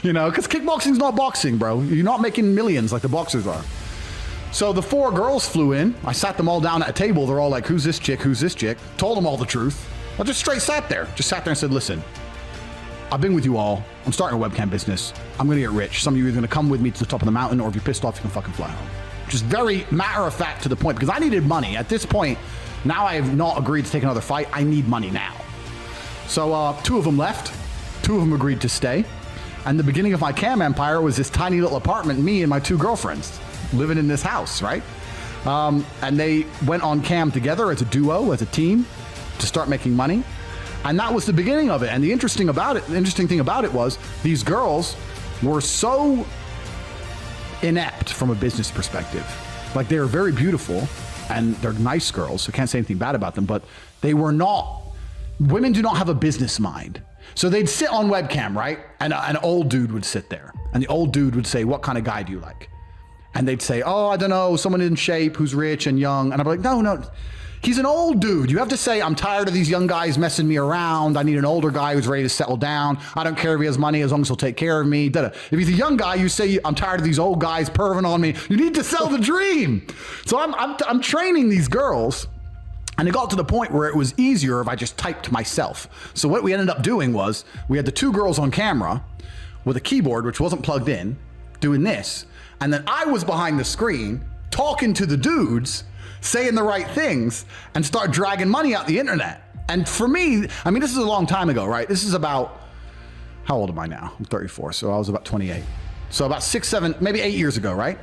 You know, because kickboxing's not boxing, bro. You're not making millions like the boxers are. So the 4 girls flew in. I sat them all down at a table. They're all like, who's this chick? Who's this chick? Told them all the truth. I just straight sat there. Just sat there and said, listen, I've been with you all. I'm starting a webcam business. I'm going to get rich. Some of you are going to come with me to the top of the mountain, or if you're pissed off, you can fucking fly home. Just very matter of fact to the point, because I needed money. At this point, now I have not agreed to take another fight. I need money now. So 2 of them left. 2 of them agreed to stay. And the beginning of my cam empire was this tiny little apartment, me and my 2 girlfriends. Living in this house, right? And they went on cam together as a duo, as a team, to start making money. And that was the beginning of it. And the interesting thing about it was these girls were so inept from a business perspective. Like, they were very beautiful and they're nice girls, so can't say anything bad about them, but they were not, women do not have a business mind. So they'd sit on webcam, right? And an old dude would sit there and the old dude would say, what kind of guy do you like? And they'd say, oh, I don't know, someone in shape who's rich and young. And I'd be like, no, he's an old dude. You have to say, I'm tired of these young guys messing me around. I need an older guy who's ready to settle down. I don't care if he has money as long as he'll take care of me. Da-da. If he's a young guy, you say, I'm tired of these old guys perving on me. You need to sell the dream. So I'm training these girls And it got to the point where it was easier if I just typed myself. So what we ended up doing was we had the two girls on camera with a keyboard, which wasn't plugged in, doing this. And then I was behind the screen talking to the dudes, saying the right things, and start dragging money out the internet. And for me, I mean, this is a long time ago, right? This is about, how old am I now? I'm 34, so I was about 28. So about 6, 7, maybe 8 years ago, right?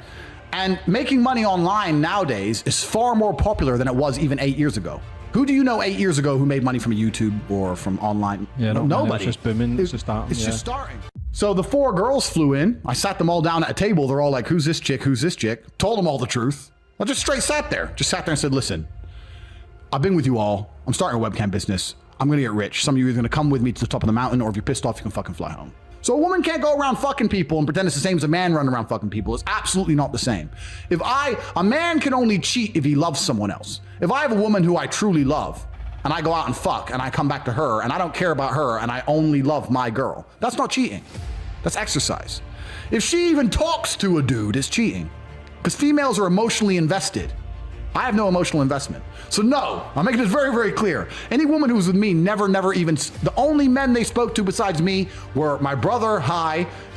And making money online nowadays is far more popular than it was even 8 years ago. Who do you know 8 years ago who made money from YouTube or from online? Yeah, nobody. It's just booming. It's just starting. It's just starting. So the 4 girls flew in. I sat them all down at a table. They're all like, who's this chick? Who's this chick? Told them all the truth. I just straight sat there. Just sat there and said, listen, I've been with you all. I'm starting a webcam business. I'm going to get rich. Some of you are going to come with me to the top of the mountain, or if you're pissed off, you can fucking fly home. So a woman can't go around fucking people and pretend it's the same as a man running around fucking people. It's absolutely not the same. A man can only cheat if he loves someone else. If I have a woman who I truly love, and I go out and fuck, and I come back to her, and I don't care about her, and I only love my girl, that's not cheating. That's exercise. If she even talks to a dude, it's cheating. Because females are emotionally invested. I have no emotional investment. So no, I'm making this very, very clear. Any woman who was with me never even, the only men they spoke to besides me were my brother,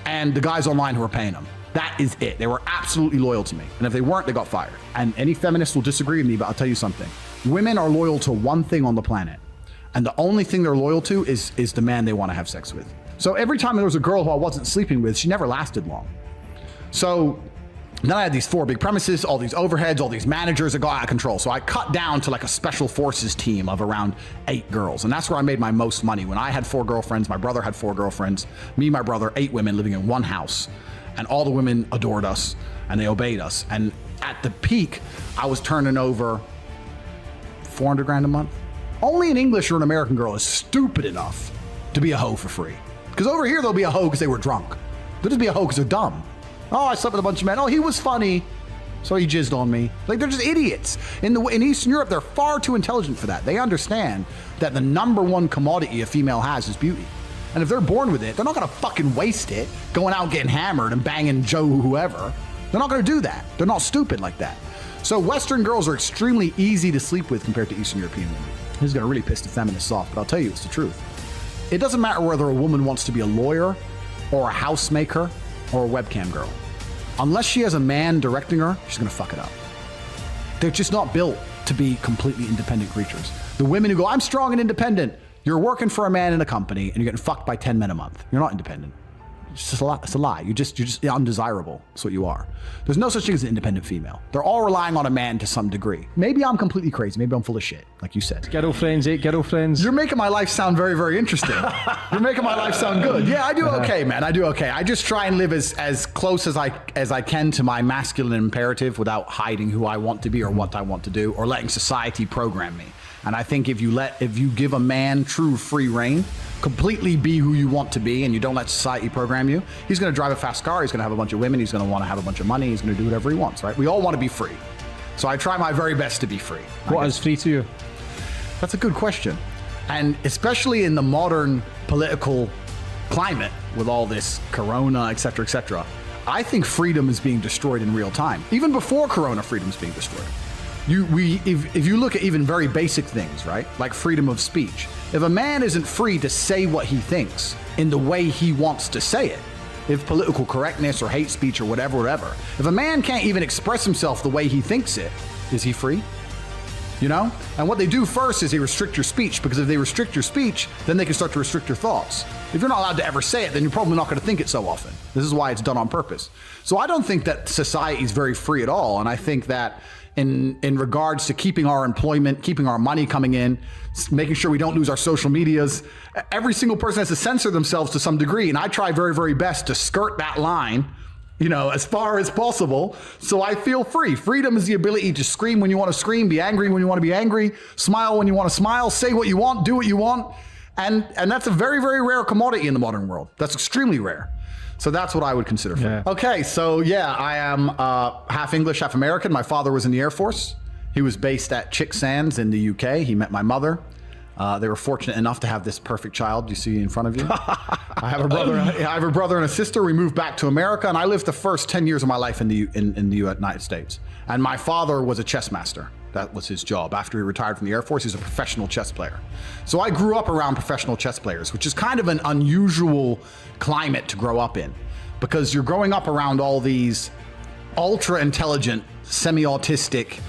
and the guys online who were paying them. That is it. They were absolutely loyal to me. And if they weren't, they got fired. And any feminist will disagree with me, but I'll tell you something. Women are loyal to one thing on the planet. And the only thing they're loyal to is the man they want to have sex with. So every time there was a girl who I wasn't sleeping with, she never lasted long. So then I had these 4 big premises, all these overheads, all these managers that got out of control. So I cut down to like a special forces team of around 8 girls. And that's where I made my most money. When I had 4 girlfriends, my brother had 4 girlfriends, me, my brother, 8 women living in one house. And all the women adored us and they obeyed us. And at the peak, I was turning over 400 grand a month. Only an English or an American girl is stupid enough to be a hoe for free. Because over here, they'll be a hoe because they were drunk. They'll just be a hoe because they're dumb. Oh, I slept with a bunch of men. Oh, he was funny, so he jizzed on me. Like, they're just idiots. In Eastern Europe, they're far too intelligent for that. They understand that the #1 commodity a female has is beauty. And if they're born with it, they're not going to fucking waste it going out getting hammered and banging Joe whoever. They're not going to do that. They're not stupid like that. So Western girls are extremely easy to sleep with compared to Eastern European women. This is going to really piss the feminists off, but I'll tell you, it's the truth. It doesn't matter whether a woman wants to be a lawyer or a housemaker or a webcam girl. Unless she has a man directing her, she's going to fuck it up. They're just not built to be completely independent creatures. The women who go, I'm strong and independent, you're working for a man in a company and you're getting fucked by 10 men a month. You're not independent. It's just a lie. It's a lie. You're just undesirable. That's what you are. There's no such thing as an independent female. They're all relying on a man to some degree. Maybe I'm completely crazy. Maybe I'm full of shit, like you said. Girlfriends, 8 girlfriends. You're making my life sound very, very interesting. You're making my life sound good. Yeah, I do okay, man. I do okay. I just try and live as close as I can to my masculine imperative without hiding who I want to be or what I want to do or letting society program me. And I think if you give a man true free reign, completely be who you want to be, and you don't let society program you, he's going to drive a fast car, he's going to have a bunch of women, he's going to want to have a bunch of money, he's going to do whatever he wants, right? We all want to be free. So I try my very best to be free. What is free to you? That's a good question. And especially in the modern political climate with all this corona, et cetera, I think freedom is being destroyed in real time. Even before corona, freedom is being destroyed. If you look at even very basic things, right? Like freedom of speech. If a man isn't free to say what he thinks in the way he wants to say it, if political correctness or hate speech or whatever, if a man can't even express himself the way he thinks it, is he free? You know? And what they do first is they restrict your speech, because if they restrict your speech, then they can start to restrict your thoughts. If you're not allowed to ever say it, then you're probably not going to think it so often. This is why it's done on purpose. So I don't think that society is very free at all. And I think that in regards to keeping our employment, keeping our money coming in, making sure we don't lose our social medias, every single person has to censor themselves to some degree. And I try very, very best to skirt that line, you know, as far as possible. So I feel free. Freedom is the ability to scream when you want to scream, be angry when you want to be angry, smile when you want to smile, say what you want, do what you want. And that's a very, very rare commodity in the modern world. That's extremely rare. So that's what I would consider free. Yeah. Okay, so yeah, I am half English, half American. My father was in the Air Force. He was based at Chick Sands in the UK. He met my mother. They were fortunate enough to have this perfect child you see in front of you. I have a brother and a sister. We moved back to America, and I lived the first 10 years of my life in the United States. And my father was a chess master. That was his job. After he retired from the Air Force, he was a professional chess player. So I grew up around professional chess players, which is kind of an unusual climate to grow up in, because you're growing up around all these ultra intelligent, semi-autistic,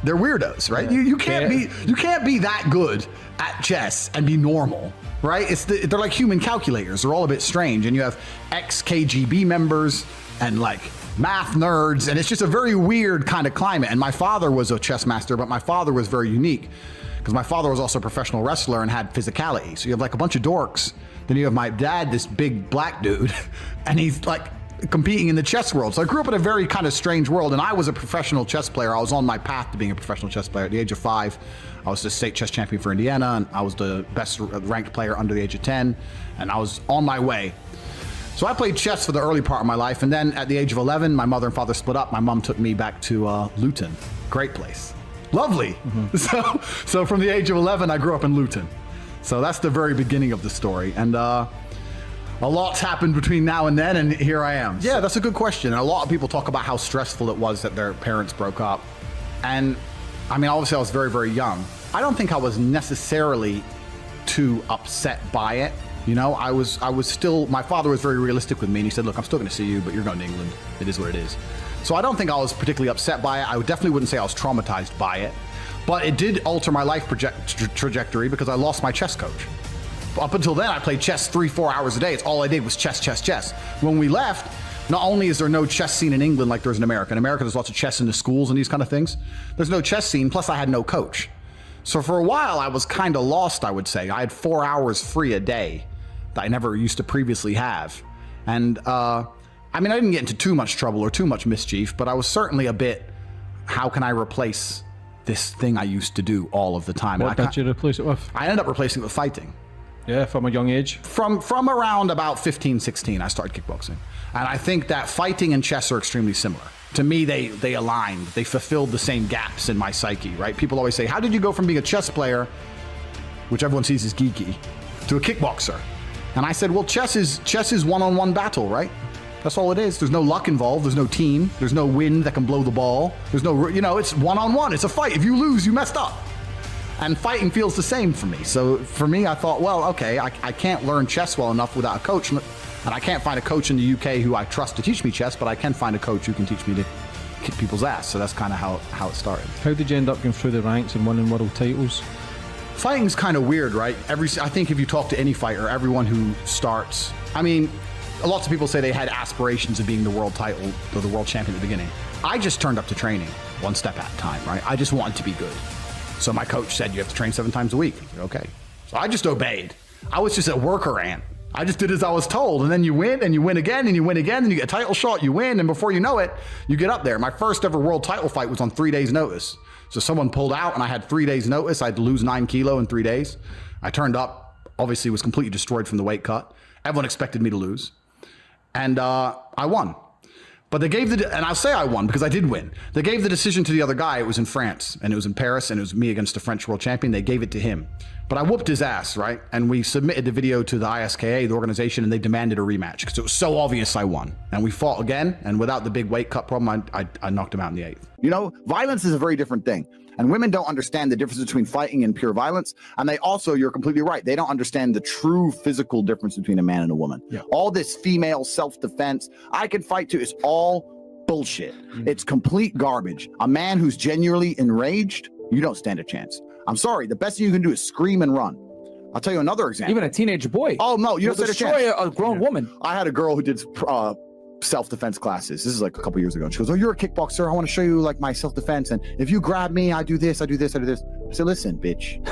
they're weirdos, right? Yeah. You can't be that good at chess and be normal, right? They're like human calculators. They're all a bit strange, and you have ex-KGB members and like math nerds, and it's just a very weird kind of climate. And my father was a chess master, but my father was very unique because my father was also a professional wrestler and had physicality. So you have like a bunch of dorks. Then you have my dad, this big black dude, and he's like competing in the chess world. So I grew up in a very kind of strange world, and I was a professional chess player. I was on my path to being a professional chess player. At the age of 5, I was the state chess champion for Indiana, and I was the best ranked player under the age of 10, and I was on my way. So I played chess for the early part of my life, and then at the age of 11, my mother and father split up. My mom took me back to Luton. Great place. Lovely. So from the age of 11, I grew up in Luton. So that's the very beginning of the story. And a lot's happened between now and then, and here I am. Yeah, that's a good question. And a lot of people talk about how stressful it was that their parents broke up. And I mean, obviously I was very, very young. I don't think I was necessarily too upset by it. You know, I was still, my father was very realistic with me, and he said, look, I'm still going to see you, but you're going to England. It is what it is. So I don't think I was particularly upset by it. I definitely wouldn't say I was traumatized by it, but it did alter my life trajectory because I lost my chess coach. Up until then, I played chess 3-4 hours a day. It's all I did was chess, chess, chess. When we left, not only is there no chess scene in England like there's in America. In America, there's lots of chess in the schools and these kind of things. There's no chess scene, plus I had no coach. So for a while, I was kind of lost, I would say. I had 4 hours free a day that I never used to previously have. And I mean, I didn't get into too much trouble or too much mischief, but I was certainly a bit, how can I replace this thing I used to do all of the time? What did you replace it with? I ended up replacing it with fighting. Yeah, from a young age? From around about 15, 16, I started kickboxing. And I think that fighting and chess are extremely similar. To me, they aligned. They fulfilled the same gaps in my psyche, right? People always say, how did you go from being a chess player, which everyone sees as geeky, to a kickboxer? And I said, well, chess is one-on-one battle, right? That's all it is. There's no luck involved. There's no team. There's no wind that can blow the ball. There's no, it's one-on-one. It's a fight. If you lose, you messed up. And fighting feels the same for me. So for me, I thought, well, okay, I can't learn chess well enough without a coach. And I can't find a coach in the UK who I trust to teach me chess, but I can find a coach who can teach me to kick people's ass. So that's kind of how it started. How did you end up going through the ranks and winning world titles? Fighting's kind of weird, right? I think if you talk to any fighter, everyone who starts, I mean, lots of people say they had aspirations of being the world title or the world champion at the beginning. I just turned up to training one step at a time, right? I just wanted to be good. So my coach said, you have to train 7 times a week. I said, okay. So I just obeyed. I was just a worker ant. I just did as I was told. And then you win, and you win again, and you win again, and you get a title shot, you win, and before you know it, you get up there. My first ever world title fight was on 3 days' notice. So someone pulled out, and I had 3 days' notice. I had to lose 9 kilo in 3 days. I turned up, obviously was completely destroyed from the weight cut. Everyone expected me to lose. And I won. But they gave and I'll say I won because I did win. They gave the decision to the other guy. It was in France, and it was in Paris, and it was me against the French world champion. They gave it to him. But I whooped his ass, right? And we submitted the video to the ISKA, the organization, and they demanded a rematch because it was so obvious I won. And we fought again, and without the big weight cut problem, I knocked him out in the 8th. You know, violence is a very different thing. And women don't understand the difference between fighting and pure violence. And they also, you're completely right, they don't understand the true physical difference between a man and a woman. Yeah. All this female self-defense, I can fight too, it's all bullshit. It's complete garbage. A man who's genuinely enraged, you don't stand a chance. I'm sorry, the best thing you can do is scream and run. I'll tell you another example. Even a teenage boy. Oh, no, you don't stand a chance. Destroy a grown woman. I had a girl who did self-defense classes. This is like a couple years ago. And she goes, oh, you're a kickboxer. I want to show you like my self-defense. And if you grab me, I do this, I do this, I do this. I said, listen, bitch,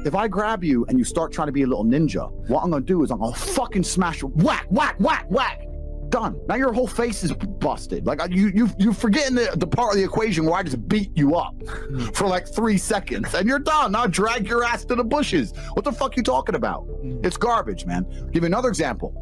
if I grab you and you start trying to be a little ninja, what I'm going to do is I'm going to fucking smash you. Whack, whack, whack, whack. Done. Now your whole face is busted. Like you're forgetting the part of the equation where I just beat you up for like 3 seconds and you're done. Now drag your ass to the bushes. What the fuck you talking about? It's garbage, man. I'll give you another example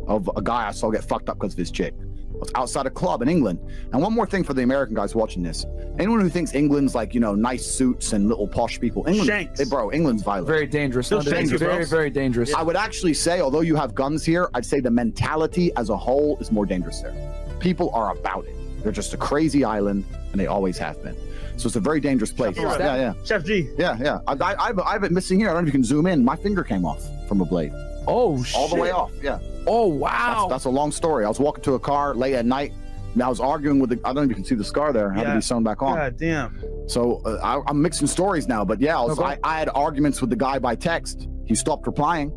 of a guy I saw get fucked up because of his chick. I was outside a club in England. And one more thing for the American guys watching this. Anyone who thinks England's like, you know, nice suits and little posh people. England's violent. Very dangerous. Very, very dangerous. I would actually say, although you have guns here, I'd say the mentality as a whole is more dangerous there. People are about it. They're just a crazy island, and they always have been. So it's a very dangerous place. Yeah. Chef G. Yeah. I have it missing here. I don't know if you can zoom in. My finger came off from a blade. Oh, shit. All the way off. Yeah. Oh, wow. That's a long story. I was walking to a car late at night, and I was arguing with I don't know if you can see the scar there. It had to be sewn back on. God damn. So I'm mixing stories now, but yeah, I had arguments with the guy by text. He stopped replying.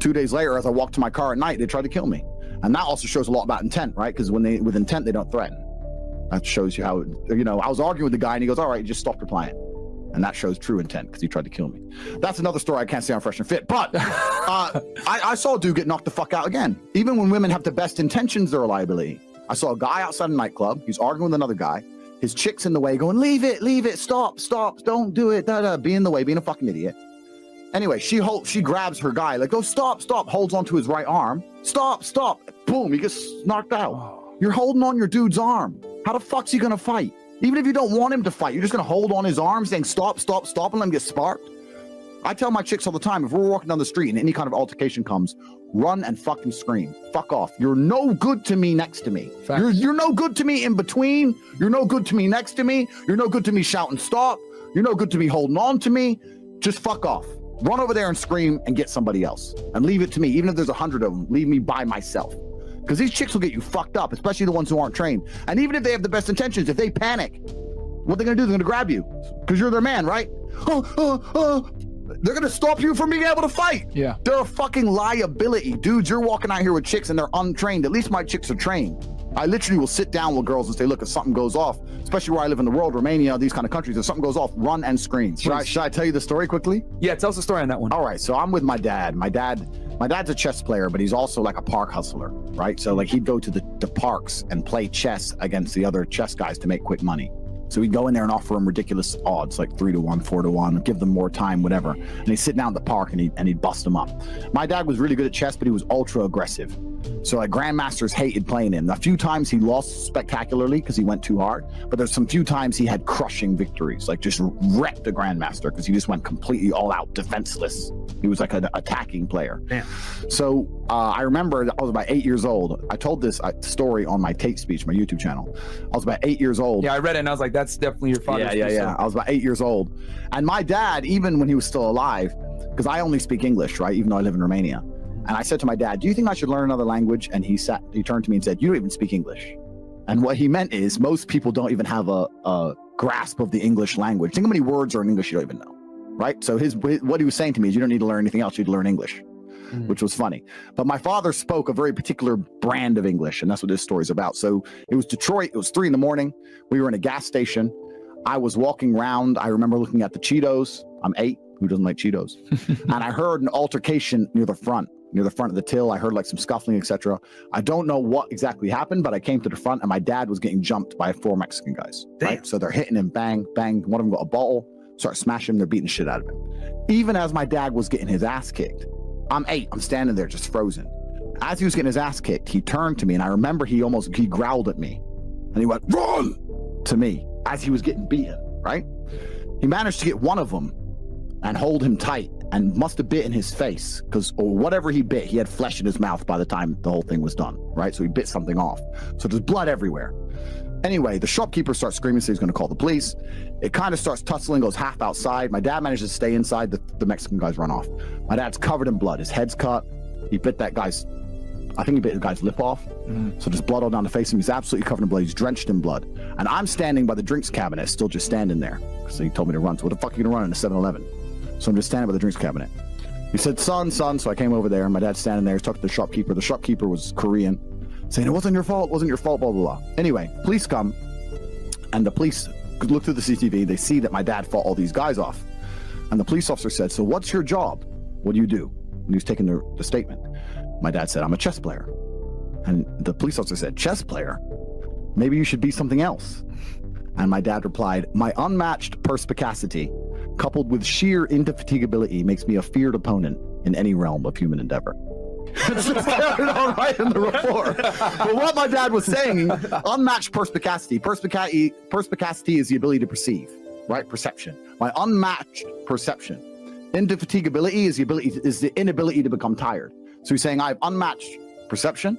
2 days later, as I walked to my car at night, they tried to kill me. And that also shows a lot about intent, right? Because with intent, they don't threaten. That shows you how, I was arguing with the guy and he goes, all right, just stop replying. And that shows true intent because he tried to kill me. That's another story I can't say on Fresh and Fit. But I saw a dude get knocked the fuck out again. Even when women have the best intentions, they're a liability. I saw a guy outside a nightclub. He's arguing with another guy. His chick's in the way going, leave it, stop, don't do it, be in the way, being a fucking idiot. Anyway, she grabs her guy, like, oh, stop, holds onto his right arm. Stop. Boom, he gets knocked out. You're holding on your dude's arm. How the fuck's he gonna fight? Even if you don't want him to fight, you're just gonna hold on his arm saying stop, and let him get sparked. I tell my chicks all the time, if we're walking down the street and any kind of altercation comes, run and fucking scream. Fuck off. You're no good to me next to me. You're no good to me in between. You're no good to me next to me. You're no good to me shouting stop. You're no good to me holding on to me. Just fuck off. Run over there and scream and get somebody else. And leave it to me. Even if there's 100 of them, leave me by myself. Because these chicks will get you fucked up, especially the ones who aren't trained. And even if they have the best intentions, if they panic, what they're going to do, they're going to grab you. Because you're their man, right? They're going to stop you from being able to fight. Yeah. They're a fucking liability. Dudes, you're walking out here with chicks and they're untrained. At least my chicks are trained. I literally will sit down with girls and say, look, if something goes off, especially where I live in the world, Romania, these kind of countries, if something goes off, run and scream. Should I tell you the story quickly? Yeah, tell us the story on that one. All right, so I'm with my dad. My dad's a chess player, but he's also like a park hustler, right? So like he'd go to the parks and play chess against the other chess guys to make quick money. So we'd go in there and offer them ridiculous odds, like 3-1, 4-1, give them more time, whatever. And he'd sit down at the park and he'd bust them up. My dad was really good at chess, but he was ultra aggressive. So like grandmasters hated playing him. A few times he lost spectacularly because he went too hard, but there's some few times he had crushing victories, like just wrecked the grandmaster because he just went completely all out defenseless. He was like an attacking player. Damn. So I remember I was about 8 years old. I told this story on my Tate speech, my YouTube channel. I was about 8 years old. Yeah, I read it and I was like, that's definitely your father's Yeah. I was about 8 years old. And my dad, even when he was still alive, because I only speak English, right? Even though I live in Romania. And I said to my dad, do you think I should learn another language? And he turned to me and said, you don't even speak English. And what he meant is most people don't even have a grasp of the English language. Think how many words are in English you don't even know, right? So what he was saying to me is you don't need to learn anything else, you need to learn English, which was funny. But my father spoke a very particular brand of English, and that's what this story is about. So it was Detroit. It was 3 a.m. We were in a gas station. I was walking around. I remember looking at the Cheetos. I'm 8. Who doesn't like Cheetos? And I heard an altercation near the front of the till. I heard like some scuffling, etc. I don't know what exactly happened, but I came to the front and my dad was getting jumped by 4 Mexican guys. Right? So they're hitting him, bang, bang. One of them got a bottle, start smashing him. They're beating the shit out of him. Even as my dad was getting his ass kicked, I'm 8. I'm standing there just frozen. As he was getting his ass kicked, he turned to me and I remember he growled at me and he went, run, to me as he was getting beaten, right? He managed to get one of them and hold him tight and must have bit in his face or whatever he bit, he had flesh in his mouth by the time the whole thing was done, right? So he bit something off. So there's blood everywhere. Anyway, the shopkeeper starts screaming, so he's going to call the police. It kind of starts tussling, goes half outside. My dad manages to stay inside. The Mexican guys run off. My dad's covered in blood. His head's cut. He bit the guy's lip off. So there's blood all down the face of him. He's absolutely covered in blood. He's drenched in blood. And I'm standing by the drinks cabinet, still just standing there. So he told me to run. So what the fuck are you going to run in a 7-Eleven? So I'm just standing by the drinks cabinet. He said, son. So I came over there. My dad's standing there. He's talking to the shopkeeper. The shopkeeper was Korean, saying, it wasn't your fault, blah, blah, blah. Anyway, police come. And the police look through the CCTV. They see that my dad fought all these guys off. And the police officer said, so what's your job? What do you do? And he was taking the statement. My dad said, I'm a chess player. And the police officer said, chess player? Maybe you should be something else. And my dad replied, my unmatched perspicacity, coupled with sheer indefatigability, makes me a feared opponent in any realm of human endeavor. It's just carried on right in the report. But what my dad was saying, unmatched perspicacity. Perspicacity is the ability to perceive, right? Perception. My unmatched perception. Indefatigability is the inability to become tired. So he's saying I have unmatched perception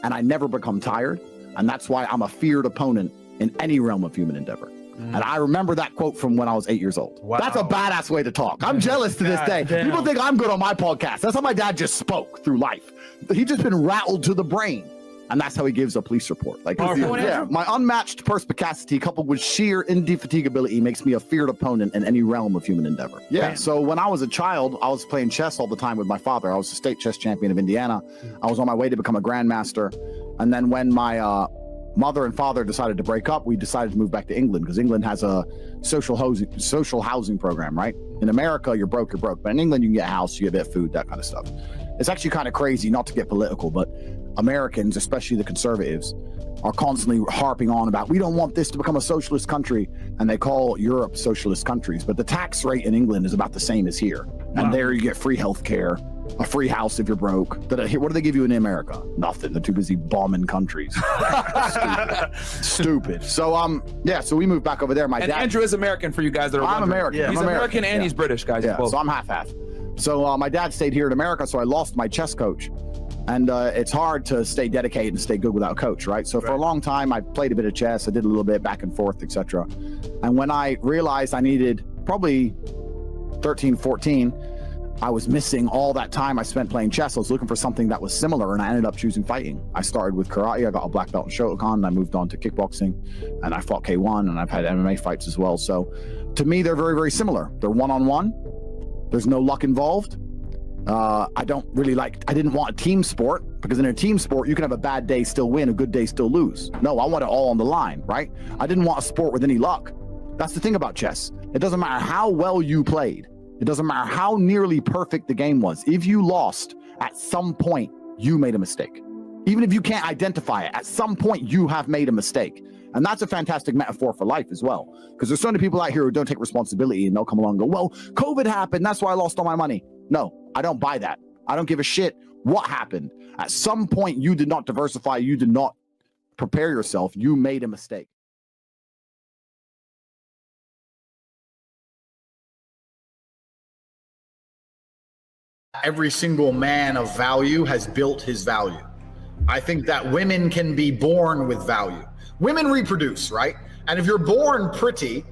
and I never become tired. And that's why I'm a feared opponent in any realm of human endeavor. And I remember that quote from when I was 8 years old. Wow. That's a badass way to talk. I'm jealous to this day. Damn. People think I'm good on my podcast. That's how my dad just spoke through life. He's just been rattled to the brain. And that's how he gives a police report. Like, my unmatched perspicacity coupled with sheer indefatigability makes me a feared opponent in any realm of human endeavor. Yeah. Man. So when I was a child, I was playing chess all the time with my father. I was the state chess champion of Indiana. I was on my way to become a grandmaster. And then when my mother and father decided to break up, we decided to move back to England because England has a social housing program, right? In America, you're broke. But in England, you can get a house, you get a bit of food, that kind of stuff. It's actually kind of crazy, not to get political, but Americans, especially the conservatives, are constantly harping on about, we don't want this to become a socialist country. And they call Europe socialist countries. But the tax rate in England is about the same as here. And there you get free health care, a free house if you're broke. What do they give you in America? Nothing. They're too busy bombing countries. Stupid. So so we moved back over there. My dad. Andrew is American for you guys that are wondering. American. Yeah. He's American and he's British, guys. Yeah, so I'm half. So my dad stayed here in America, so I lost my chess coach. And it's hard to stay dedicated and stay good without a coach, right? So for a long time, I played a bit of chess. I did a little bit back and forth, etc. And when I realized I needed probably 13, 14, I was missing all that time I spent playing chess. I was looking for something that was similar, and I ended up choosing fighting. I started with karate. I got a black belt in Shotokan, and I moved on to kickboxing, and I fought K1, and I've had MMA fights as well. So to me, they're very, very similar. They're one-on-one. There's no luck involved. I didn't want a team sport, because in a team sport, you can have a bad day, still win, a good day, still lose. No, I want it all on the line, right? I didn't want a sport with any luck. That's the thing about chess. It doesn't matter how well you played. It doesn't matter how nearly perfect the game was. If you lost, at some point, you made a mistake. Even if you can't identify it, at some point, you have made a mistake. And that's a fantastic metaphor for life as well. Because there's so many people out here who don't take responsibility, and they'll come along and go, well, COVID happened, that's why I lost all my money. No, I don't buy that. I don't give a shit what happened. At some point, you did not diversify. You did not prepare yourself. You made a mistake. Every single man of value has built his value. I think that women can be born with value. Women reproduce, right? And if you're born pretty,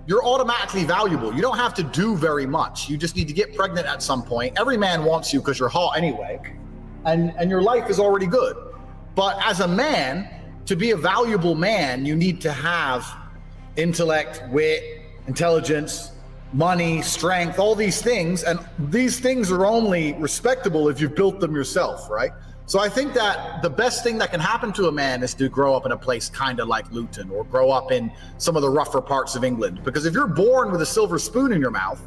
you're automatically valuable. You don't have to do very much. You just need to get pregnant at some point. Every man wants you because you're hot anyway, and your life is already good. But as a man, to be a valuable man, you need to have intellect, wit, intelligence, money, strength, all these things. And these things are only respectable if you've built them yourself, right? So I think that the best thing that can happen to a man is to grow up in a place kind of like Luton, or grow up in some of the rougher parts of England. Because if you're born with a silver spoon in your mouth,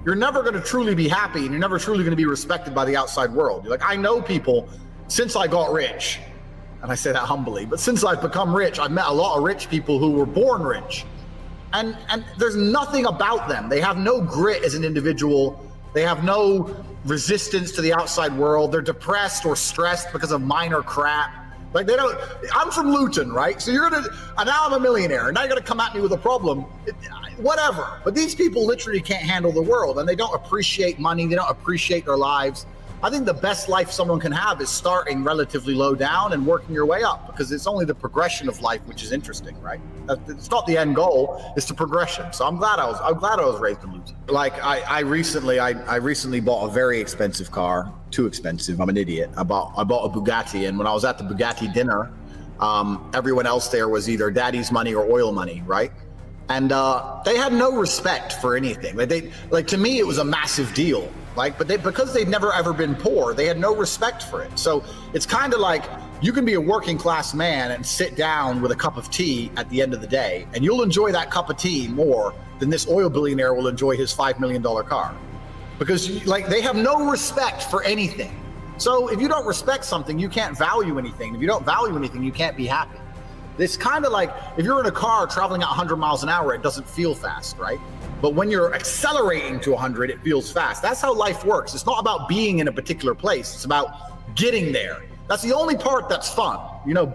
you're never going to truly be happy, and you're never truly going to be respected by the outside world. You're like, I know people, since I got rich, and I say that humbly, but since I've become rich, I've met a lot of rich people who were born rich. And there's nothing about them. They have no grit as an individual. They have no resistance to the outside world. They're depressed or stressed because of minor crap. Like, they don't. I'm from Luton, right? So and now I'm a millionaire, and now you're gonna come at me with a problem. Whatever. But these people literally can't handle the world, and they don't appreciate money. They don't appreciate their lives. I think the best life someone can have is starting relatively low down and working your way up, because it's only the progression of life which is interesting, right? It's not the end goal; it's the progression. So I'm glad I was raised in Luton. Like I recently bought a very expensive car, too expensive. I'm an idiot. I bought a Bugatti, and when I was at the Bugatti dinner, everyone else there was either daddy's money or oil money, right? And they had no respect for anything. Like to me, it was a massive deal. But because they'd never ever been poor, they had no respect for it. So it's kind of like, you can be a working class man and sit down with a cup of tea at the end of the day, and you'll enjoy that cup of tea more than this oil billionaire will enjoy his $5 million car. Because they have no respect for anything. So if you don't respect something, you can't value anything. If you don't value anything, you can't be happy. It's kind of like if you're in a car traveling at 100 miles an hour, it doesn't feel fast, right? But when you're accelerating to 100, it feels fast. That's how life works. It's not about being in a particular place. It's about getting there. That's the only part that's fun.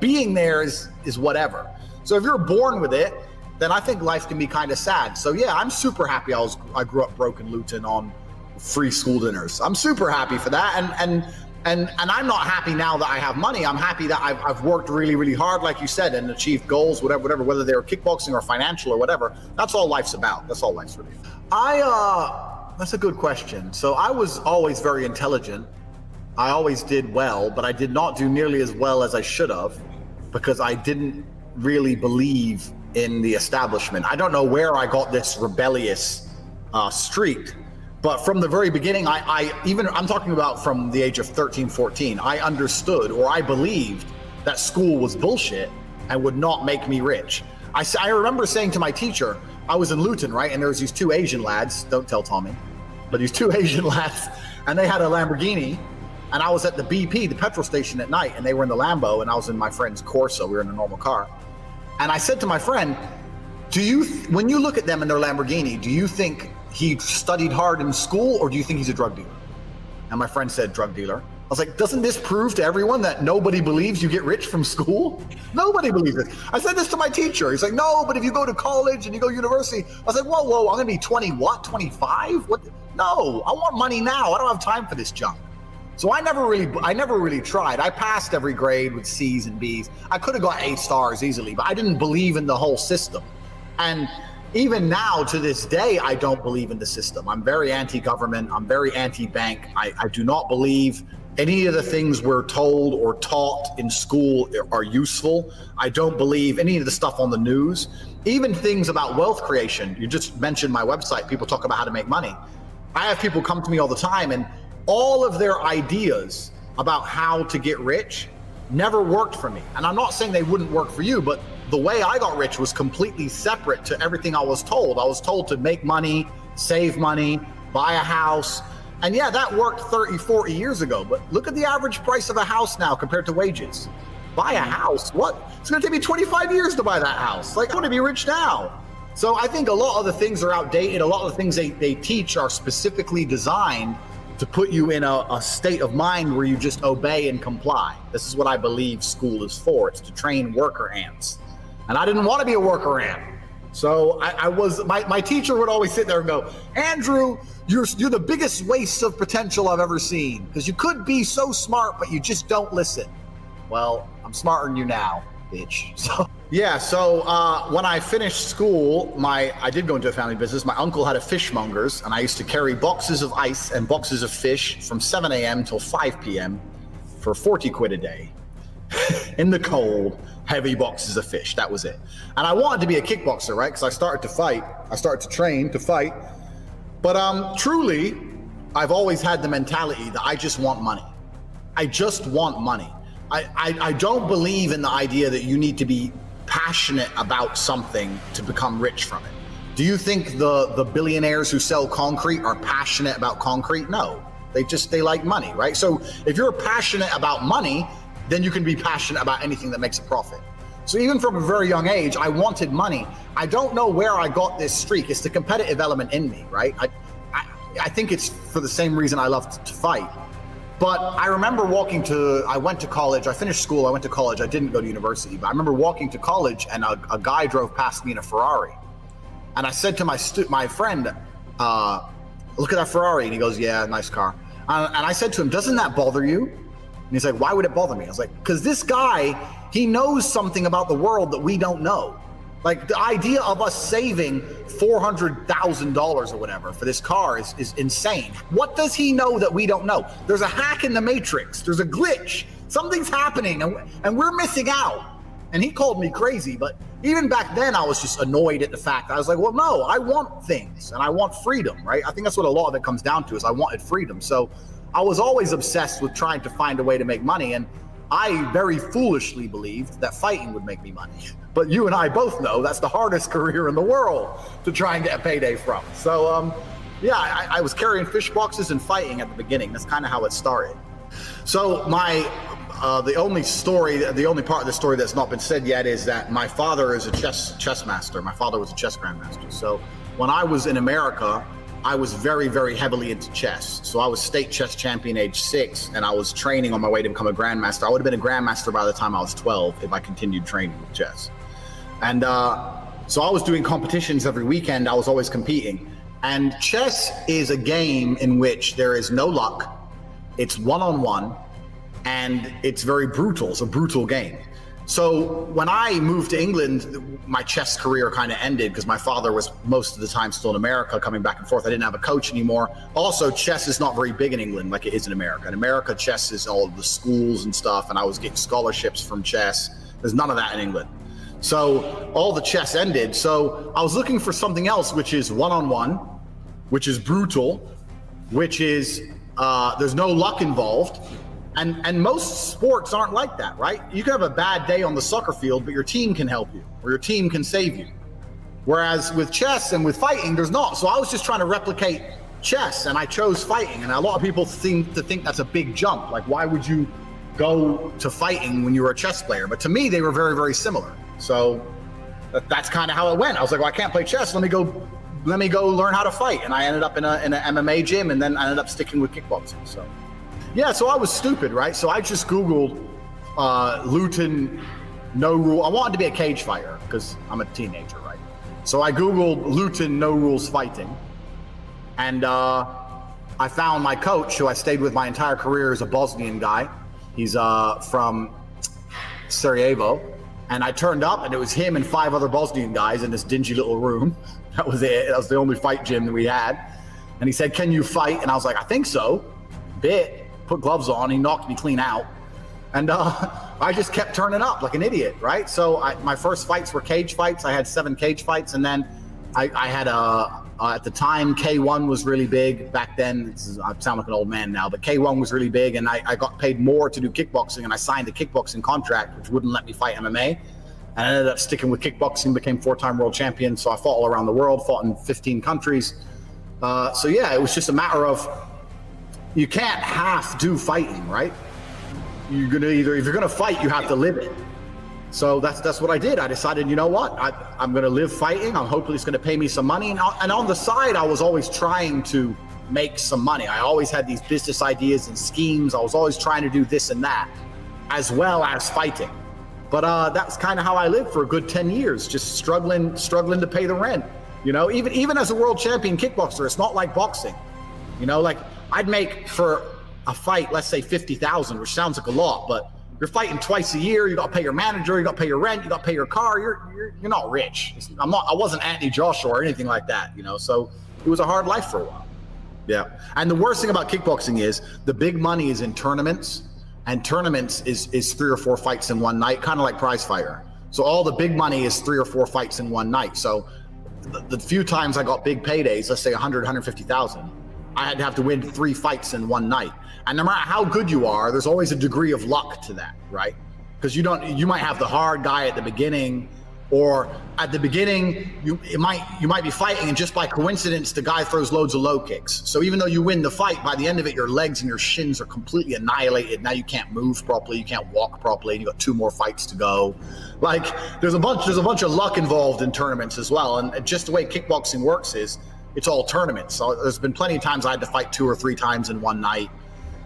Being there is whatever. So if you're born with it, then I think life can be kind of sad. So yeah, I'm super happy I grew up broke in Luton on free school dinners. I'm super happy for that. And And I'm not happy now that I have money. I'm happy that I've worked really, really hard, like you said, and achieved goals, whatever, whether they're kickboxing or financial or whatever. That's all life's about. That's all life's really. That's a good question. So I was always very intelligent. I always did well, but I did not do nearly as well as I should have because I didn't really believe in the establishment. I don't know where I got this rebellious streak. But from the very beginning, I'm talking about from the age of 13, 14, I understood or I believed that school was bullshit and would not make me rich. I remember saying to my teacher, I was in Luton, right? And there was these two Asian lads, don't tell Tommy, but these two Asian lads, and they had a Lamborghini, and I was at the BP, the petrol station at night, and they were in the Lambo, and I was in my friend's Corsa, we were in a normal car. And I said to my friend, when you look at them in their Lamborghini, do you think he studied hard in school, or do you think he's a drug dealer? And my friend said, drug dealer. I was like, doesn't this prove to everyone that nobody believes you get rich from school? Nobody believes it. I said this to my teacher. He's like, no, but if you go to college and you go to university. I was like, whoa, I'm gonna be 20 what, 25? What? No, I want money now. I don't have time for this junk. So I never really tried. I passed every grade with C's and B's. I could have got A stars easily, but I didn't believe in the whole system. And even now, to this day, I don't believe in the system. I'm very anti-government. I'm very anti-bank. I do not believe any of the things we're told or taught in school are useful. I don't believe any of the stuff on the news. Even things about wealth creation. You just mentioned my website. People talk about how to make money. I have people come to me all the time, and all of their ideas about how to get rich never worked for me. And I'm not saying they wouldn't work for you, but the way I got rich was completely separate to everything I was told. I was told to make money, save money, buy a house. And yeah, that worked 30, 40 years ago. But look at the average price of a house now compared to wages. Buy a house? What? It's going to take me 25 years to buy that house. Like, I want to be rich now. So I think a lot of the things are outdated. A lot of the things they teach are specifically designed to put you in a state of mind where you just obey and comply. This is what I believe school is for. It's to train worker ants. And I didn't want to be a worker ant. So my teacher would always sit there and go, Andrew, you're the biggest waste of potential I've ever seen, because you could be so smart, but you just don't listen. Well, I'm smarter than you now, bitch. So yeah, so when I finished school, I did go into a family business. My uncle had a fishmonger's, and I used to carry boxes of ice and boxes of fish from 7 a.m. till 5 p.m. for 40 quid a day. In the cold, heavy boxes of fish. That was it. And I wanted to be a kickboxer, right? Because I started to fight. I started to train to fight. But truly, I've always had the mentality that I just want money. I just want money. I don't believe in the idea that you need to be passionate about something to become rich from it. Do you think the billionaires who sell concrete are passionate about concrete? No, they like money, right? So if you're passionate about money, then you can be passionate about anything that makes a profit. So even from a very young age, I wanted money. I don't know where I got this streak. It's the competitive element in me, right? I think it's for the same reason I love to fight. But I remember I went to college, I finished school, I went to college, I didn't go to university, but I remember walking to college and a guy drove past me in a Ferrari. And I said to my friend, look at that Ferrari. And he goes, yeah, nice car. And I said to him, doesn't that bother you? And he's like, why would it bother me? I was like, because this guy, he knows something about the world that we don't know. Like, the idea of us saving $400,000 or whatever for this car is insane. What does he know that we don't know? There's a hack in the matrix. There's a glitch. Something's happening and we're missing out. And he called me crazy, but even back then I was just annoyed at the fact. I was like, well, no, I want things and I want freedom, right? I think that's what a lot of it comes down to, is I wanted freedom. So I was always obsessed with trying to find a way to make money, and I very foolishly believed that fighting would make me money. But you and I both know that's the hardest career in the world to try and get a payday from. So yeah, I was carrying fish boxes and fighting at the beginning. That's kind of how it started. So the only part of the story that's not been said yet is that my father is a chess master. My father was a chess grandmaster. So when I was in America, I was very, very heavily into chess. So I was state chess champion age 6, and I was training on my way to become a grandmaster. I would have been a grandmaster by the time I was 12 if I continued training with chess. And so I was doing competitions every weekend. I was always competing. And chess is a game in which there is no luck. It's one-on-one. and it's very brutal. It's a brutal game. So when I moved to England, my chess career kind of ended because my father was most of the time still in America, coming back and forth. I didn't have a coach anymore. Also, chess is not very big in England like it is in America. In America, chess is all the schools and stuff, and I was getting scholarships from chess. There's none of that in England. So all the chess ended. So I was looking for something else, which is one-on-one, which is brutal, which is there's no luck involved. And most sports aren't like that, right? You can have a bad day on the soccer field, but your team can help you, or your team can save you. Whereas with chess and with fighting, there's not. So I was just trying to replicate chess, and I chose fighting. And a lot of people seem to think that's a big jump. Like, why would you go to fighting when you were a chess player? But to me, they were very, very similar. So that's kind of how it went. I was like, well, I can't play chess. Let me go learn how to fight. And I ended up in an MMA gym, and then I ended up sticking with kickboxing. So. Yeah, so I was stupid, right? So I just Googled Luton no rule. I wanted to be a cage fighter because I'm a teenager, right? So I Googled Luton no rules fighting. And I found my coach, who I stayed with my entire career, is a Bosnian guy. He's from Sarajevo. And I turned up, and it was him and 5 other Bosnian guys in this dingy little room. That was it. That was the only fight gym that we had. And he said, "Can you fight?" And I was like, "I think so. Bit." Put gloves on, he knocked me clean out. And I just kept turning up like an idiot, right? So my first fights were cage fights. I had 7 cage fights. And then I had at the time, K1 was really big back then. I sound like an old man now, but K1 was really big. And I got paid more to do kickboxing, and I signed a kickboxing contract, which wouldn't let me fight MMA. And I ended up sticking with kickboxing, became 4-time world champion. So I fought all around the world, fought in 15 countries. So yeah, it was just a matter of, you can't half do fighting, right? You're gonna if you're gonna fight, you have to live it. So that's what I did. I decided, you know what? I'm gonna live fighting. I'm hopefully it's gonna pay me some money. And on the side, I was always trying to make some money. I always had these business ideas and schemes. I was always trying to do this and that, as well as fighting. But that's kind of how I lived for a good 10 years, just struggling to pay the rent. You know, even as a world champion kickboxer, it's not like boxing. You know, like, I'd make for a fight, let's say 50,000, which sounds like a lot, but you're fighting twice a year. You got to pay your manager, you got to pay your rent, you got to pay your car. You're not rich. I wasn't Anthony Joshua or anything like that, you know. So it was a hard life for a while. Yeah. And the worst thing about kickboxing is the big money is in tournaments, and tournaments is 3 or 4 fights in one night, kind of like prize fighter. So all the big money is 3 or 4 fights in one night. So the few times I got big paydays, let's say 100, 150,000. I had to have to win 3 fights in one night. And no matter how good you are, there's always a degree of luck to that, right? Because you might have the hard guy at the beginning, or at the beginning, you might be fighting, and just by coincidence, the guy throws loads of low kicks. So even though you win the fight, by the end of it, your legs and your shins are completely annihilated. Now you can't move properly, you can't walk properly, and you got 2 more fights to go. Like, there's a bunch of luck involved in tournaments as well. And just the way kickboxing works is, it's all tournaments. So there's been plenty of times I had to fight 2 or 3 times in one night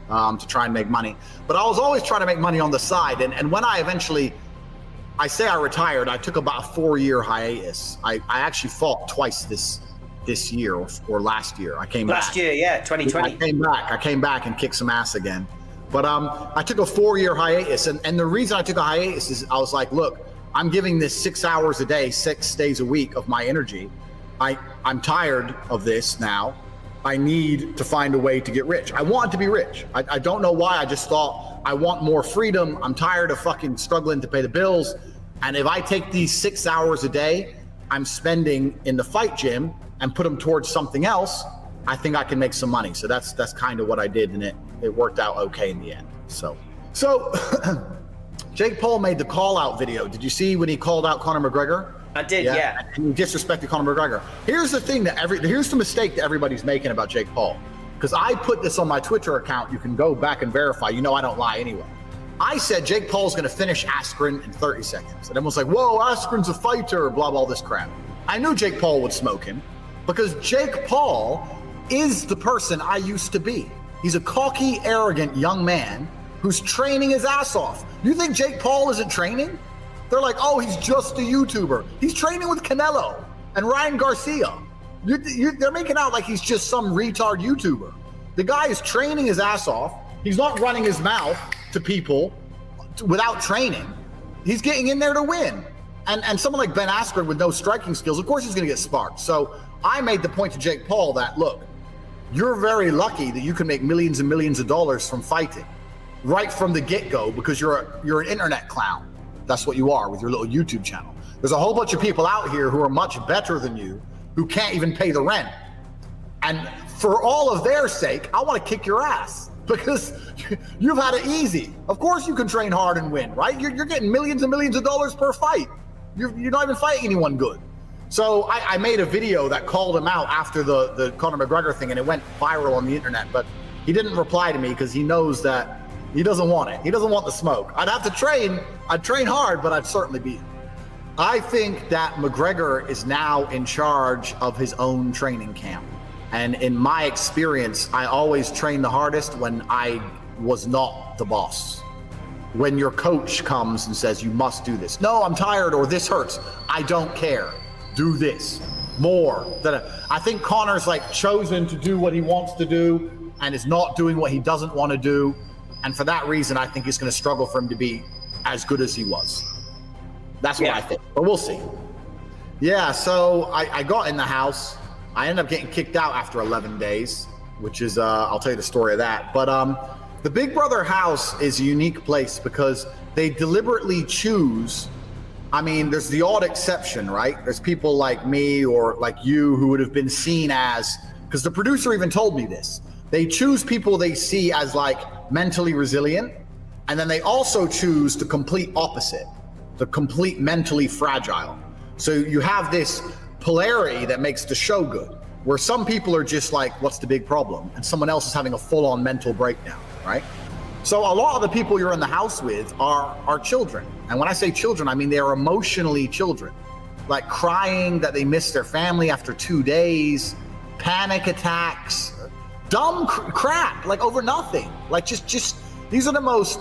to try and make money. But I was always trying to make money on the side. And when I say I retired, I took about a 4-year hiatus. I actually fought twice this year or last year. I came back. Last year, yeah, 2020. I came back and kicked some ass again. But I took a 4-year hiatus. And the reason I took a hiatus is I was like, look, I'm giving this 6 hours a day, 6 days a week of my energy. I'm tired of this now. I need to find a way to get rich. I want to be rich. I don't know why. I just thought I want more freedom. I'm tired of fucking struggling to pay the bills. And if I take these 6 hours a day I'm spending in the fight gym and put them towards something else, I think I can make some money. So that's kind of what I did, and it worked out okay in the end. So Jake Paul made the call out video. Did you see when he called out Conor McGregor? I did, yeah. And he disrespected Conor McGregor. Here's the thing here's the mistake that everybody's making about Jake Paul. Because I put this on my Twitter account. You can go back and verify. You know I don't lie anyway. I said Jake Paul's going to finish Askren in 30 seconds. And everyone's like, whoa, Askren's a fighter, blah, blah, this crap. I knew Jake Paul would smoke him because Jake Paul is the person I used to be. He's a cocky, arrogant young man who's training his ass off. You think Jake Paul isn't training? They're like, oh, he's just a YouTuber. He's training with Canelo and Ryan Garcia. They're making out like he's just some retard YouTuber. The guy is training his ass off. He's not running his mouth to people without training. He's getting in there to win. And someone like Ben Askren with no striking skills, of course he's going to get sparked. So I made the point to Jake Paul that, look, you're very lucky that you can make millions and millions of dollars from fighting right from the get-go because you're an internet clown. That's what you are with your little YouTube channel. There's a whole bunch of people out here who are much better than you who can't even pay the rent. And for all of their sake, I want to kick your ass because you've had it easy. Of course you can train hard and win, right? You're getting millions and millions of dollars per fight. You're not even fighting anyone good. So I made a video that called him out after the Conor McGregor thing, and it went viral on the internet, but he didn't reply to me because he knows that he doesn't want it. He doesn't want the smoke. I'd have to train. I'd train hard, but I'd certainly beat him. I think that McGregor is now in charge of his own training camp. And in my experience, I always train the hardest when I was not the boss. When your coach comes and says, you must do this. No, I'm tired, or this hurts. I don't care. Do this more. I think Conor's like chosen to do what he wants to do and is not doing what he doesn't want to do. And for that reason, I think it's going to struggle for him to be as good as he was. That's what I think, but we'll see. Yeah, so I got in the house. I ended up getting kicked out after 11 days, which is, I'll tell you the story of that. But the Big Brother house is a unique place because they deliberately choose. I mean, there's the odd exception, right? There's people like me or like you who would have been seen as, because the producer even told me this. They choose people they see as like mentally resilient, and then they also choose the complete opposite, the complete mentally fragile. So you have this polarity that makes the show good, where some people are just like, what's the big problem? And someone else is having a full-on mental breakdown, right? So a lot of the people you're in the house with are children. And when I say children, I mean they're emotionally children, like crying that they miss their family after 2 days, panic attacks, dumb crap, like over nothing. Like just these are the most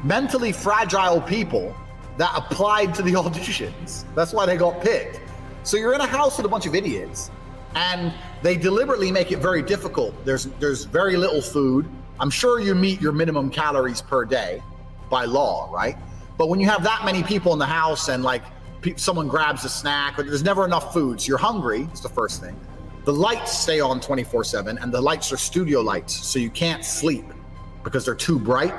mentally fragile people that applied to the auditions. That's why they got picked. So you're in a house with a bunch of idiots, and they deliberately make it very difficult. There's very little food. I'm sure you meet your minimum calories per day by law, right? But when you have that many people in the house and like someone grabs a snack, but there's never enough food, so you're hungry, it's the first thing. The lights stay on 24/7, and the lights are studio lights, so you can't sleep because they're too bright.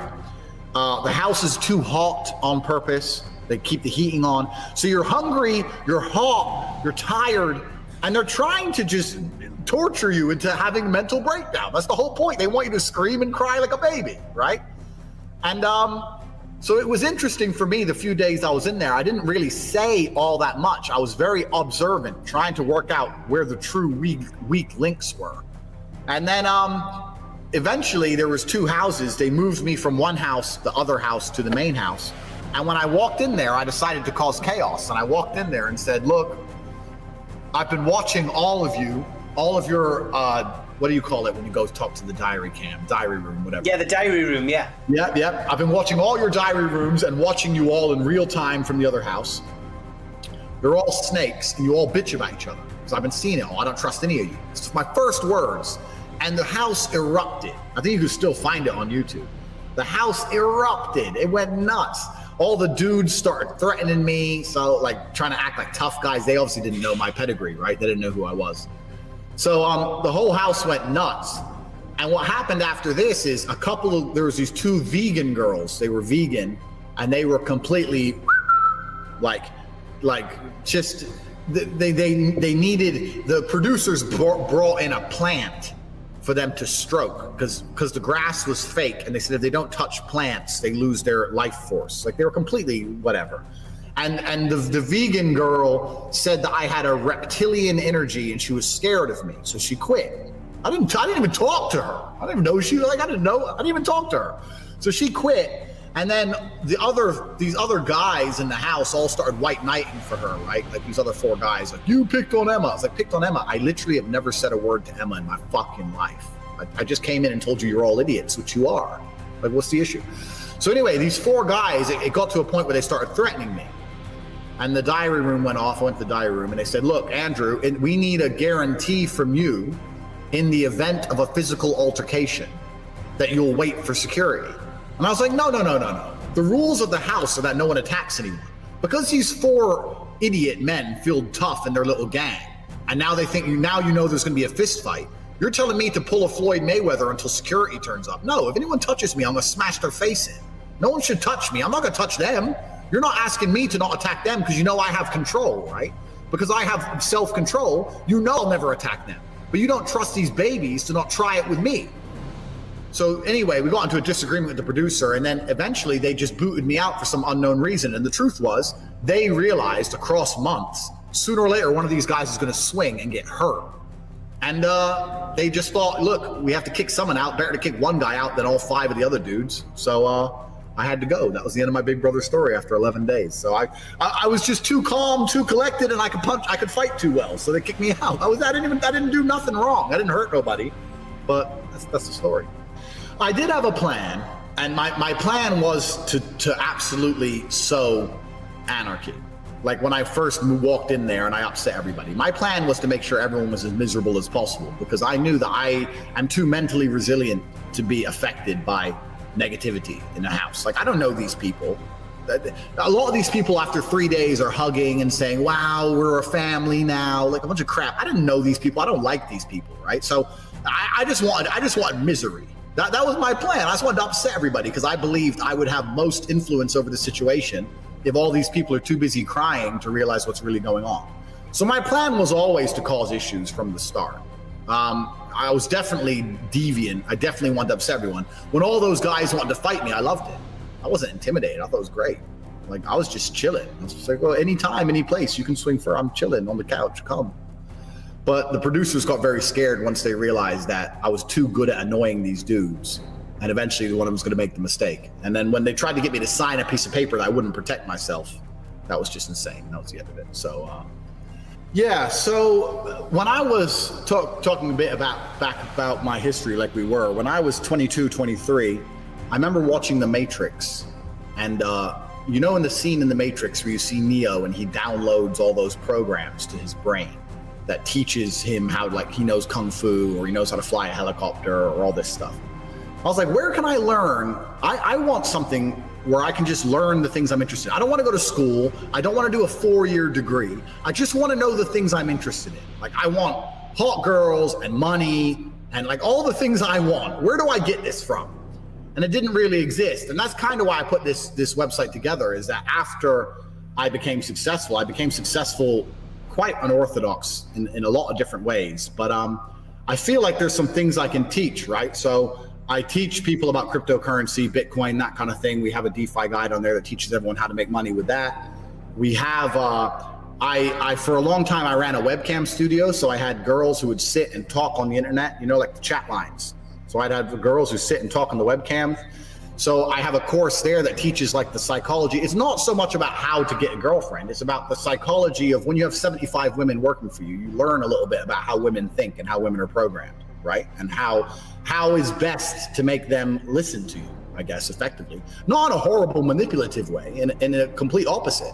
The house is too hot on purpose. They keep the heating on. So you're hungry, you're hot, you're tired, and they're trying to just torture you into having mental breakdown. That's the whole point. They want you to scream and cry like a baby, right? And so it was interesting for me the few days I was in there. I didn't really say all that much. I was very observant, trying to work out where the true weak links were. And then eventually there was 2 houses. They moved me from one house, the other house, to the main house. And when I walked in there, I decided to cause chaos. And I walked in there and said, look, I've been watching all of your, what do you call it when you go talk to the diary room, whatever. Yeah, the diary room, yeah. Yeah. I've been watching all your diary rooms and watching you all in real time from the other house. You're all snakes and you all bitch about each other. Because I've been seeing it all. I don't trust any of you. It's my first words. And the house erupted. I think you can still find it on YouTube. The house erupted. It went nuts. All the dudes started threatening me, so like trying to act like tough guys. They obviously didn't know my pedigree, right? They didn't know who I was. So the whole house went nuts. And what happened after this is there was these 2 vegan girls. They were vegan, and they were completely like just they needed, the producers brought in a plant for them to stroke because the grass was fake, and they said if they don't touch plants they lose their life force. Like they were completely whatever. And the vegan girl said that I had a reptilian energy and she was scared of me, so she quit. I didn't even talk to her. I didn't even know she, like I didn't even talk to her. So she quit. And then these other guys in the house all started white knighting for her, right? Like these other 4 guys, like, you picked on Emma. I was like, picked on Emma? I literally have never said a word to Emma in my fucking life. I just came in and told you you're all idiots, which you are. Like, what's the issue? So anyway, these 4 guys, it got to a point where they started threatening me. And the diary room went off. I went to the diary room and they said, look, Andrew, we need a guarantee from you in the event of a physical altercation that you'll wait for security. And I was like, no. The rules of the house are that no one attacks anyone. Because these 4 idiot men feel tough in their little gang, and now they think, now you know there's going to be a fist fight. You're telling me to pull a Floyd Mayweather until security turns up. No, if anyone touches me, I'm going to smash their face in. No one should touch me. I'm not going to touch them. You're not asking me to not attack them because you know I have control, right? Because I have self-control, you know I'll never attack them. But you don't trust these babies to not try it with me. So anyway, we got into a disagreement with the producer, and then eventually they just booted me out for some unknown reason. And the truth was, they realized across months, sooner or later, one of these guys is going to swing and get hurt. And they just thought, look, we have to kick someone out. Better to kick one guy out than all 5 of the other dudes. So I had to go. That was the end of my Big Brother story after 11 days. So I was just too calm, too collected, and I could fight too well. So they kicked me out. I didn't do nothing wrong. I didn't hurt nobody. But that's the story. I did have a plan, and my plan was to absolutely sow anarchy. Like when I first walked in there and I upset everybody. My plan was to make sure everyone was as miserable as possible, because I knew that I am too mentally resilient to be affected by negativity in the house. Like, I don't know these people. A lot of these people after 3 days are hugging and saying, wow, we're a family now, like a bunch of crap. I didn't know these people. I don't like these people, right? So I just wanted misery. That was my plan. I just wanted to upset everybody because I believed I would have most influence over the situation if all these people are too busy crying to realize what's really going on. So my plan was always to cause issues from the start. I was definitely deviant. I definitely wanted to upset everyone. When all those guys wanted to fight me, I loved it. I wasn't intimidated. I thought it was great. Like, I was just chilling. I was just like, well, anytime, any place you can swing for, I'm chilling on the couch, come. But the producers got very scared once they realized that I was too good at annoying these dudes. And eventually one of them was going to make the mistake. And then when they tried to get me to sign a piece of paper that I wouldn't protect myself, that was just insane. That was the end of it. So, yeah. So when I was talking a bit about my history, like we were, when I was 22, 23, I remember watching The Matrix. And, you know, in the scene in The Matrix where you see Neo and he downloads all those programs to his brain that teaches him how, like, he knows Kung Fu or he knows how to fly a helicopter or all this stuff. I was like, where can I learn? I want something where I can just learn the things I'm interested in. I don't want to go to school. I don't want to do a 4-year degree. I just want to know the things I'm interested in. Like, I want hot girls and money and like all the things I want. Where do I get this from? And it didn't really exist. And that's kind of why I put this website together, is that after I became successful quite unorthodox in a lot of different ways. But I feel like there's some things I can teach, right? So I teach people about cryptocurrency, Bitcoin, that kind of thing. We have a DeFi guide on there that teaches everyone how to make money with that. We have, I for a long time, I ran a webcam studio. So I had girls who would sit and talk on the internet, you know, like the chat lines. So I'd have girls who sit and talk on the webcam. So I have a course there that teaches like the psychology. It's not so much about how to get a girlfriend. It's about the psychology of when you have 75 women working for you, you learn a little bit about how women think and how women are programmed, right? And how is best to make them listen to you, I guess, effectively. Not in a horrible, manipulative way, in a complete opposite.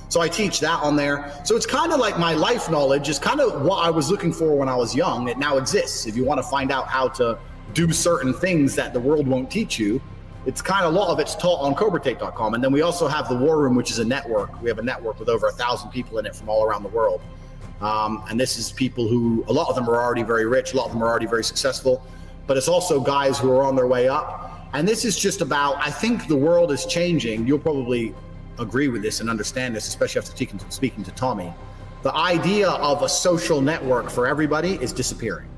So I teach that on there. So it's kind of like my life knowledge is kind of what I was looking for when I was young. It now exists. If you want to find out how to do certain things that the world won't teach you, it's kind of, a lot of it's taught on CobraTate.com. And then we also have the War Room, which is a network. We have a network with over 1,000 people in it from all around the world. And this is people who, a lot of them are already very rich, a lot of them are already very successful, but it's also guys who are on their way up. And this is just about, I think the world is changing. You'll probably agree with this and understand this, especially after speaking to Tommy. The idea of a social network for everybody is disappearing.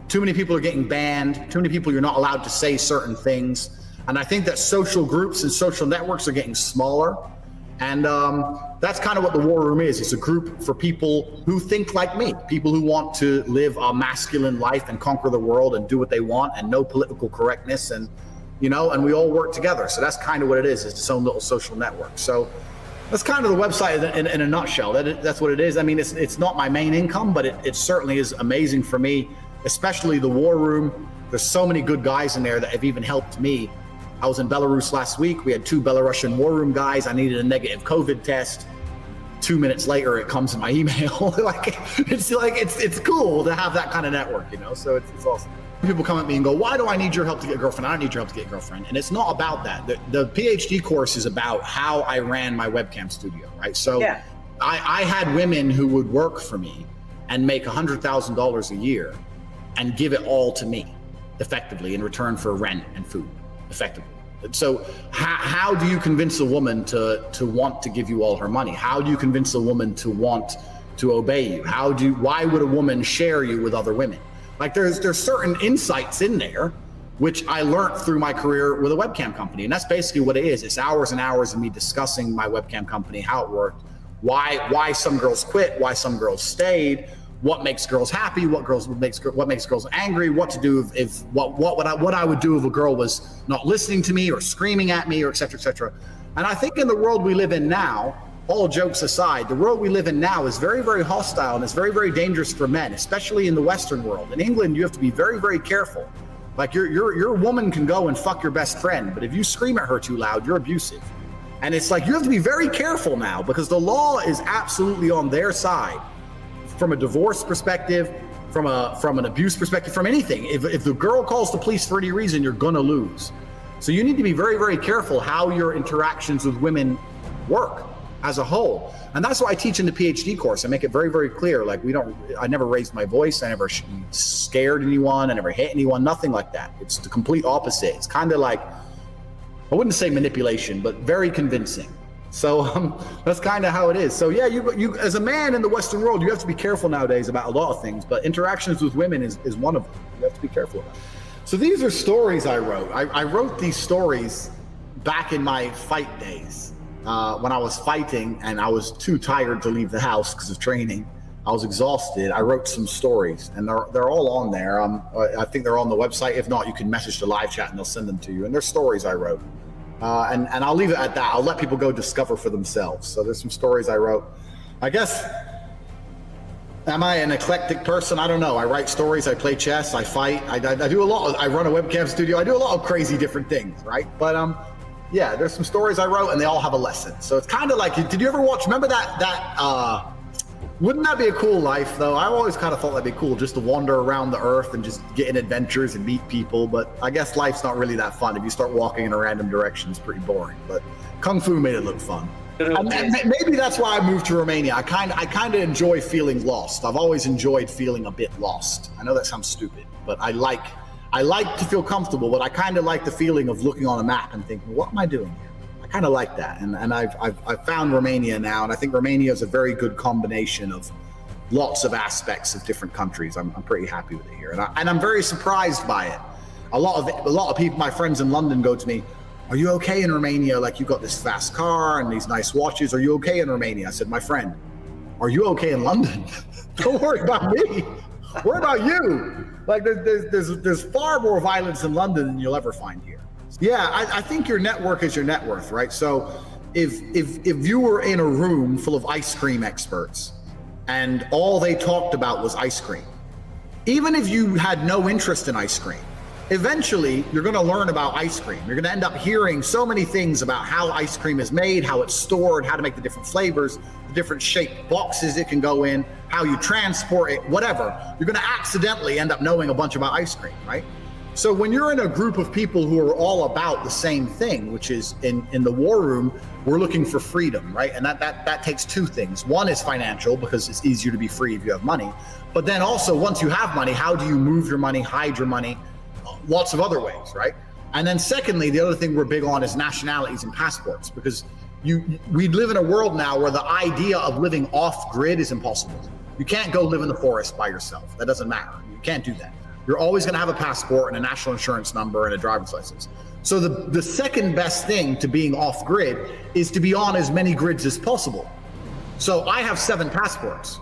Too many people are getting banned. Too many people, you're not allowed to say certain things. And I think that social groups and social networks are getting smaller. And that's kind of what the War Room is. It's a group for people who think like me, people who want to live a masculine life and conquer the world and do what they want and no political correctness, and, you know, and we all work together. So that's kind of what it is. It's its own little social network. So that's kind of the website in a nutshell. That's what it is. I mean, it's not my main income, but it certainly is amazing for me, especially the War Room. There's so many good guys in there that have even helped me. I was in Belarus last week. We had 2 Belarusian War Room guys. I needed a negative COVID test. 2 minutes later, it comes in my email. It's cool to have that kind of network, you know, so it's awesome. People come at me and go, why do I need your help to get a girlfriend? I don't need your help to get a girlfriend. And it's not about that. The PhD course is about how I ran my webcam studio, right? So I had women who would work for me and make $100,000 a year and give it all to me effectively in return for rent and food, effectively. So how do you convince a woman to want to give you all her money? How do you convince a woman to want to obey you? Why would a woman share you with other women? Like there's certain insights in there, which I learned through my career with a webcam company. And that's basically what it is. It's hours and hours of me discussing my webcam company, how it worked, why some girls quit, why some girls stayed, what makes girls happy, what makes girls angry, what to do if what I would do if a girl was not listening to me or screaming at me or et cetera, et cetera. And I think in the world we live in now, all jokes aside, the world we live in now is very, very hostile and it's very, very dangerous for men, especially in the Western world. In England, you have to be very, very careful. Like your woman can go and fuck your best friend, but if you scream at her too loud, you're abusive. And it's like, you have to be very careful now because the law is absolutely on their side from a divorce perspective, from an abuse perspective, from anything. If the girl calls the police for any reason, you're gonna lose. So you need to be very, very careful how your interactions with women work as a whole. And that's what I teach in the PhD course. I make it very, very clear. Like I never raised my voice. I never scared anyone. I never hit anyone, nothing like that. It's the complete opposite. It's kind of like, I wouldn't say manipulation, but very convincing. So that's kind of how it is. So yeah, you as a man in the Western world, you have to be careful nowadays about a lot of things, but interactions with women is one of them. You have to be careful about it. So these are stories I wrote. I wrote these stories back in my fight days. When I was fighting and I was too tired to leave the house because of training. I was exhausted. I wrote some stories and they're all on there. I think they're on the website. If not, you can message the live chat and they'll send them to you. And they're stories I wrote. And I'll leave it at that. I'll let people go discover for themselves. So there's some stories I wrote. I guess, am I an eclectic person? I don't know. I write stories, I play chess, I fight. I do a lot. I run a webcam studio. I do a lot of crazy different things, right? But yeah, there's some stories I wrote and they all have a lesson. So it's kind of like, did you ever watch, remember that wouldn't that be a cool life though? I always kind of thought that'd be cool just to wander around the earth and just get in adventures and meet people. But I guess life's not really that fun. If you start walking in a random direction, it's pretty boring. But Kung Fu made it look fun. And maybe that's why I moved to Romania. I kind of enjoy feeling lost. I've always enjoyed feeling a bit lost. I know that sounds stupid, but I like to feel comfortable, but I kind of like the feeling of looking on a map and thinking, what am I doing here? I kind of like that. And I've found Romania now, and I think Romania is a very good combination of lots of aspects of different countries. I'm pretty happy with it here. And I'm very surprised by it. A lot of people, my friends in London go to me, are you okay in Romania? Like, you got this fast car and these nice watches. Are you okay in Romania? I said, my friend, are you okay in London? Don't worry about me. Worry about you. Like there's far more violence in London than you'll ever find here. Yeah, I think your network is your net worth, right? So if you were in a room full of ice cream experts and all they talked about was ice cream, even if you had no interest in ice cream, eventually you're going to learn about ice cream. You're going to end up hearing so many things about how ice cream is made, how it's stored, how to make the different flavors, the different shaped boxes it can go in, how you transport it, whatever. You're going to accidentally end up knowing a bunch about ice cream, right? So when you're in a group of people who are all about the same thing, which is in the war room, we're looking for freedom, right? And that takes two things. One is financial, because it's easier to be free if you have money. But then also, once you have money, how do you move your money, hide your money? Lots of other ways, right? And then secondly, the other thing we're big on is nationalities and passports, because we live in a world now where the idea of living off grid is impossible. You can't go live in the forest by yourself. That doesn't matter. You can't do that. You're always going to have a passport and a national insurance number and a driver's license. So the second best thing to being off grid is to be on as many grids as possible. So I have 7 passports,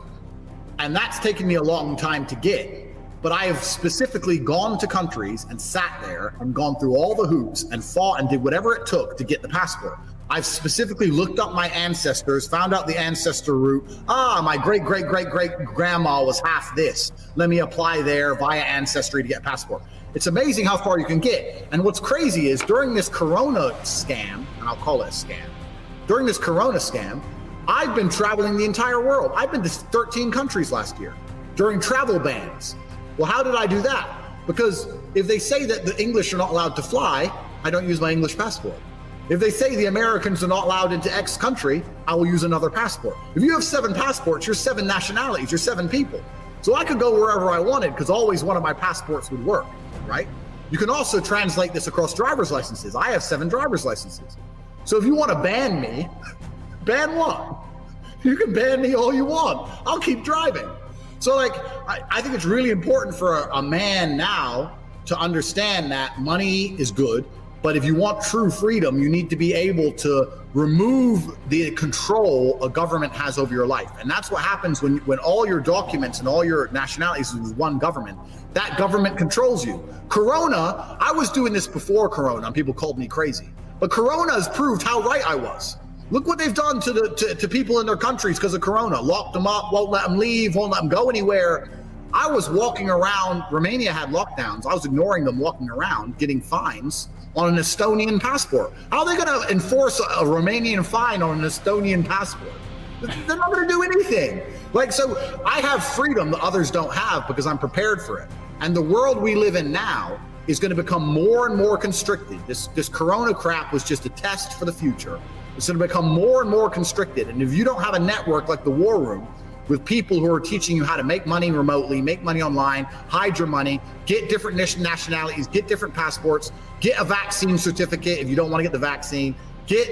and that's taken me a long time to get. But I have specifically gone to countries and sat there and gone through all the hoops and fought and did whatever it took to get the passport. I've specifically looked up my ancestors, found out the ancestor route. My great-great-great-great-grandma was half this. Let me apply there via Ancestry to get a passport. It's amazing how far you can get. And what's crazy is during this Corona scam, and I'll call it a scam, during this Corona scam, I've been traveling the entire world. I've been to 13 countries last year during travel bans. Well, how did I do that? Because if they say that the English are not allowed to fly, I don't use my English passport. If they say the Americans are not allowed into X country, I will use another passport. If you have 7 passports, you're 7 nationalities, you're 7 people. So I could go wherever I wanted because always one of my passports would work, right? You can also translate this across driver's licenses. I have 7 driver's licenses. So if you want to ban me, ban what? You can ban me all you want. I'll keep driving. So like, I think it's really important for a man now to understand that money is good, but if you want true freedom, you need to be able to remove the control a government has over your life. And that's what happens when all your documents and all your nationalities is with one government. That government controls you. Corona, I was doing this before Corona, and people called me crazy. But Corona has proved how right I was. Look what they've done to people in their countries because of Corona. Locked them up, won't let them leave, won't let them go anywhere. I was walking around, Romania had lockdowns. I was ignoring them, walking around, getting fines on an Estonian passport. How are they going to enforce a Romanian fine on an Estonian passport? They're not going to do anything. Like, so I have freedom that others don't have because I'm prepared for it. And the world we live in now is going to become more and more constricted. This Corona crap was just a test for the future. It's going to become more and more constricted. And if you don't have a network like the War Room with people who are teaching you how to make money remotely, make money online, hide your money, get different nationalities, get different passports, get a vaccine certificate if you don't want to get the vaccine, get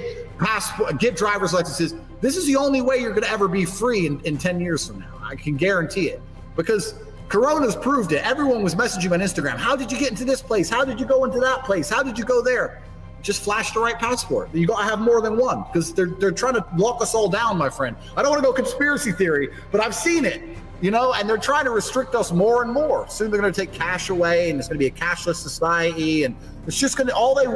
driver's licenses. This is the only way you're going to ever be free in 10 years from now. I can guarantee it. Because Corona's proved it. Everyone was messaging on Instagram. How did you get into this place? How did you go into that place? How did you go there? Just flash the right passport. You got to have more than one because they're trying to lock us all down, my friend. I don't want to go conspiracy theory, but I've seen it, you know, and they're trying to restrict us more and more. Soon they're going to take cash away and it's going to be a cashless society. And it's just going to, all they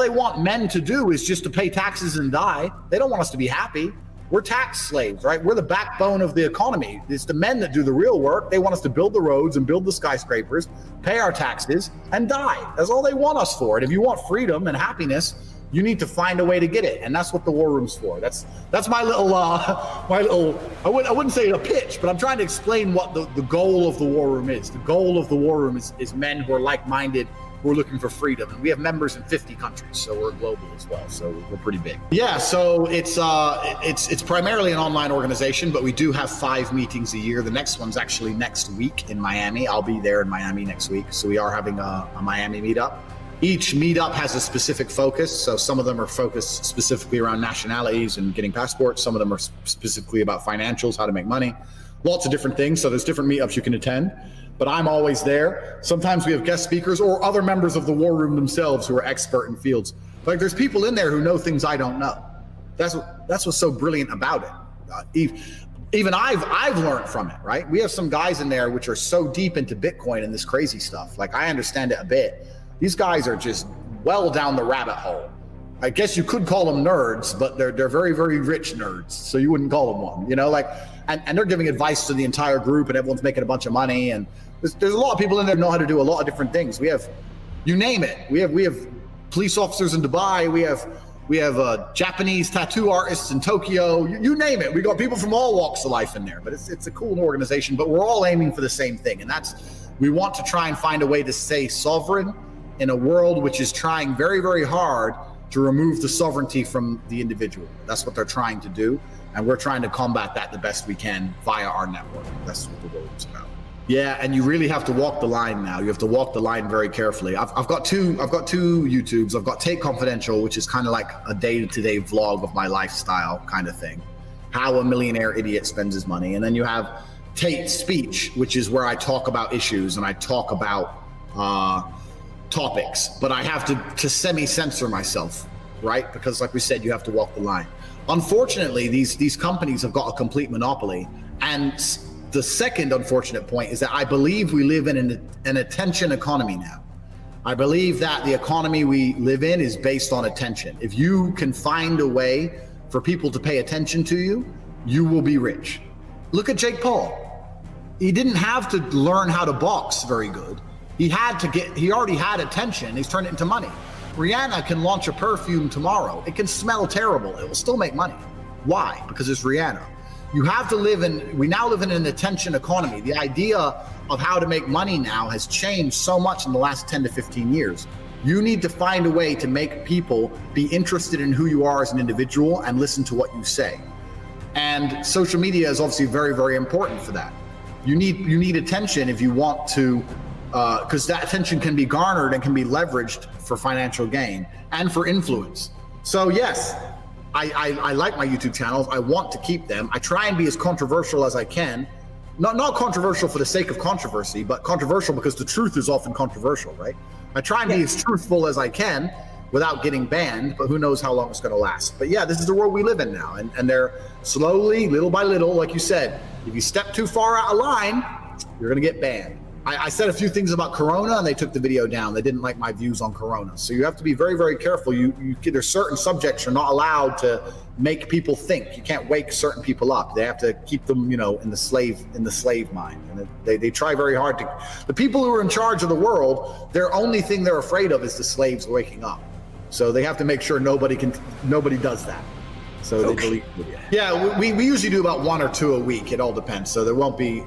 want men to do is just to pay taxes and die. They don't want us to be happy. We're tax slaves, right? We're the backbone of the economy. It's the men that do the real work. They want us to build the roads and build the skyscrapers, pay our taxes, and die. That's all they want us for. And if you want freedom and happiness, you need to find a way to get it. And that's what the War Room's for. That's my little, I wouldn't say a pitch, but I'm trying to explain what the goal of the War Room is. The goal of the War Room is men who are like-minded, who are looking for freedom. And we have members in 50 countries, so we're global as well. So we're pretty big. Yeah, so it's primarily an online organization, but we do have 5 meetings a year. The next one's actually next week in Miami. I'll be there in Miami next week. So we are having a Miami meetup. Each meetup has a specific focus. So some of them are focused specifically around nationalities and getting passports. Some of them are specifically about financials, how to make money, lots of different things. So there's different meetups you can attend. But I'm always there. Sometimes we have guest speakers or other members of the War Room themselves who are expert in fields. Like there's people in there who know things I don't know. That's what's so brilliant about it. Even I've learned from it, right? We have some guys in there which are so deep into Bitcoin and this crazy stuff. Like I understand it a bit. These guys are just well down the rabbit hole. I guess you could call them nerds, but they're very, very rich nerds. So you wouldn't call them one, you know, like, and they're giving advice to the entire group and everyone's making a bunch of money. And there's a lot of people in there who know how to do a lot of different things. We have, you name it. We have police officers in Dubai. We have Japanese tattoo artists in Tokyo. You name it. We got people from all walks of life in there, but it's a cool organization, but we're all aiming for the same thing. And that's, we want to try and find a way to stay sovereign in a world which is trying very, very hard to remove the sovereignty from the individual. That's what they're trying to do. And we're trying to combat that the best we can via our network. That's what the world is about. Yeah, and you really have to walk the line now. You have to walk the line very carefully. I've got two YouTubes. I've got Tate Confidential, which is kind of like a day-to-day vlog of my lifestyle kind of thing. How a millionaire idiot spends his money. And then you have Tate Speech, which is where I talk about issues and I talk about topics, but I have to semi-censor myself, right? Because like we said, you have to walk the line. Unfortunately, these companies have got a complete monopoly. And the second unfortunate point is that I believe we live in an attention economy now. I believe that the economy we live in is based on attention. If you can find a way for people to pay attention to you, you will be rich. Look at Jake Paul. He didn't have to learn how to box very good. He already had attention. He's turned it into money. Rihanna can launch a perfume tomorrow. It can smell terrible. It will still make money. Why? Because it's Rihanna. You have to we now live in an attention economy. The idea of how to make money now has changed so much in the last 10 to 15 years. You need to find a way to make people be interested in who you are as an individual and listen to what you say. And social media is obviously very, very important for that. You need attention if you want to, because that attention can be garnered and can be leveraged for financial gain and for influence. So yes, I like my YouTube channels. I want to keep them. I try and be as controversial as I can. Not controversial for the sake of controversy, but controversial because the truth is often controversial, right? I try and be as truthful as I can without getting banned, but who knows how long it's going to last. But yeah, this is the world we live in now. And they're slowly, little by little, like you said, if you step too far out of line, you're going to get banned. I said a few things about Corona and they took the video down. They didn't like my views on Corona. So you have to be very, very careful. There's certain subjects you're not allowed to make people think. You can't wake certain people up. They have to keep them, in the slave mind. And they try very hard to. The people who are in charge of the world, their only thing they're afraid of is the slaves waking up. So they have to make sure nobody does that. So they delete the video. Yeah, we usually do about 1 or 2 a week. It all depends. So there won't be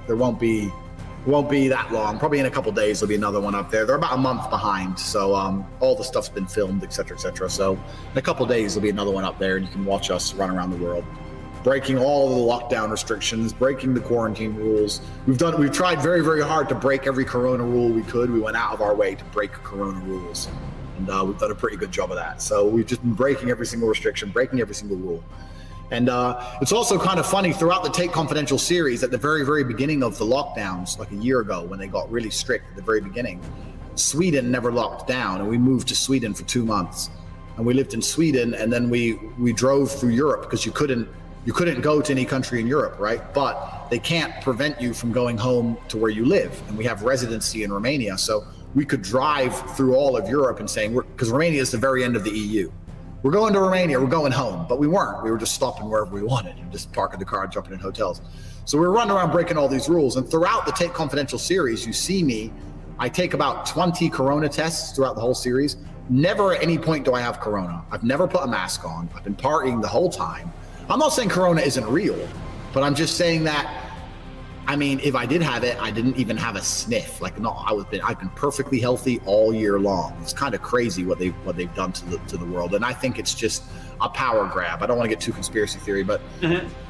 that long. Probably in a couple days there'll be another one up there. They're about a month behind, so all the stuff's been filmed, etc., etc. So in a couple days there'll be another one up there, and you can watch us run around the world, breaking all the lockdown restrictions, breaking the quarantine rules. We've tried very, very hard to break every Corona rule we could. We went out of our way to break Corona rules, and we've done a pretty good job of that. So we've just been breaking every single restriction, breaking every single rule. And it's also kind of funny throughout the Tate Confidential series, at the very, very beginning of the lockdowns, like a year ago when they got really strict at the very beginning, Sweden never locked down, and we moved to Sweden for 2 months. And we lived in Sweden, and then we drove through Europe because you couldn't go to any country in Europe, right? But they can't prevent you from going home to where you live. And we have residency in Romania, so we could drive through all of Europe and saying, because Romania is the very end of the EU. We're going to Romania, we're going home, but we weren't. We were just stopping wherever we wanted and just parking the car and jumping in hotels. So we were running around breaking all these rules. And throughout the Tate Confidential series, you see me, I take about 20 Corona tests throughout the whole series. Never at any point do I have Corona. I've never put a mask on. I've been partying the whole time. I'm not saying Corona isn't real, but I'm just saying that, if I did have it, I didn't even have a sniff. I've been perfectly healthy all year long. It's kind of crazy what they've done to the world, and I think it's just a power grab. I don't want to get too conspiracy theory, but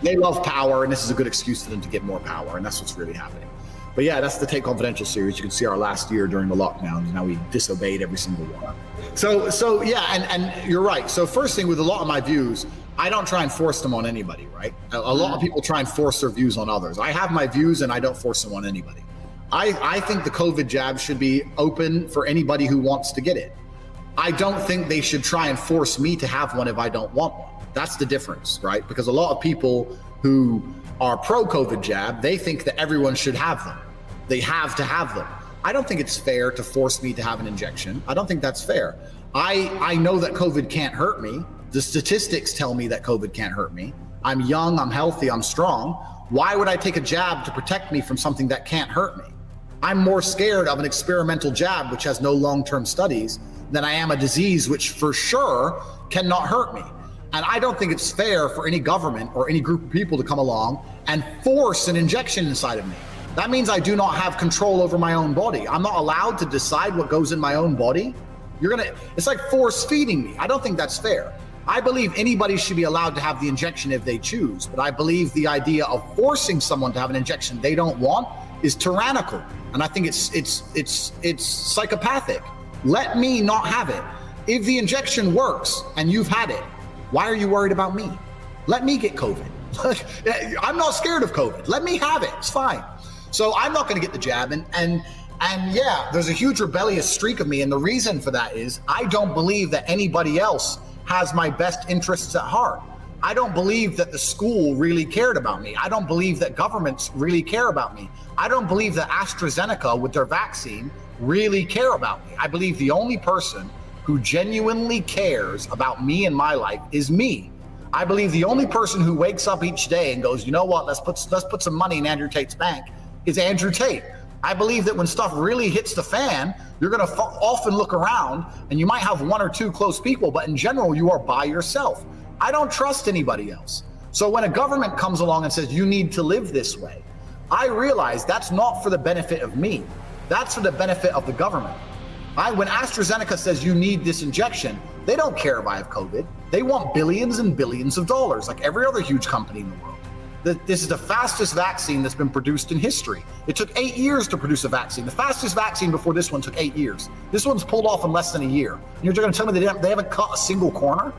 they love power, and this is a good excuse for them to get more power, and that's what's really happening. But yeah, that's the Tate Confidential series. You can see our last year during the lockdowns. Now we disobeyed every single one. So yeah, and you're right. So first thing, with a lot of my views, I don't try and force them on anybody, right? A lot of people try and force their views on others. I have my views and I don't force them on anybody. I think the COVID jab should be open for anybody who wants to get it. I don't think they should try and force me to have one if I don't want one. That's the difference, right? Because a lot of people who are pro-COVID jab, they think that everyone should have them. They have to have them. I don't think it's fair to force me to have an injection. I don't think that's fair. I know that COVID can't hurt me. The statistics tell me that COVID can't hurt me. I'm young, I'm healthy, I'm strong. Why would I take a jab to protect me from something that can't hurt me? I'm more scared of an experimental jab, which has no long-term studies, than I am a disease which for sure cannot hurt me. And I don't think it's fair for any government or any group of people to come along and force an injection inside of me. That means I do not have control over my own body. I'm not allowed to decide what goes in my own body. It's like force feeding me. I don't think that's fair. I believe anybody should be allowed to have the injection if they choose, but I believe the idea of forcing someone to have an injection they don't want is tyrannical, and I think it's psychopathic. Let me not have it. If the injection works and you've had it, why are you worried about me? Let me get COVID. I'm not scared of COVID. Let me have it. It's fine. So I'm not going to get the jab, and yeah, there's a huge rebellious streak of me, and the reason for that is I don't believe that anybody else has my best interests at heart. I don't believe that the school really cared about me. I don't believe that governments really care about me. I don't believe that AstraZeneca with their vaccine really care about me. I believe the only person who genuinely cares about me and my life is me. I believe the only person who wakes up each day and goes, you know what, let's put some money in Andrew Tate's bank is Andrew Tate. I believe that when stuff really hits the fan, you're going to often look around and you might have 1 or 2 close people, but in general, you are by yourself. I don't trust anybody else. So when a government comes along and says, you need to live this way, I realize that's not for the benefit of me. That's for the benefit of the government. When AstraZeneca says you need this injection, they don't care if I have COVID. They want billions and billions of dollars, like every other huge company in the world. This is the fastest vaccine that's been produced in history. It took 8 years to produce a vaccine. The fastest vaccine before this one took 8 years. This one's pulled off in less than a year. And you're going to tell me they haven't cut a single corner?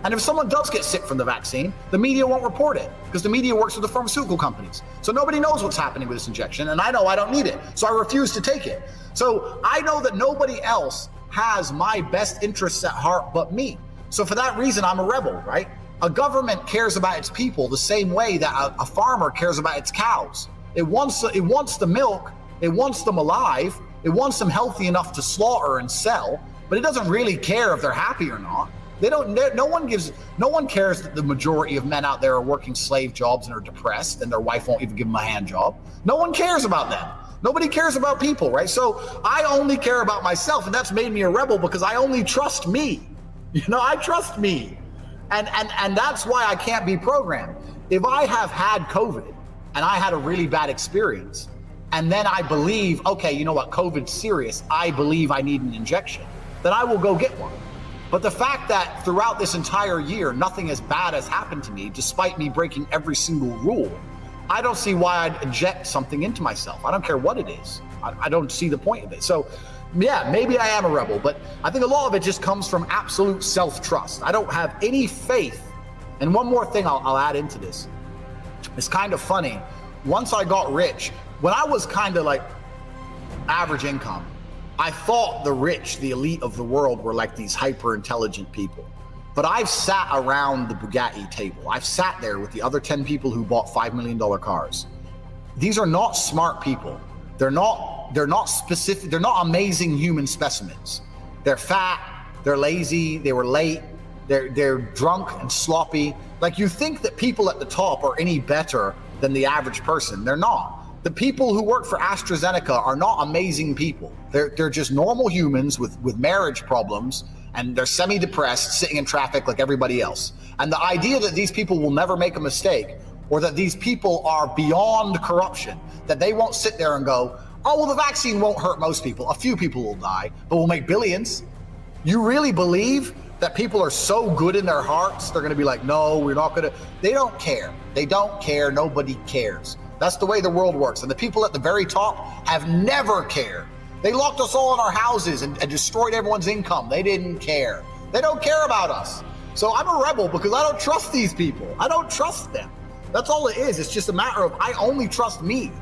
And if someone does get sick from the vaccine, the media won't report it because the media works with the pharmaceutical companies. So nobody knows what's happening with this injection, and I know I don't need it, so I refuse to take it. So I know that nobody else has my best interests at heart but me. So for that reason, I'm a rebel, right? A government cares about its people the same way that a farmer cares about its cows. It wants the milk, it wants them alive, it wants them healthy enough to slaughter and sell, but it doesn't really care if they're happy or not. No one cares that the majority of men out there are working slave jobs and are depressed and their wife won't even give them a hand job. No one cares about them. Nobody cares about people, right? So I only care about myself, and that's made me a rebel because I only trust me. I trust me. And that's why I can't be programmed. If I have had COVID and I had a really bad experience, and then I believe, okay, you know what, COVID's serious, I believe I need an injection, then I will go get one. But the fact that throughout this entire year, nothing as bad has happened to me, despite me breaking every single rule, I don't see why I'd inject something into myself. I don't care what it is. I don't see the point of it. So yeah, maybe I am a rebel, but I think a lot of it just comes from absolute self-trust. I don't have any faith. And one more thing I'll add into this. It's kind of funny. Once I got rich, when I was kind of like average income, I thought the rich, the elite of the world, were like these hyper intelligent people. But I've sat around the Bugatti table. I've sat there with the other 10 people who bought $5 million cars. These are not smart people. They're not specific. They're not amazing human specimens. They're fat. They're lazy. They were late. They're drunk and sloppy. Like, you think that people at the top are any better than the average person. They're not. The people who work for AstraZeneca are not amazing people. They're just normal humans with marriage problems, and they're semi-depressed, sitting in traffic like everybody else. And the idea that these people will never make a mistake, or that these people are beyond corruption, that they won't sit there and go, oh, well, the vaccine won't hurt most people. A few people will die, but we'll make billions. You really believe that people are so good in their hearts, they're gonna be like, no, we're not gonna. They don't care. They don't care. Nobody cares. That's the way the world works. And the people at the very top have never cared. They locked us all in our houses and destroyed everyone's income. They didn't care. They don't care about us. So I'm a rebel because I don't trust these people. I don't trust them. That's all it is. It's just a matter of I only trust me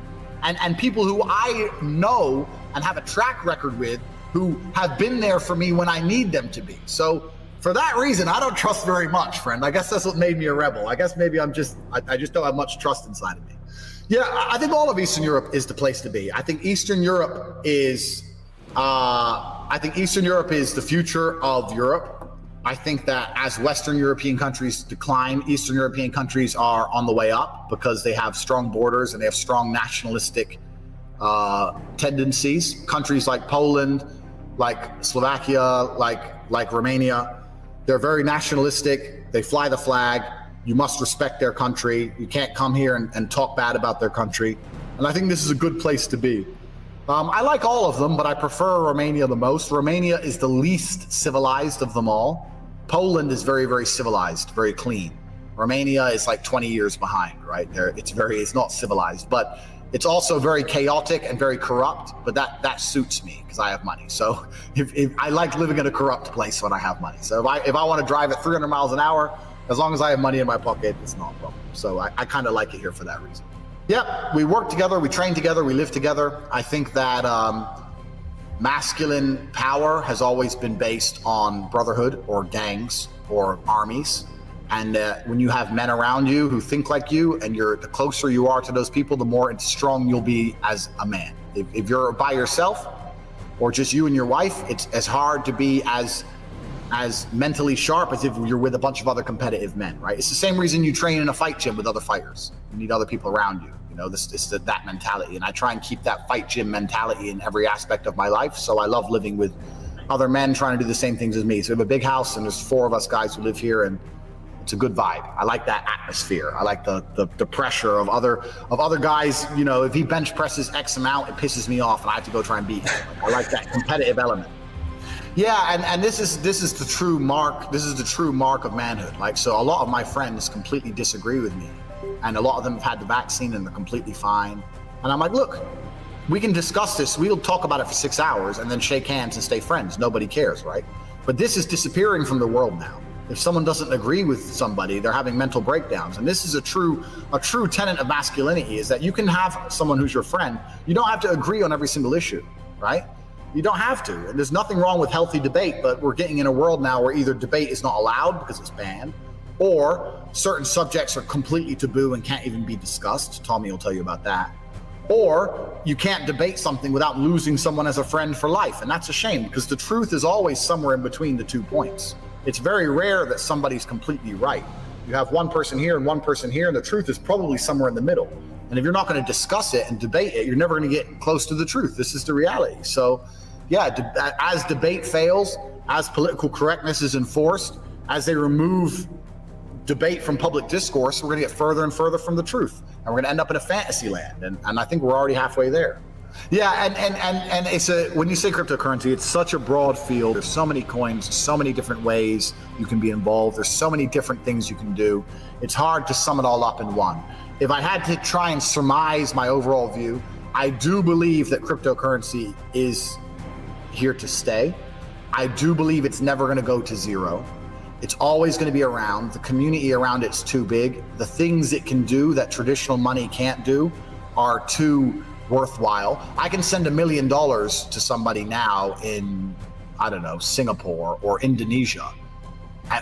and people who I know and have a track record with, who have been there for me when I need them to be. So for that reason, I don't trust very much, friend. I guess that's what made me a rebel. I guess maybe I just don't have much trust inside of me. Yeah, I think all of Eastern Europe is the place to be. I think Eastern Europe is the future of Europe. I think that as Western European countries decline, Eastern European countries are on the way up because they have strong borders and they have strong nationalistic tendencies. Countries like Poland, like Slovakia, like Romania, they're very nationalistic. They fly the flag. You must respect their country. You can't come here and talk bad about their country. And I think this is a good place to be. I like all of them, but I prefer Romania the most. Romania is the least civilized of them all. Poland is very, very civilized, very clean. Romania is like 20 years behind, right? It's not civilized, but it's also very chaotic and very corrupt, but that suits me because I have money. So if I like living in a corrupt place when I have money. So if I want to drive at 300 miles an hour, as long as I have money in my pocket, it's not a problem. So I kind of like it here for that reason. Yep, we work together, we train together, we live together. I think that masculine power has always been based on brotherhood or gangs or armies. And when you have men around you who think like you, and the closer you are to those people, the more strong you'll be as a man. If you're by yourself or just you and your wife, it's as hard to be as mentally sharp as if you're with a bunch of other competitive men, right? It's the same reason you train in a fight gym with other fighters. You need other people around you. You know, that mentality. And I try and keep that fight gym mentality in every aspect of my life. So I love living with other men trying to do the same things as me. So we have a big house and there's 4 of us guys who live here, and It's a good vibe. I like that atmosphere. I like the pressure of other guys. You know, if he bench presses X amount, it pisses me off, and I have to go try and beat him. I like that competitive element. Yeah, and this is the true mark. This is the true mark of manhood. Like, so a lot of my friends completely disagree with me, and a lot of them have had the vaccine and they're completely fine. And I'm like, look, we can discuss this. We'll talk about it for 6 hours and then shake hands and stay friends. Nobody cares, right? But this is disappearing from the world now. If someone doesn't agree with somebody, they're having mental breakdowns. And this is a true tenet of masculinity, is that you can have someone who's your friend. You don't have to agree on every single issue, right? You don't have to. And there's nothing wrong with healthy debate, but we're getting in a world now where either debate is not allowed because it's banned, or certain subjects are completely taboo and can't even be discussed. Tommy will tell you about that. Or you can't debate something without losing someone as a friend for life. And that's a shame, because the truth is always somewhere in between the 2 points. It's very rare that somebody's completely right. You have one person here and one person here, and the truth is probably somewhere in the middle. And if you're not going to discuss it and debate it, you're never going to get close to the truth. This is the reality. So yeah, as debate fails, as political correctness is enforced, as they remove debate from public discourse, we're going to get further and further from the truth, and we're going to end up in a fantasy land. And I think we're already halfway there. Yeah, and it's when you say cryptocurrency, it's such a broad field. There's so many coins, so many different ways you can be involved. There's so many different things you can do. It's hard to sum it all up in one. If I had to try and surmise my overall view, I do believe that cryptocurrency is here to stay. I do believe it's never going to go to zero. It's always going to be around. The community around it's too big. The things it can do that traditional money can't do are too worthwhile. I can send $1 million to somebody now in, I don't know, Singapore or Indonesia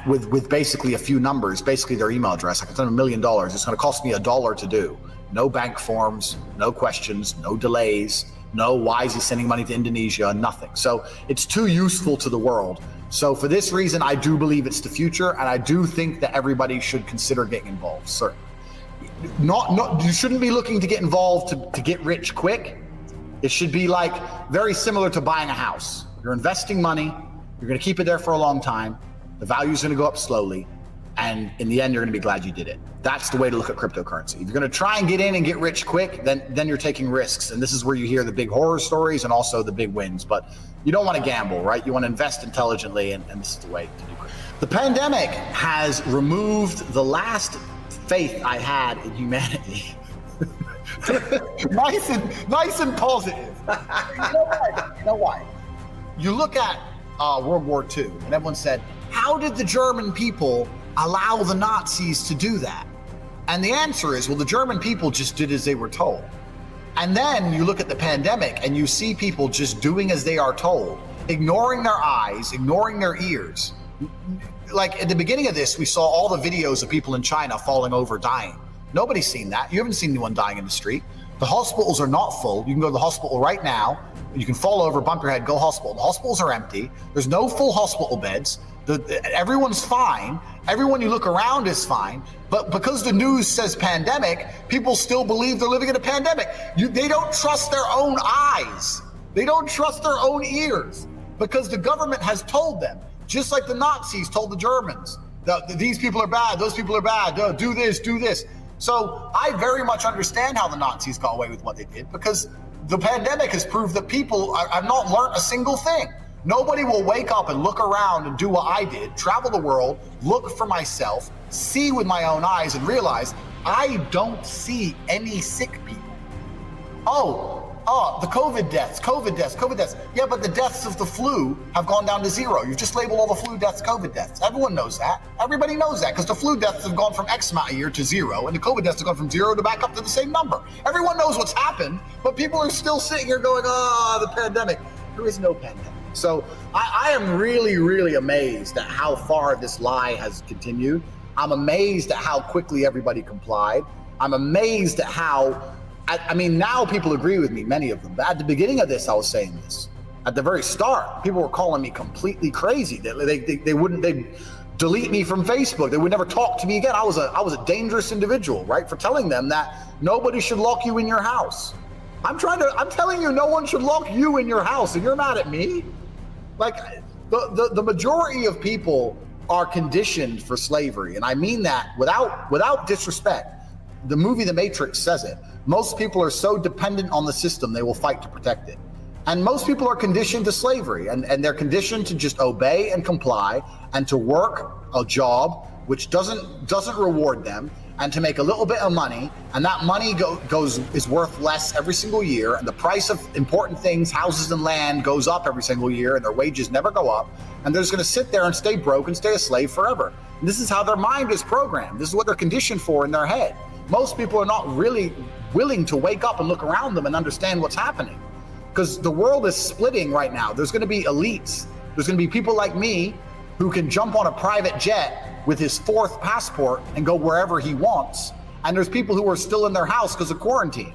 with basically a few numbers, basically their email address. I can send $1 million. It's going to cost me $1 to do. No bank forms, no questions, no delays. No, why is he sending money to Indonesia? Nothing. So it's too useful to the world. So for this reason, I do believe it's the future, and I do think that everybody should consider getting involved. Certainly, you shouldn't be looking to get involved to get rich quick. It should be like very similar to buying a house. You're investing money. You're going to keep it there for a long time. The value is going to go up slowly, and in the end, you're going to be glad you did it. That's the way to look at cryptocurrency. If you're going to try and get in and get rich quick, then you're taking risks. And this is where you hear the big horror stories and also the big wins. But you don't want to gamble, right? You want to invest intelligently, and this is the way to do it. The pandemic has removed the last faith I had in humanity. nice and positive. You know why? You look at World War II, and everyone said, how did the German people allow the Nazis to do that? And the answer is, well, the German people just did as they were told. And then you look at the pandemic and you see people just doing as they are told, ignoring their eyes, ignoring their ears. Like at the beginning of this, we saw all the videos of people in China falling over, dying. Nobody's seen that. You haven't seen anyone dying in the street. The hospitals are not full. You can go to the hospital right now. You can fall over, bump your head, go hospital. The hospitals are empty. There's no full hospital beds. Everyone's fine. Everyone you look around is fine. But because the news says pandemic, people still believe they're living in a pandemic. They don't trust their own eyes. They don't trust their own ears because the government has told them, just like the Nazis told the Germans, that these people are bad, those people are bad, do this, do this. So I very much understand how the Nazis got away with what they did, because the pandemic has proved that people have not learned a single thing. Nobody will wake up and look around and do what I did, travel the world, look for myself, see with my own eyes and realize I don't see any sick people. The COVID deaths. Yeah, but the deaths of the flu have gone down to zero. You've just labeled all the flu deaths COVID deaths. Everyone knows that. Everybody knows that because the flu deaths have gone from X amount a year to zero, and the COVID deaths have gone from zero to back up to the same number. Everyone knows what's happened, but people are still sitting here going, the pandemic. There is no pandemic. So I am really, really amazed at how far this lie has continued. I'm amazed at how quickly everybody complied. I'm amazed at how, I mean, now people agree with me, many of them. But at the beginning of this, I was saying this. At the very start, people were calling me completely crazy. They'd delete me from Facebook. They would never talk to me again. I was a dangerous individual, right? For telling them that nobody should lock you in your house. I'm telling you, no one should lock you in your house, and you're mad at me? Like, the majority of people are conditioned for slavery, and I mean that without disrespect. The movie The Matrix says it. Most people are so dependent on the system, they will fight to protect it. And most people are conditioned to slavery, and they're conditioned to just obey and comply and to work a job which doesn't reward them, and to make a little bit of money, and that money is worth less every single year, and the price of important things, houses and land, goes up every single year, and their wages never go up, and they're just going to sit there and stay broke and stay a slave forever. And this is how their mind is programmed. This is what they're conditioned for in their head. Most people are not really willing to wake up and look around them and understand what's happening, because the world is splitting right now. There's going to be elites. There's going to be people like me who can jump on a private jet with his 4th passport and go wherever he wants. And there's people who are still in their house because of quarantine.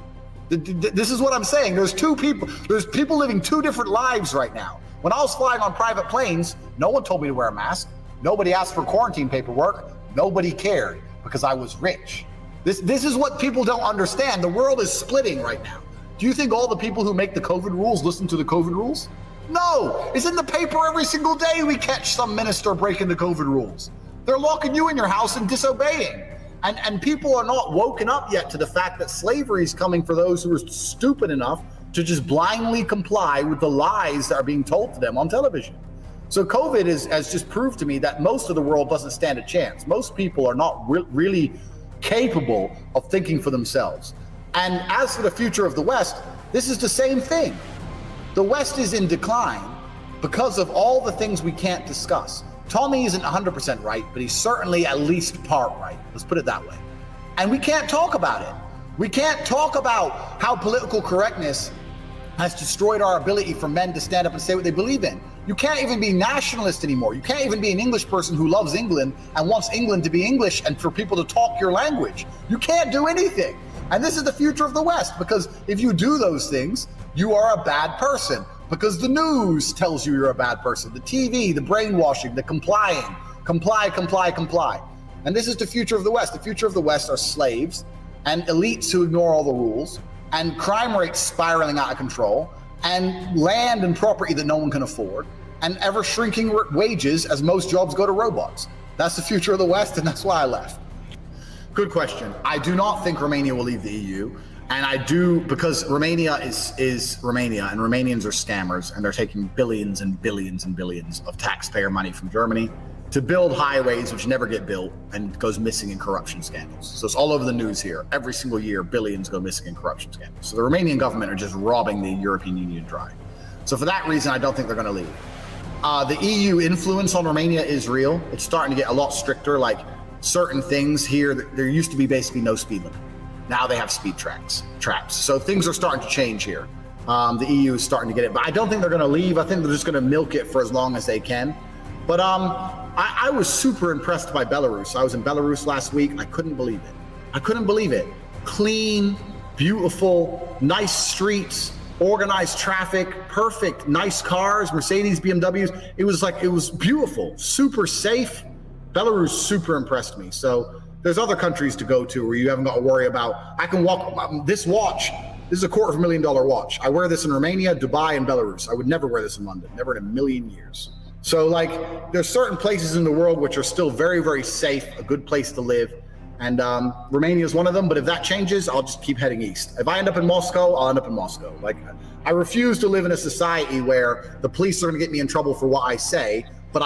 This is what I'm saying. There's people living 2 different lives right now. When I was flying on private planes, no one told me to wear a mask. Nobody asked for quarantine paperwork. Nobody cared because I was rich. This is what people don't understand. The world is splitting right now. Do you think all the people who make the COVID rules listen to the COVID rules? No, it's in the paper every single day we catch some minister breaking the COVID rules. They're locking you in your house and disobeying. And people are not woken up yet to the fact that slavery is coming for those who are stupid enough to just blindly comply with the lies that are being told to them on television. So COVID has just proved to me that most of the world doesn't stand a chance. Most people are not really capable of thinking for themselves. And as for the future of the West, this is the same thing. The West is in decline because of all the things we can't discuss. Tommy isn't 100% right, but he's certainly at least part right. Let's put it that way. And we can't talk about it. We can't talk about how political correctness has destroyed our ability for men to stand up and say what they believe in. You can't even be nationalist anymore. You can't even be an English person who loves England and wants England to be English and for people to talk your language. You can't do anything. And this is the future of the West, because if you do those things, you are a bad person. Because the news tells you you're a bad person. The TV, the brainwashing, the comply. And this is the future of the West. The future of the West are slaves and elites who ignore all the rules, and crime rates spiraling out of control, and land and property that no one can afford, and ever shrinking wages as most jobs go to robots. That's the future of the West, and that's why I left. Good question. I do not think Romania will leave the EU. And I do, because Romania is Romania, and Romanians are scammers, and they're taking billions and billions and billions of taxpayer money from Germany to build highways which never get built and goes missing in corruption scandals. So it's all over the news here. Every single year, billions go missing in corruption scandals. So the Romanian government are just robbing the European Union dry. So for that reason, I don't think they're going to leave. The EU influence on Romania is real. It's starting to get a lot stricter, like certain things here. There used to be basically no speed limit. Now they have speed traps. So things are starting to change here. The EU is starting to get it, but I don't think they're going to leave. I think they're just going to milk it for as long as they can. But I was super impressed by Belarus. I was in Belarus last week. I couldn't believe it. Clean, beautiful, nice streets, organized traffic, perfect, nice cars, Mercedes, BMWs. It was beautiful, super safe. Belarus super impressed me. So there's other countries to go to where you haven't got to worry about. I can walk this watch. This is a $250,000 watch. I wear this in Romania, Dubai, and Belarus. I would never wear this in London, never in a million years. So there's certain places in the world which are still very, very safe, a good place to live. And Romania is one of them. But if that changes, I'll just keep heading east. If I end up in Moscow, I'll end up in Moscow. I refuse to live in a society where the police are going to get me in trouble for what I say, but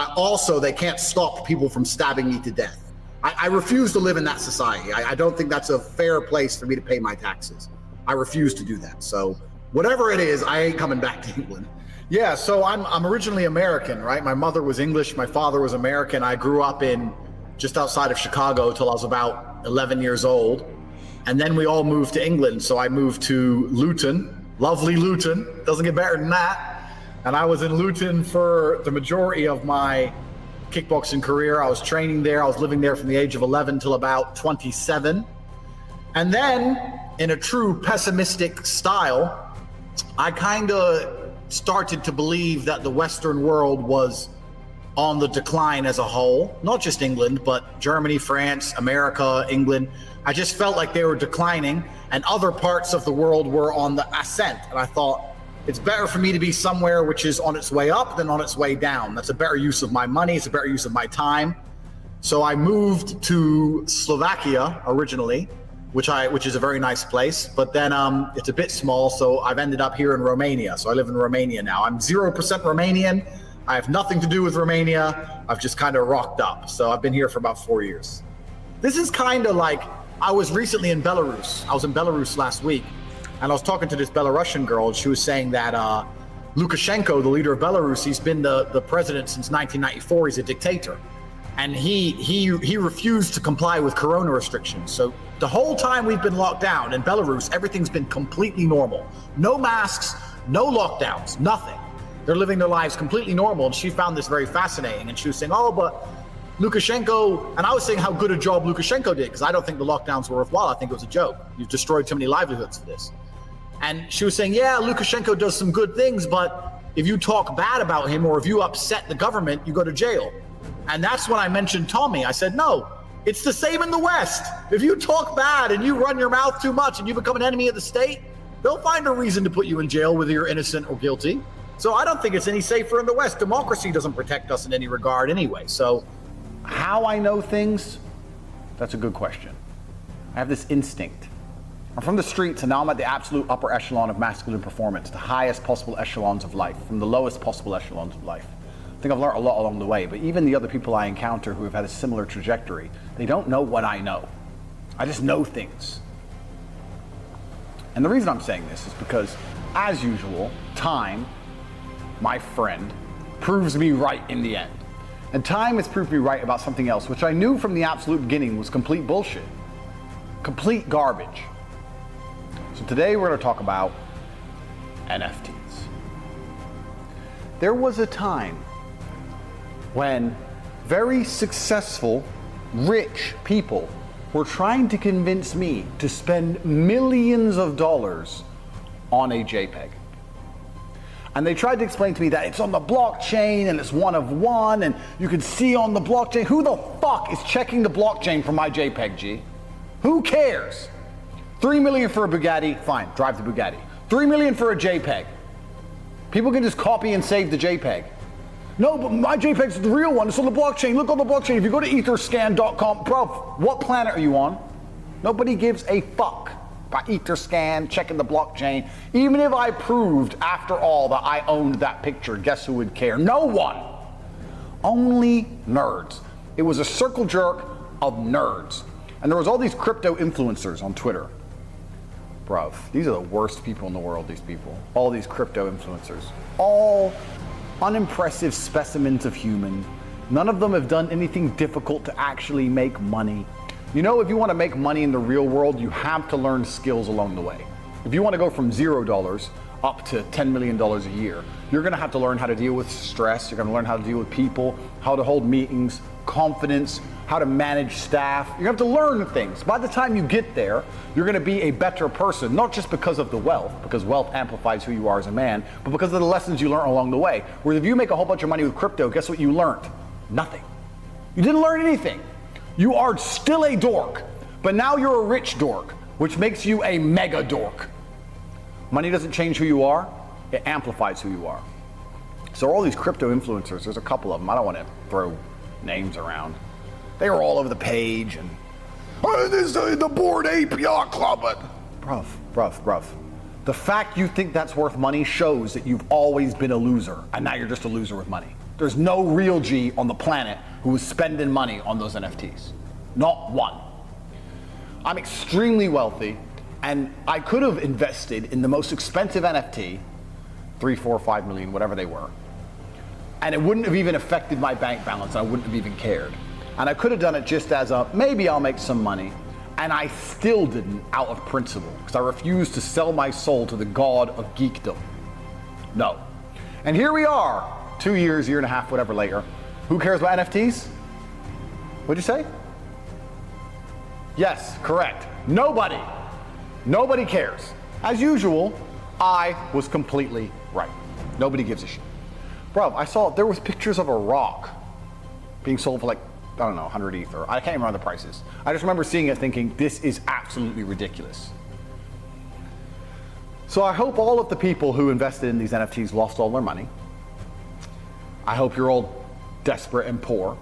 they can't stop people from stabbing me to death. I refuse to live in that society. I don't think that's a fair place for me to pay my taxes. I refuse to do that. So whatever it is, I ain't coming back to England. Yeah, so I'm originally American, right? My mother was English, my father was American. I grew up in just outside of Chicago till I was about 11 years old. And then we all moved to England. So I moved to Luton, lovely Luton. Doesn't get better than that. And I was in Luton for the majority of my kickboxing career. I was training there. I was living there from the age of 11 till about 27. And then, in a true pessimistic style, I kind of started to believe that the Western world was on the decline as a whole. Not just England, but Germany, France, America, England. I just felt like they were declining, and other parts of the world were on the ascent. And I thought, It's better for me to be somewhere which is on its way up than on its way down. That's a better use of my money. It's a better use of my time. So I moved to Slovakia originally, which is a very nice place, but then it's a bit small, so I've ended up here in Romania. So I live in Romania now. I'm 0% Romanian. I have nothing to do with Romania. I've just kind of rocked up. So I've been here for about 4 years. This is kind of like, I was recently in Belarus. I was in Belarus last week, and I was talking to this Belarusian girl, and she was saying that Lukashenko, the leader of Belarus, he's been the president since 1994. He's a dictator. And he refused to comply with corona restrictions. So the whole time we've been locked down in Belarus, everything's been completely normal. No masks, no lockdowns, nothing. They're living their lives completely normal. And she found this very fascinating. And she was saying, oh, but Lukashenko, and I was saying how good a job Lukashenko did, because I don't think the lockdowns were worthwhile. I think it was a joke. You've destroyed too many livelihoods for this. And she was saying, yeah, Lukashenko does some good things, but if you talk bad about him or if you upset the government, you go to jail. And that's when I mentioned Tommy. I said, no, it's the same in the West. If you talk bad and you run your mouth too much and you become an enemy of the state, they'll find a reason to put you in jail whether you're innocent or guilty. So I don't think it's any safer in the West. Democracy doesn't protect us in any regard anyway. So how I know things, that's a good question. I have this instinct. I'm from the streets and now I'm at the absolute upper echelon of masculine performance, the highest possible echelons of life, from the lowest possible echelons of life. I think I've learned a lot along the way, but even the other people I encounter who have had a similar trajectory, they don't know what I know. I just know things. And the reason I'm saying this is because, as usual, time, my friend, proves me right in the end. And time has proved me right about something else, which I knew from the absolute beginning was complete bullshit. Complete garbage. So today we're going to talk about NFTs. There was a time when very successful, rich people were trying to convince me to spend millions of dollars on a JPEG. And they tried to explain to me that it's on the blockchain and it's one of one and you can see on the blockchain. Who the fuck is checking the blockchain for my JPEG, G? Who cares? 3 million for a Bugatti, fine, drive the Bugatti. 3 million for a JPEG. People can just copy and save the JPEG. No, but my JPEG's the real one. It's on the blockchain. Look on the blockchain. If you go to etherscan.com, bro, what planet are you on? Nobody gives a fuck about Etherscan, checking the blockchain. Even if I proved, after all, that I owned that picture, guess who would care? No one. Only nerds. It was a circle jerk of nerds. And there was all these crypto influencers on Twitter. Bruv, these are the worst people in the world, these people. All these crypto influencers. All unimpressive specimens of human. None of them have done anything difficult to actually make money. You know, if you want to make money in the real world, you have to learn skills along the way. If you want to go from $0 up to $10 million a year, you're going to have to learn how to deal with stress. You're going to learn how to deal with people, how to hold meetings, confidence, how to manage staff. You're going to have to learn things. By the time you get there, you're going to be a better person, not just because of the wealth, because wealth amplifies who you are as a man, but because of the lessons you learn along the way. Whereas if you make a whole bunch of money with crypto, guess what you learned? Nothing. You didn't learn anything. You are still a dork, but now you're a rich dork, which makes you a mega dork. Money doesn't change who you are, it amplifies who you are. So all these crypto influencers, there's a couple of them, I don't want to throw names around. They were all over the page and, oh, this is the Bored Ape Yacht Club. Bruv. The fact you think that's worth money shows that you've always been a loser, and now you're just a loser with money. There's no real G on the planet who was spending money on those NFTs. Not one. I'm extremely wealthy, and I could have invested in the most expensive NFT, 3, 4, 5 million, whatever they were, and it wouldn't have even affected my bank balance. I wouldn't have even cared. And I could have done it just as a, maybe I'll make some money, and I still didn't out of principle, because I refused to sell my soul to the god of geekdom. No. And here we are, 2 years, year and a half, whatever later. Who cares about NFTs? What'd you say? Yes, correct. Nobody. Nobody cares. As usual, I was completely right. Nobody gives a shit. Bro, I saw there was pictures of a rock being sold for like, I don't know, 100 Ether. I can't remember the prices. I just remember seeing it thinking, this is absolutely ridiculous. So I hope all of the people who invested in these NFTs lost all their money. I hope you're all desperate and poor.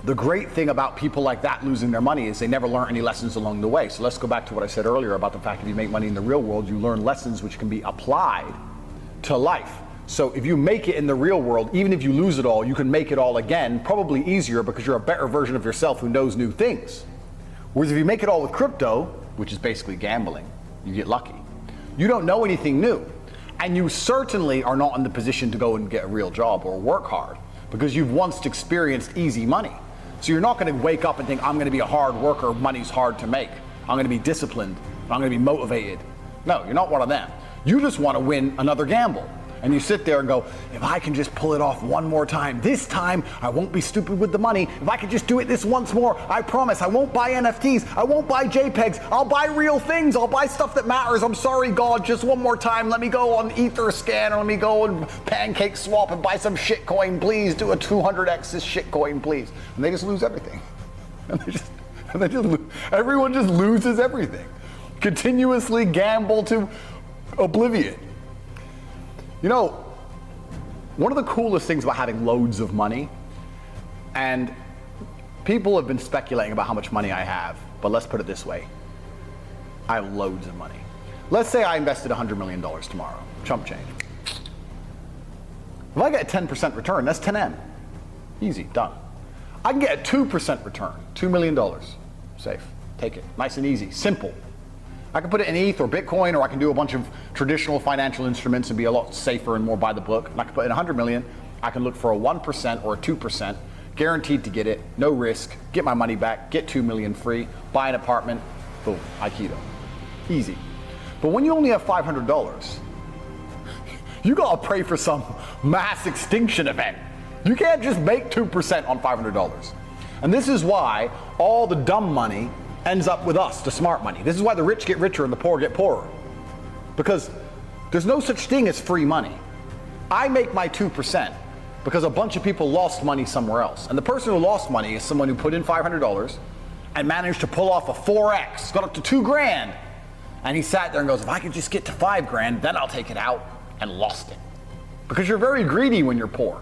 The great thing about people like that losing their money is they never learn any lessons along the way. So let's go back to what I said earlier about the fact that if you make money in the real world, you learn lessons which can be applied to life. So if you make it in the real world, even if you lose it all, you can make it all again, probably easier because you're a better version of yourself who knows new things. Whereas if you make it all with crypto, which is basically gambling, you get lucky. You don't know anything new. And you certainly are not in the position to go and get a real job or work hard because you've once experienced easy money. So you're not going to wake up and think, I'm going to be a hard worker, money's hard to make. I'm going to be disciplined, I'm going to be motivated. No, you're not one of them. You just want to win another gamble. And you sit there and go, if I can just pull it off one more time, this time I won't be stupid with the money. If I could just do it this once more, I promise I won't buy NFTs, I won't buy JPEGs, I'll buy real things, I'll buy stuff that matters. I'm sorry, God, just one more time, let me go on Etherscan, or let me go and Pancake Swap and buy some shitcoin, please. Do a 200x this shitcoin, please. And they just lose everything. Everyone just loses everything. Continuously gamble to oblivion. You know, one of the coolest things about having loads of money, and people have been speculating about how much money I have, but let's put it this way. I have loads of money. Let's say I invested $100 million tomorrow, chump change. If I get a 10% return, that's 10M. Easy, done. I can get a 2% return, $2 million. Safe, take it, nice and easy, simple. I can put it in ETH or Bitcoin, or I can do a bunch of traditional financial instruments and be a lot safer and more by the book. And I can put in 100 million. I can look for a 1% or a 2%, guaranteed to get it, no risk, get my money back, get 2 million free, buy an apartment, boom, Aikido. Easy. But when you only have $500, you gotta pray for some mass extinction event. You can't just make 2% on $500. And this is why all the dumb money ends up with us, the smart money. This is why the rich get richer and the poor get poorer. Because there's no such thing as free money. I make my 2% because a bunch of people lost money somewhere else. And the person who lost money is someone who put in $500 and managed to pull off a 4X, got up to $2,000. And he sat there and goes, if I could just get to $5,000, then I'll take it out, and lost it. Because you're very greedy when you're poor.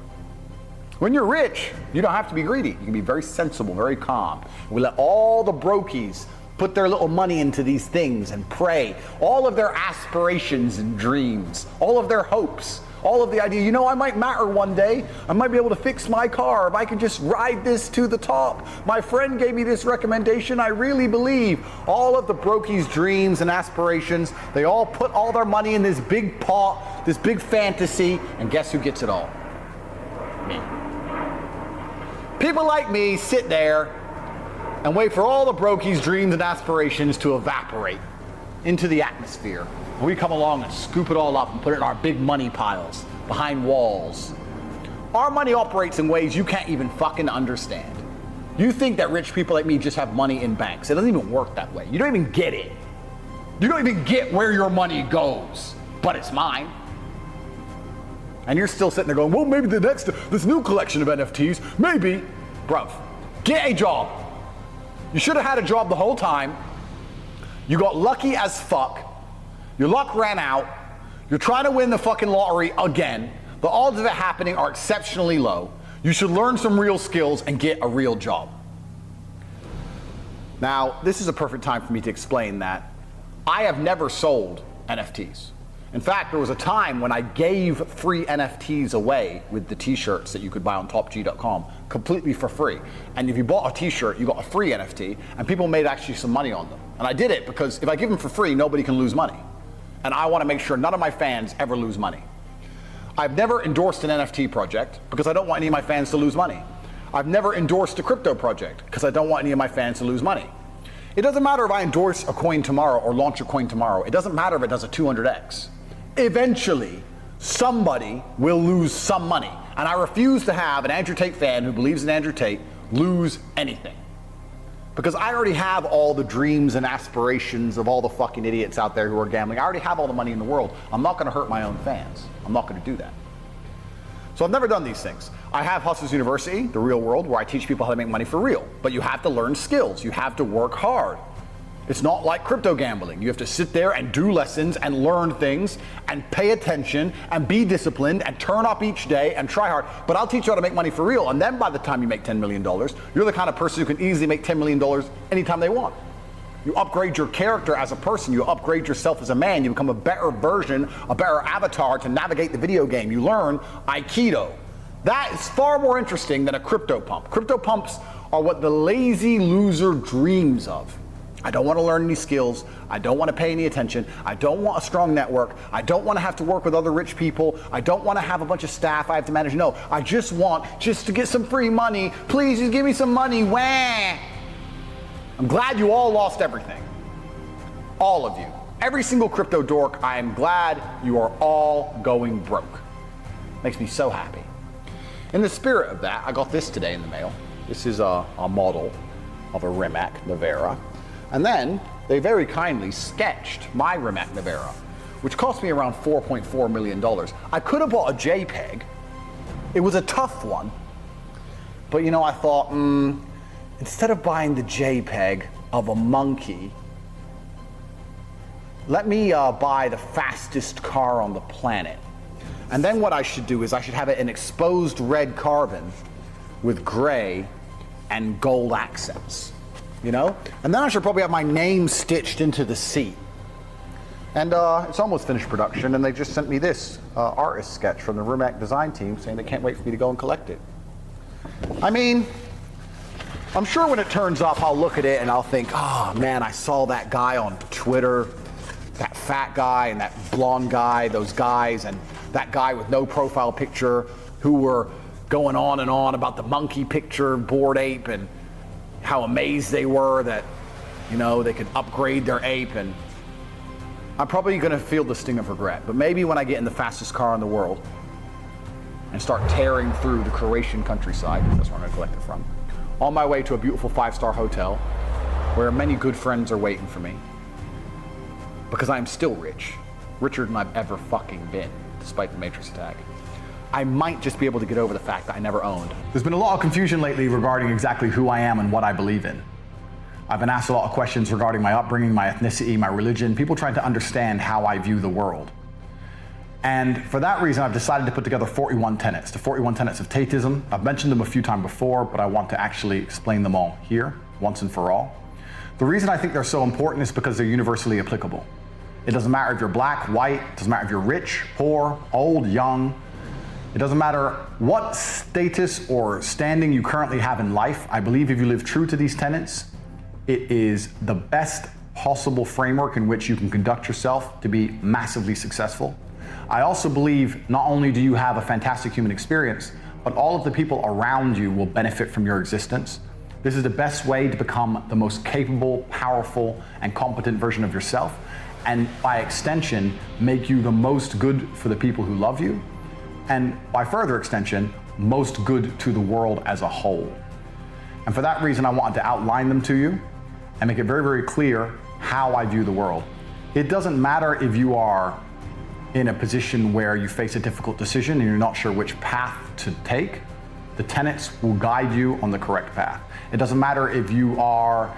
When you're rich, you don't have to be greedy. You can be very sensible, very calm. We let all the brokies put their little money into these things and pray. All of their aspirations and dreams, all of their hopes, all of the idea, you know, I might matter one day. I might be able to fix my car if I could just ride this to the top. My friend gave me this recommendation. I really believe. All of the brokies' dreams and aspirations, they all put all their money in this big pot, this big fantasy, and guess who gets it all? Me. People like me sit there and wait for all the brokies' dreams and aspirations to evaporate into the atmosphere. And we come along and scoop it all up and put it in our big money piles behind walls. Our money operates in ways you can't even fucking understand. You think that rich people like me just have money in banks. It doesn't even work that way. You don't even get it. You don't even get where your money goes, but it's mine. And you're still sitting there going, well, maybe this new collection of NFTs, maybe. Bruv, get a job. You should have had a job the whole time. You got lucky as fuck. Your luck ran out. You're trying to win the fucking lottery again. The odds of it happening are exceptionally low. You should learn some real skills and get a real job. Now, this is a perfect time for me to explain that I have never sold NFTs. In fact, there was a time when I gave free NFTs away with the t-shirts that you could buy on topg.com completely for free. And if you bought a t-shirt, you got a free NFT, and people made actually some money on them. And I did it because if I give them for free, nobody can lose money. And I want to make sure none of my fans ever lose money. I've never endorsed an NFT project because I don't want any of my fans to lose money. I've never endorsed a crypto project because I don't want any of my fans to lose money. It doesn't matter if I endorse a coin tomorrow or launch a coin tomorrow. It doesn't matter if it does a 200x. Eventually, somebody will lose some money. And I refuse to have an Andrew Tate fan who believes in Andrew Tate lose anything. Because I already have all the dreams and aspirations of all the fucking idiots out there who are gambling. I already have all the money in the world. I'm not going to hurt my own fans. I'm not going to do that. So I've never done these things. I have Hustlers University, the real world, where I teach people how to make money for real. But you have to learn skills. You have to work hard. It's not like crypto gambling. You have to sit there and do lessons and learn things and pay attention and be disciplined and turn up each day and try hard. But I'll teach you how to make money for real. And then by the time you make $10 million, you're the kind of person who can easily make $10 million anytime they want. You upgrade your character as a person. You upgrade yourself as a man. You become a better version, a better avatar to navigate the video game. You learn Aikido. That is far more interesting than a crypto pump. Crypto pumps are what the lazy loser dreams of. I don't want to learn any skills. I don't want to pay any attention. I don't want a strong network. I don't want to have to work with other rich people. I don't want to have a bunch of staff I have to manage. No, I just want to get some free money. Please just give me some money. Wah! I'm glad you all lost everything. All of you. Every single crypto dork, I am glad you are all going broke. Makes me so happy. In the spirit of that, I got this today in the mail. This is a model of a Rimac Nevera. And then they very kindly sketched my Rimac Nevera, which cost me around $4.4 million. I could have bought a JPEG. It was a tough one. But you know, I thought, instead of buying the JPEG of a monkey, let me buy the fastest car on the planet. And then what I should do is I should have it in exposed red carbon with gray and gold accents, you know? And then I should probably have my name stitched into the seat. And it's almost finished production, and they just sent me this artist sketch from the Rimac design team saying they can't wait for me to go and collect it. I mean, I'm sure when it turns up, I'll look at it and I'll think, oh man, I saw that guy on Twitter, that fat guy and that blonde guy, those guys, and that guy with no profile picture who were going on and on about the monkey picture, Bored Ape, and how amazed they were that, you know, they could upgrade their ape. And I'm probably gonna feel the sting of regret, but maybe when I get in the fastest car in the world and start tearing through the Croatian countryside, that's where I'm gonna collect it from, on my way to a beautiful 5-star hotel where many good friends are waiting for me, because I am still rich, richer than I've ever fucking been, despite the Matrix attack, I might just be able to get over the fact that I never owned. There's been a lot of confusion lately regarding exactly who I am and what I believe in. I've been asked a lot of questions regarding my upbringing, my ethnicity, my religion, people trying to understand how I view the world. And for that reason, I've decided to put together 41 tenets, the 41 tenets of Tateism. I've mentioned them a few times before, but I want to actually explain them all here, once and for all. The reason I think they're so important is because they're universally applicable. It doesn't matter if you're black, white, it doesn't matter if you're rich, poor, old, young. It doesn't matter what status or standing you currently have in life. I believe if you live true to these tenets, it is the best possible framework in which you can conduct yourself to be massively successful. I also believe not only do you have a fantastic human experience, but all of the people around you will benefit from your existence. This is the best way to become the most capable, powerful, and competent version of yourself, and by extension, make you the most good for the people who love you, and by further extension, most good to the world as a whole. And for that reason, I wanted to outline them to you and make it very, very clear how I view the world. It doesn't matter if you are in a position where you face a difficult decision and you're not sure which path to take. The tenets will guide you on the correct path. It doesn't matter if you are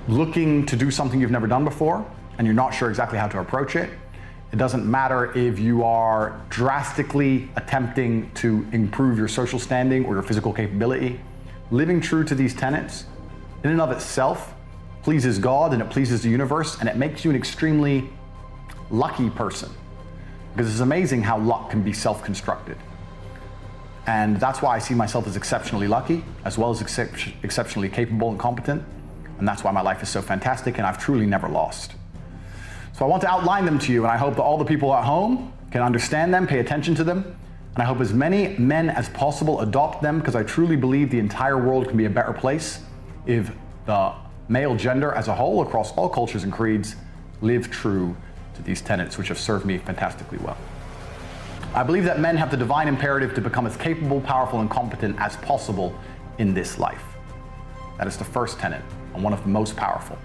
looking to do something you've never done before and you're not sure exactly how to approach it. It doesn't matter if you are drastically attempting to improve your social standing or your physical capability. Living true to these tenets, in and of itself, pleases God and it pleases the universe, and it makes you an extremely lucky person. Because it's amazing how luck can be self-constructed. And that's why I see myself as exceptionally lucky, as well as exceptionally capable and competent. And that's why my life is so fantastic and I've truly never lost. So I want to outline them to you, and I hope that all the people at home can understand them, pay attention to them, and I hope as many men as possible adopt them, because I truly believe the entire world can be a better place if the male gender as a whole, across all cultures and creeds, live true to these tenets, which have served me fantastically well. I believe that men have the divine imperative to become as capable, powerful, and competent as possible in this life. That is the first tenet, and one of the most powerful.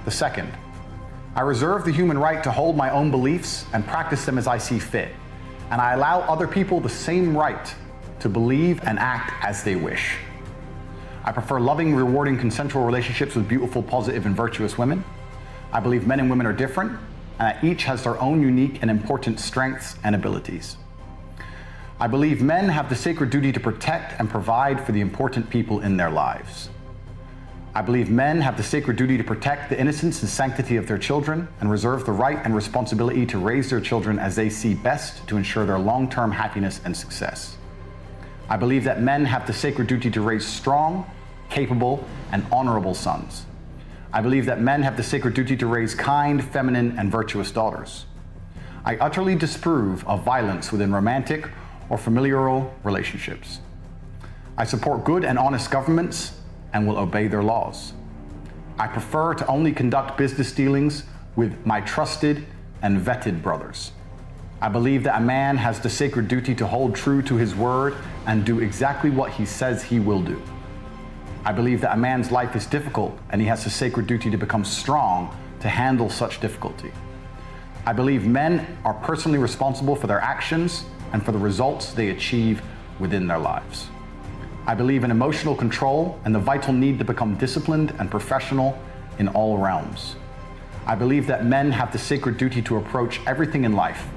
The second, I reserve the human right to hold my own beliefs and practice them as I see fit, and I allow other people the same right to believe and act as they wish. I prefer loving, rewarding, consensual relationships with beautiful, positive, and virtuous women. I believe men and women are different, and that each has their own unique and important strengths and abilities. I believe men have the sacred duty to protect and provide for the important people in their lives. I believe men have the sacred duty to protect the innocence and sanctity of their children and reserve the right and responsibility to raise their children as they see best to ensure their long-term happiness and success. I believe that men have the sacred duty to raise strong, capable, and honorable sons. I believe that men have the sacred duty to raise kind, feminine, and virtuous daughters. I utterly disapprove of violence within romantic or familial relationships. I support good and honest governments and will obey their laws. I prefer to only conduct business dealings with my trusted and vetted brothers. I believe that a man has the sacred duty to hold true to his word and do exactly what he says he will do. I believe that a man's life is difficult and he has the sacred duty to become strong to handle such difficulty. I believe men are personally responsible for their actions and for the results they achieve within their lives. I believe in emotional control and the vital need to become disciplined and professional in all realms. I believe that men have the sacred duty to approach everything in life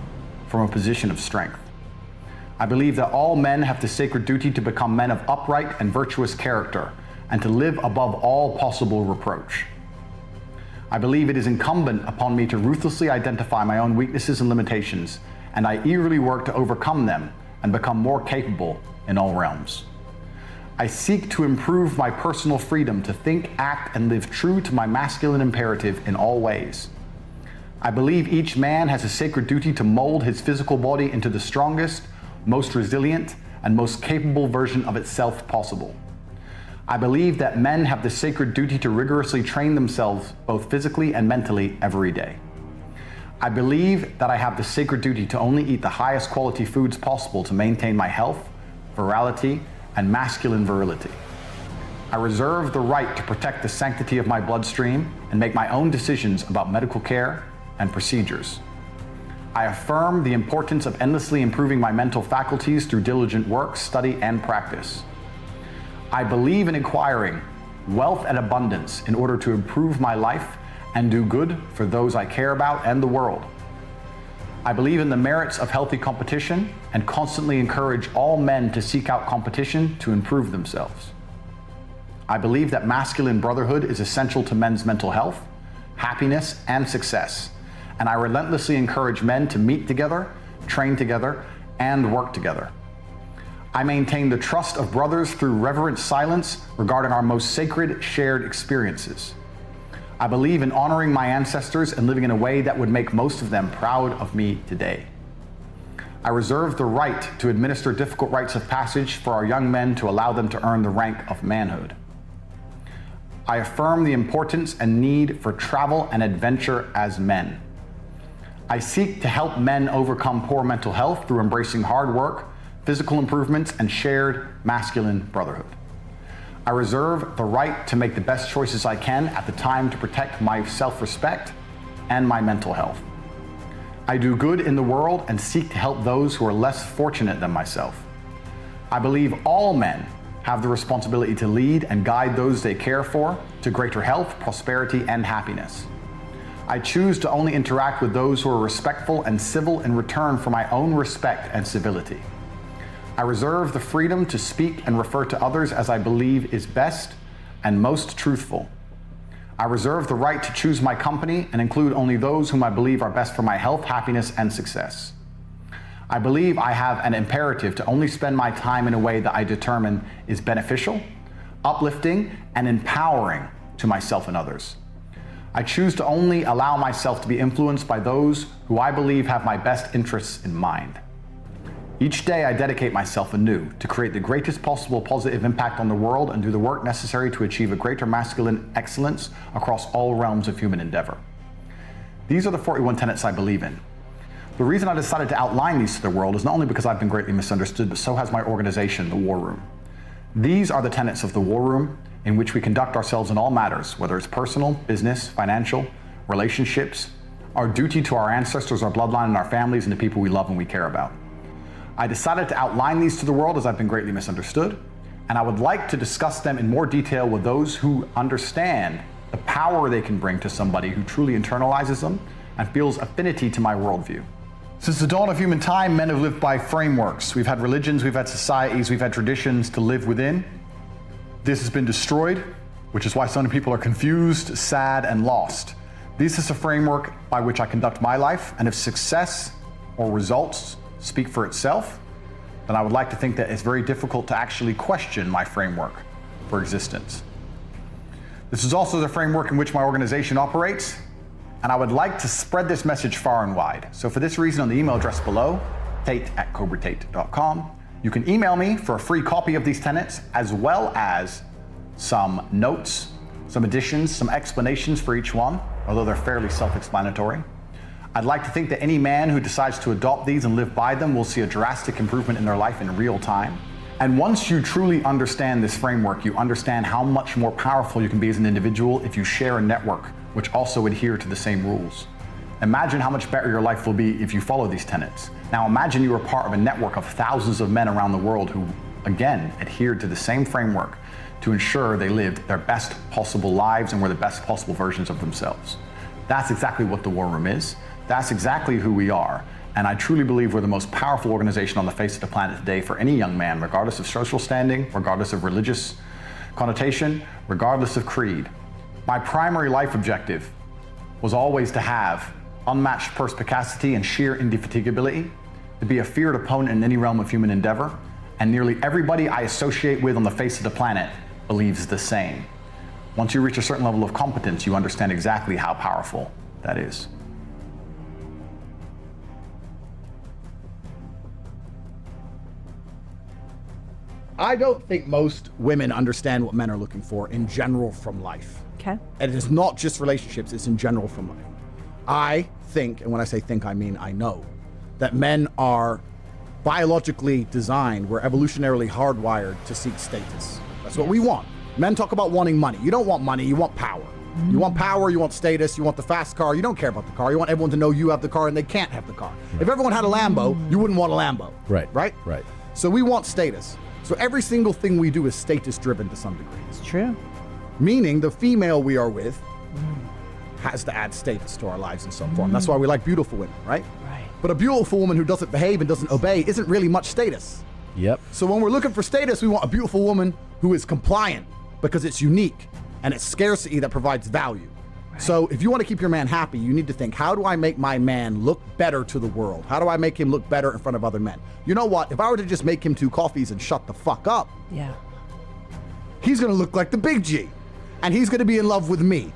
from a position of strength. I believe that all men have the sacred duty to become men of upright and virtuous character and to live above all possible reproach. I believe it is incumbent upon me to ruthlessly identify my own weaknesses and limitations, and I eagerly work to overcome them and become more capable in all realms. I seek to improve my personal freedom to think, act, and live true to my masculine imperative in all ways. I believe each man has a sacred duty to mold his physical body into the strongest, most resilient, and most capable version of itself possible. I believe that men have the sacred duty to rigorously train themselves both physically and mentally every day. I believe that I have the sacred duty to only eat the highest quality foods possible to maintain my health, virality, and masculine virility. I reserve the right to protect the sanctity of my bloodstream and make my own decisions about medical care and procedures. I affirm the importance of endlessly improving my mental faculties through diligent work, study, and practice. I believe in acquiring wealth and abundance in order to improve my life and do good for those I care about and the world. I believe in the merits of healthy competition and constantly encourage all men to seek out competition to improve themselves. I believe that masculine brotherhood is essential to men's mental health, happiness, and success, and I relentlessly encourage men to meet together, train together, and work together. I maintain the trust of brothers through reverent silence regarding our most sacred shared experiences. I believe in honoring my ancestors and living in a way that would make most of them proud of me today. I reserve the right to administer difficult rites of passage for our young men to allow them to earn the rank of manhood. I affirm the importance and need for travel and adventure as men. I seek to help men overcome poor mental health through embracing hard work, physical improvements, and shared masculine brotherhood. I reserve the right to make the best choices I can at the time to protect my self-respect and my mental health. I do good in the world and seek to help those who are less fortunate than myself. I believe all men have the responsibility to lead and guide those they care for to greater health, prosperity, and happiness. I choose to only interact with those who are respectful and civil in return for my own respect and civility. I reserve the freedom to speak and refer to others as I believe is best and most truthful. I reserve the right to choose my company and include only those whom I believe are best for my health, happiness, and success. I believe I have an imperative to only spend my time in a way that I determine is beneficial, uplifting, and empowering to myself and others. I choose to only allow myself to be influenced by those who I believe have my best interests in mind. Each day I dedicate myself anew to create the greatest possible positive impact on the world and do the work necessary to achieve a greater masculine excellence across all realms of human endeavor. These are the 41 tenets I believe in. The reason I decided to outline these to the world is not only because I've been greatly misunderstood, but so has my organization, the War Room. These are the tenets of the War Room in which we conduct ourselves in all matters, whether it's personal, business, financial, relationships, our duty to our ancestors, our bloodline, and our families, and the people we love and we care about. I decided to outline these to the world as I've been greatly misunderstood, and I would like to discuss them in more detail with those who understand the power they can bring to somebody who truly internalizes them and feels affinity to my worldview. Since the dawn of human time, men have lived by frameworks. We've had religions, we've had societies, we've had traditions to live within. This has been destroyed, which is why so many people are confused, sad, and lost. This is a framework by which I conduct my life, and if success or results speak for itself, then I would like to think that it's very difficult to actually question my framework for existence. This is also the framework in which my organization operates, and I would like to spread this message far and wide. So for this reason, on the email address below, tate@cobratate.com, you can email me for a free copy of these tenets, as well as some notes, some additions, some explanations for each one, although they're fairly self-explanatory. I'd like to think that any man who decides to adopt these and live by them will see a drastic improvement in their life in real time. And once you truly understand this framework, you understand how much more powerful you can be as an individual if you share a network which also adhere to the same rules. Imagine how much better your life will be if you follow these tenets. Now imagine you are part of a network of thousands of men around the world who, again, adhered to the same framework to ensure they lived their best possible lives and were the best possible versions of themselves. That's exactly what the War Room is. That's exactly who we are. And I truly believe we're the most powerful organization on the face of the planet today for any young man, regardless of social standing, regardless of religious connotation, regardless of creed. My primary life objective was always to have unmatched perspicacity and sheer indefatigability, to be a feared opponent in any realm of human endeavor, and nearly everybody I associate with on the face of the planet believes the same. Once you reach a certain level of competence, you understand exactly how powerful that is. I don't think most women understand what men are looking for in general from life. Okay. And it's not just relationships, it's in general from life. I think, and when I say think, I mean I know, that men are biologically designed, we're evolutionarily hardwired to seek status. That's what we want. Men talk about wanting money. You don't want money, you want power. You want power, you want status, you want the fast car, you don't care about the car. You want everyone to know you have the car and they can't have the car. Right. If everyone had a Lambo, you wouldn't want a Lambo. Right. Right? Right. So we want status. So every single thing we do is status driven to some degree. It's true. Meaning the female we are with has to add status to our lives in some form. That's why we like beautiful women, right? Right. But a beautiful woman who doesn't behave and doesn't obey isn't really much status. Yep. So when we're looking for status, we want a beautiful woman who is compliant because it's unique and it's scarcity that provides value. Right. So if you want to keep your man happy, you need to think, how do I make my man look better to the world? How do I make him look better in front of other men? You know what? If I were to just make him 2 coffees and shut the fuck up, yeah, he's going to look like the big G and he's going to be in love with me.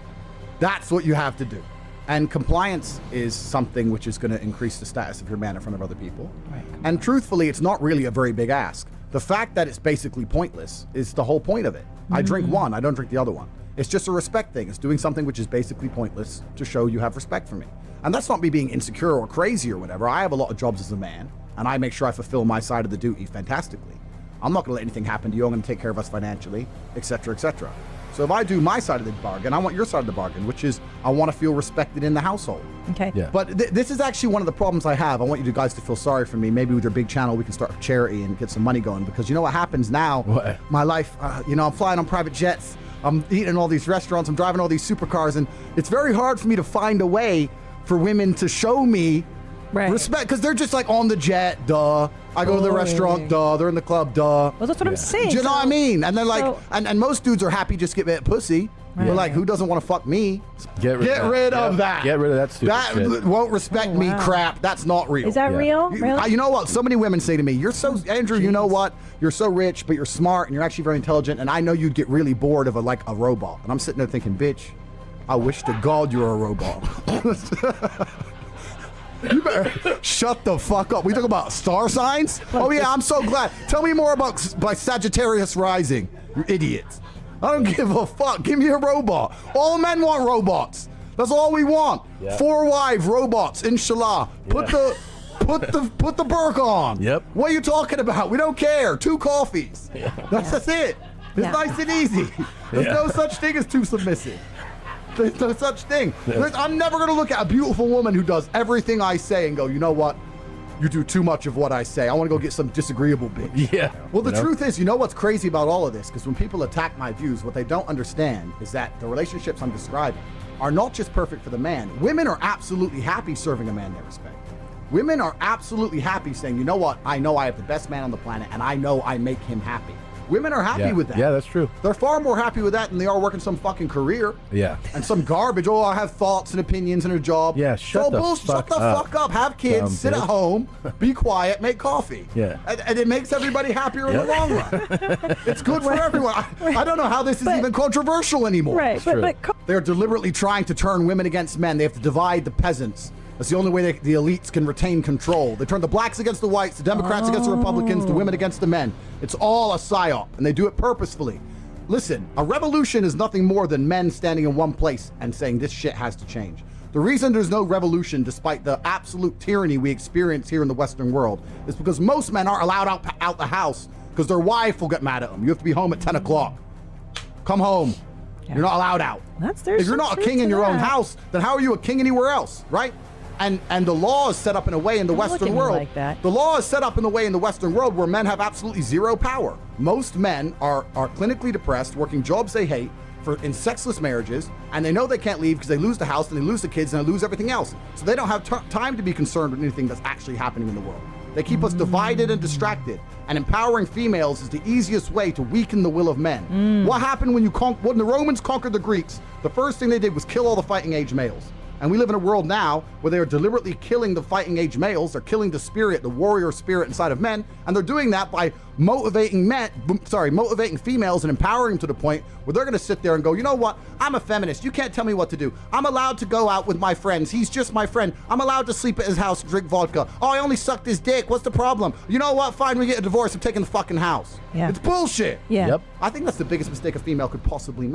That's what you have to do. And compliance is something which is going to increase the status of your man in front of other people. Right. And truthfully, it's not really a very big ask. The fact that it's basically pointless is the whole point of it. I drink one, I don't drink the other one. It's just a respect thing. It's doing something which is basically pointless to show you have respect for me. And that's not me being insecure or crazy or whatever. I have a lot of jobs as a man, and I make sure I fulfill my side of the duty fantastically. I'm not going to let anything happen to you. I'm going to take care of us financially, etc., etc. So if I do my side of the bargain, I want your side of the bargain, which is I want to feel respected in the household. Okay. Yeah. But this is actually one of the problems I have. I want you guys to feel sorry for me. Maybe with your big channel, we can start a charity and get some money going. Because you know what happens now? What? My life, I'm flying on private jets. I'm eating in all these restaurants. I'm driving all these supercars. And it's very hard for me to find a way for women to show me respect. Because they're just like on the jet, duh. I go to the restaurant, duh. They're in the club, duh. Well, that's what I'm saying. Do you know what I mean? And they're like, and most dudes are happy just get that pussy. Right. We're like, who doesn't want to fuck me? Get rid of that. Get rid of that stupid shit. That won't respect me crap. That's not real. Is that real? Really? You know what? So many women say to me, you're so, Andrew, you know what? You're so rich, but you're smart and you're actually very intelligent. And I know you'd get really bored of a robot. And I'm sitting there thinking, bitch, I wish to God you were a robot. You better shut the fuck up. We talk about star signs? Oh yeah, I'm so glad. Tell me more about Sagittarius rising, you idiots. I don't give a fuck. Give me a robot. All men want robots. That's all we want. Yeah. 4 wives, robots, inshallah. Put the burq on. Yep. What are you talking about? We don't care. 2 coffees. Yeah. That's it. It's nice and easy. There's no such thing as too submissive. There's no such thing. I'm never going to look at a beautiful woman who does everything I say and go, you know what? you do too much of what I say. I want to go get some disagreeable bitch. Yeah. Well, the truth is, you know what's crazy about all of this? Because when people attack my views, what they don't understand is that the relationships I'm describing are not just perfect for the man. Women are absolutely happy serving a man they respect. Women are absolutely happy saying, you know what? I know I have the best man on the planet, and I know I make him happy. Women are happy with that. Yeah, that's true. They're far more happy with that than they are working some fucking career. Yeah. And some garbage. Oh, I have thoughts and opinions and a job. Yeah, shut the fuck up. Have kids, Dumb sit bitch. at home, be quiet, make coffee. Yeah. And it makes everybody happier in the long run. It's good for everyone. I don't know how this is even controversial anymore. Right, but They're deliberately trying to turn women against men. They have to divide the peasants. That's the only way the elites can retain control. They turn the blacks against the whites, the Democrats against the Republicans, the women against the men. It's all a psyop, and they do it purposefully. Listen, a revolution is nothing more than men standing in one place and saying this shit has to change. The reason there's no revolution, despite the absolute tyranny we experience here in the Western world, is because most men aren't allowed out the house because their wife will get mad at them. You have to be home at 10 o'clock. Come home. You're not allowed out. If you're not a king in your own house, then how are you a king anywhere else, right? And the law is set up in a way in the Western world. Like that. The law is set up in the way in the Western world where men have absolutely zero power. Most men are clinically depressed, working jobs they hate, in sexless marriages, and they know they can't leave because they lose the house and they lose the kids and they lose everything else. So they don't have time to be concerned with anything that's actually happening in the world. They keep us divided and distracted, and empowering females is the easiest way to weaken the will of men. What happened when the Romans conquered the Greeks? The first thing they did was kill all the fighting age males. And we live in a world now where they are deliberately killing the fighting age males. They're killing the spirit, the warrior spirit inside of men. And they're doing that by motivating females and empowering them to the point where they're going to sit there and go, you know what? I'm a feminist. You can't tell me what to do. I'm allowed to go out with my friends. He's just my friend. I'm allowed to sleep at his house and drink vodka. Oh, I only sucked his dick. What's the problem? You know what? Fine, we get a divorce. I'm taking the fucking house. Yeah. It's bullshit. Yeah. I think that's the biggest mistake a female could possibly make.